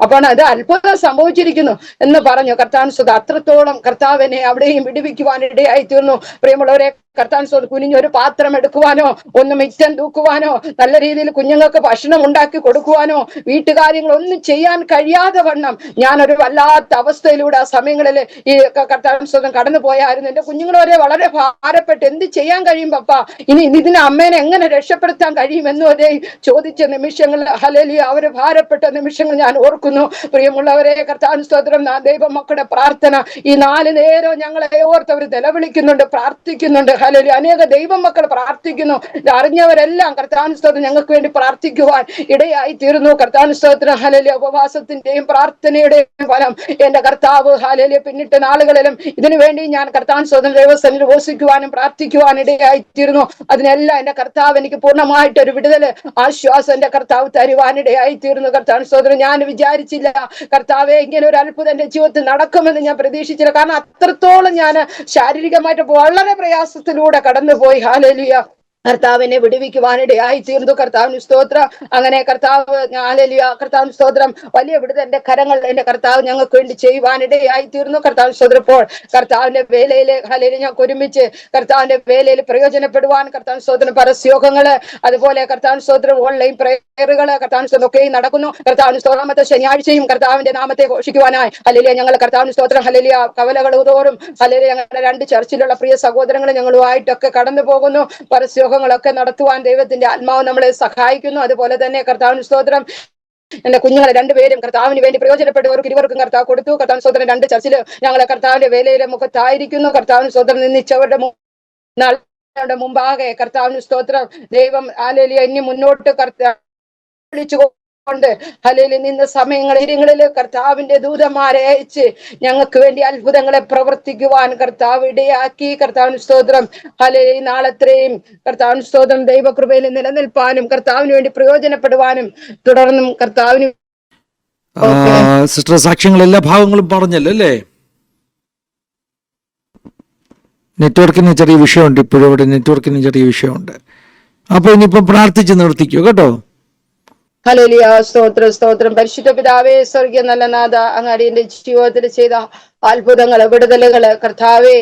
അപ്പോൾ അത് അത്ഭുതം സംഭവിച്ചിരിക്കുന്നു എന്ന് പറഞ്ഞു. കർത്താവിന് സ്തോത്രം. അത്രത്തോളം കർത്താവിനെ അവിടെയും വിടുവിക്കുവാൻ ഇടയായി തീർന്നു. പ്രിയമുള്ളവരെ, കർത്താവിന് കുനിഞ്ഞൊരു പാത്രം എടുക്കുവാനോ ഒന്ന് മിച്ചം തൂക്കുവാനോ നല്ല രീതിയിൽ കുഞ്ഞുങ്ങൾക്ക് ഭക്ഷണം ഉണ്ടാക്കി കൊടുക്കുവാനോ വീട്ടുകാര്യങ്ങൾ ഒന്നും ചെയ്യാൻ കഴിയാതെ വണ്ണം ഞാനൊരു വല്ലാത്ത അവസ്ഥയിലൂടെ ആ സമയങ്ങളിൽ ഈ കർത്താവിന് കടന്നു പോയായിരുന്നു. എന്റെ കുഞ്ഞുങ്ങൾ വരെ വളരെ ഭാരപ്പെട്ട് എന്ത് ചെയ്യാൻ കഴിയും പപ്പ, ഇനി ഇതിനെ അമ്മേനെ എങ്ങനെ രക്ഷപ്പെടുത്താൻ കഴിയുമെന്നും വരെ ചോദിച്ച നിമിഷങ്ങൾ ഹല്ലേലൂയ അവര് ഭാരപ്പെട്ട നിമിഷങ്ങൾ ഞാൻ ഓർക്കുന്നു. പ്രിയമുള്ളവരെ, കർത്താവിന് സ്തോത്രം. ദൈവമക്കളുടെ പ്രാർത്ഥന ഈ 4 നേരം ഞങ്ങളെ ഓർത്തവർ നിലവിളിക്കുന്നുണ്ട്, പ്രാർത്ഥിക്കുന്നുണ്ട്. ഹല്ലേലൂയ. അനേക ദൈവമക്കൾ പ്രാർത്ഥിക്കുന്നു. അറിഞ്ഞവരെല്ലാം കർത്താവിന് സ്തോത്രം ഞങ്ങൾക്ക് വേണ്ടി പ്രാർത്ഥിക്കുവാൻ ഇടയായി തീർന്നു. കർത്താവിന് സ്തോത്രം. ഹല്ലേലൂയ. ഉപവാസത്തിന്റെയും പ്രാർത്ഥനയുടെയും ഫലം എന്റെ കർത്താവ് ഹല്ലേലൂയ പിന്നിട്ട നാളുകളിലും ഇതിനു വേണ്ടി ഞാൻ കർത്താവിന് സ്തോത്രം ദൈവസന്നിധിയിൽ ഉപവസിക്കുവാനും പ്രാർത്ഥിക്കുവാൻ ഇടയായി തീർന്നു. അതിനെല്ലാം എന്റെ കർത്താവ് എനിക്ക് പൂർണ്ണമായിട്ട് ഒരു വിടുതല് ആശ്വാസം എന്റെ കർത്താവ് തരുവാനിടയായി തീർന്നു. കർത്താവിന് സ്തോത്രം. ഞാൻ വിചാരിച്ചില്ല കർത്താവെ ഇങ്ങനെ ഒരു അത്ഭുതം എന്റെ ജീവിതത്തിൽ നടക്കുമെന്ന് ഞാൻ പ്രതീക്ഷിച്ചില്ല. കാരണം അത്രത്തോളം ഞാൻ ശാരീരികമായിട്ട് വളരെ പ്രയാസത്തിലൂടെ കടന്നുപോയി. ഹല്ലേലൂയ. കർത്താവിനെ വിടുവിക്കുവാനിടയായി തീർന്നു. കർത്താവിന് സ്തോത്രം. അങ്ങനെ കർത്താവ് ഹല്ലേലൂയ കർത്താവിന് സ്തോത്രം വലിയ വിടുതൽ എന്റെ കരങ്ങൾ എന്റെ കർത്താവ് ഞങ്ങൾക്ക് വേണ്ടി ചെയ്യുവാനിടയായി തീർന്നു. കർത്താവിന് സ്തോത്രം. ഇപ്പോൾ കർത്താവിന്റെ വേലയില് ഹല്ലേലൂയ ഞങ്ങൾക്ക് ഒരുമിച്ച് കർത്താവിന്റെ വേലയിൽ പ്രയോജനപ്പെടുവാൻ കർത്താവിന് സ്തോത്രം പരസ്യോഗങ്ങള് അതുപോലെ കർത്താവിന് സ്തോത്രം ഓൺലൈൻ പ്രേയറുകള് കർത്താവിന് സ്തോത്രം ഒക്കെ നടക്കുന്നു. കർത്താവിന് സ്തോത്രമത്തെ ശനിയാഴ്ചയും കർത്താവിന്റെ നാമത്തെ ഘോഷിക്കുവാനായി ഹല്ലേലൂയ ഞങ്ങൾ കർത്താവിന് സ്തോത്രം ഹല്ലേലൂയ കവലകൾ തോറും ഹല്ലേലൂയ ഞങ്ങളുടെ 2 ചർച്ചിലുള്ള പ്രിയ സഹോദരങ്ങൾ ഞങ്ങളുമായിട്ടൊക്കെ കടന്നു പോകുന്നു. പരസ്യോഗങ്ങളൊക്കെ നടത്തുവാൻ ദൈവത്തിന്റെ ആത്മാവ് നമ്മളെ സഹായിക്കുന്നു. അതുപോലെ തന്നെ കർത്താവിന് സ്തോത്രം എന്റെ കുഞ്ഞുങ്ങളെ 2 പേരും കർത്താവിന് വേണ്ടി പ്രയോജനപ്പെട്ടവർക്ക് 2 കർത്താവ് കൊടുത്തു. കർത്താവിന് സ്തോത്രം. 2 ചർച്ചില് ഞങ്ങളെ കർത്താവിന്റെ വേലയിലെ മുഖത്തായിരിക്കുന്നു. കർത്താവിന് സ്തോത്രം. നിന്നിച്ചവരുടെ മുമ്പാകെ കർത്താവിന് സ്തോത്രം. ദൈവം ഹല്ലേലൂയ ഇനി മുന്നോട്ട് വിളിച്ചു കൊണ്ട് ഹല്ലേലൂയ നിന്ന സമയങ്ങളില് കർത്താവിന്റെ ദൂതന്മാരെ അയച്ച് ഞങ്ങൾക്ക് വേണ്ടി അത്ഭുതങ്ങളെ പ്രവർത്തിക്കുവാൻ കർത്താവ് ഇടയാക്കി. കർത്താവിന് സ്തോത്രം. ഹല്ലേലൂയ നാളത്രയും കർത്താവിന് സ്തോത്രം ദൈവകൃപയിൽ നിലനിൽപ്പാനും കർത്താവിന് വേണ്ടി പ്രയോജനപ്പെടുവാനും തുടർന്നും കർത്താവിന് സിസ്റ്റർ സാക്ഷ്യങ്ങൾ എല്ലാ ഭാഗങ്ങളും പറഞ്ഞല്ലോ അല്ലേ? നെറ്റ്വർക്കിന് ചെറിയ വിഷയമുണ്ട്, ഇപ്പോഴും ഇവിടെ നെറ്റ്വർക്കിന് ചെറിയ വിഷയമുണ്ട്. അപ്പോൾ ഇനിയിപ്പം പ്രാർത്ഥിച്ച് നിർത്തിക്കോ കേട്ടോ. ഹല്ലേലൂയ. സ്തോത്രം സ്തോത്രം. പരിശുദ്ധ പിതാവേ, സ്വർഗീയ നല്ല നാഥ, അങ്ങ് അടിയന്റെ ജീവിതത്തിൽ ചെയ്ത അത്ഭുതങ്ങള് വിടുതലുകള് കർത്താവേ,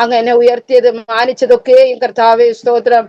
അങ്ങനെ ഉയർത്തിയത് മാനിച്ചതൊക്കെയും കർത്താവേ സ്തോത്രം.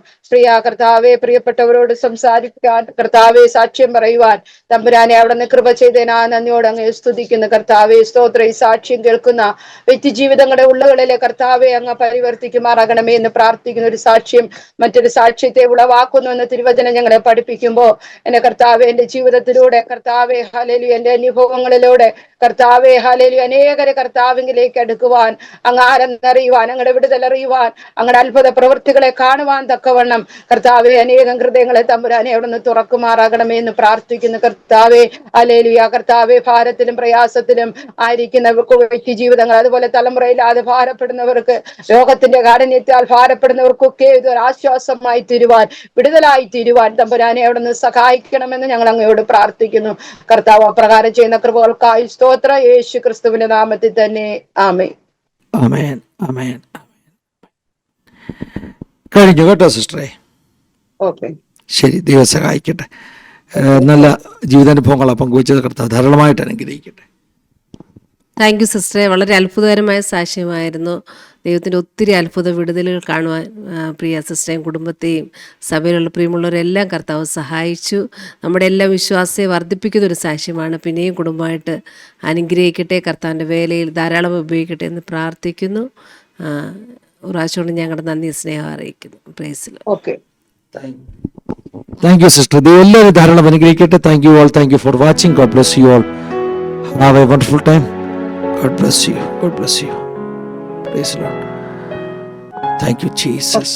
കർത്താവെ പ്രിയപ്പെട്ടവരോട് സംസാരിക്കാൻ കർത്താവെ സാക്ഷ്യം പറയുവാൻ തമ്പുരാനെ അവിടെ കൃപ ചെയ്തേനാ നന്ദിയോട് അങ്ങ് സ്തുതിക്കുന്നു കർത്താവെ സ്തോത്രം. ഈ സാക്ഷ്യം കേൾക്കുന്ന വ്യക്തി ജീവിതങ്ങളുടെ ഉള്ളകളിലെ കർത്താവെ അങ്ങ് പരിവർത്തിക്കുമാറാകണമേ എന്ന് പ്രാർത്ഥിക്കുന്ന ഒരു സാക്ഷ്യം മറ്റൊരു സാക്ഷ്യത്തെ ഉളവാക്കുന്നു എന്ന് തിരുവചനം ഞങ്ങളെ പഠിപ്പിക്കുമ്പോ എന്റെ കർത്താവെ എന്റെ ജീവിതത്തിലൂടെ കർത്താവെ ഹല്ലേലൂയ എന്റെ അനുഭവങ്ങളിലൂടെ കർത്താവെ ഹല്ലേലൂയ അനേകരെ കർത്താവിലേക്ക് അടുക്കുവാൻ അങ്ങ് ആരെന്നറിയുവാൻ അങ്ങയുടെ വിടുതലറിയുവാൻ അങ്ങയുടെ അത്ഭുത പ്രവൃത്തികളെ കാണുവാൻ തക്കവണ്ണം കർത്താവെ അനേകം ഹൃദയങ്ങളെ തമ്പുരാനെ അവിടെ നിന്ന് തുറക്കുമാറാകണമേ എന്ന് പ്രാർത്ഥിക്കുന്നു കർത്താവെ. ഹല്ലേലൂയ. കർത്താവെ ഭാരത്തിലും പ്രയാസത്തിലും ആയിരിക്കുന്ന വ്യക്തി ജീവിതങ്ങൾ അതുപോലെ തലമുറയില്ലാതെ ഭാരപ്പെടുന്നവർക്ക് രോഗത്തിന്റെ കാഠിന്യത്താൽ ഭാരപ്പെടുന്നവർക്കൊക്കെ ഇതൊരു ആശ്വാസമായി തീരുവാൻ വിടുതലായി തീരുവാൻ തമ്പുരാനെ അവിടെ നിന്ന് സഹായിക്കണമെന്ന് ഞങ്ങൾ അങ്ങയോട് പ്രാർത്ഥിക്കുന്നു കർത്താവ്. അപ്രകാരം ചെയ്യുന്ന കൃപകൾക്കായി സ്തോത്ര യേശു ക്രിസ്തുവിന്റെ നാമത്തിൽ തന്നെ ആമേൻ. ആമേൻ. ആമേൻ. കഴിഞ്ഞു കേട്ടോ സിസ്റ്ററെ. ഓക്കെ, ശരി. ദൈവം സഹായിക്കട്ടെ. നല്ല ജീവിതാനുഭവങ്ങളാണ് പങ്കുവച്ചത്. കർത്താവ് ധാരാളമായിട്ട് അനുഗ്രഹിക്കട്ടെ. താങ്ക് യു സിസ്റ്ററെ. വളരെ അത്ഭുതകരമായ സാക്ഷ്യമായിരുന്നു. ദൈവത്തിൻ്റെ ഒത്തിരി അത്ഭുത വിടുതലുകൾ കാണുവാൻ പ്രിയ സിസ്റ്ററേയും കുടുംബത്തെയും സഭയിലുള്ള പ്രിയമുള്ളവരെല്ലാം കർത്താവ് സഹായിച്ചു. നമ്മുടെ എല്ലാ വിശ്വാസത്തെ വർദ്ധിപ്പിക്കുന്നൊരു സാക്ഷ്യമാണ്. പിന്നെയും കുടുംബമായിട്ട് അനുഗ്രഹിക്കട്ടെ, കർത്താവിൻ്റെ വേലയിൽ ധാരാളം ഉപയോഗിക്കട്ടെ എന്ന് പ്രാർത്ഥിക്കുന്നു. പ്രാവശ്യം ഞങ്ങളുടെ നന്ദി സ്നേഹം അറിയിക്കുന്നു. പ്രൈസിൽ ഓക്കെ. Thank you sister. ദൈവം എല്ലാവരും ധാരാളം അനുഗ്രഹിക്കട്ടെ. Thank you all. Thank you for watching. God bless you all. Have A wonderful time. God bless you. God bless you. Praise the Lord. Thank you, Jesus.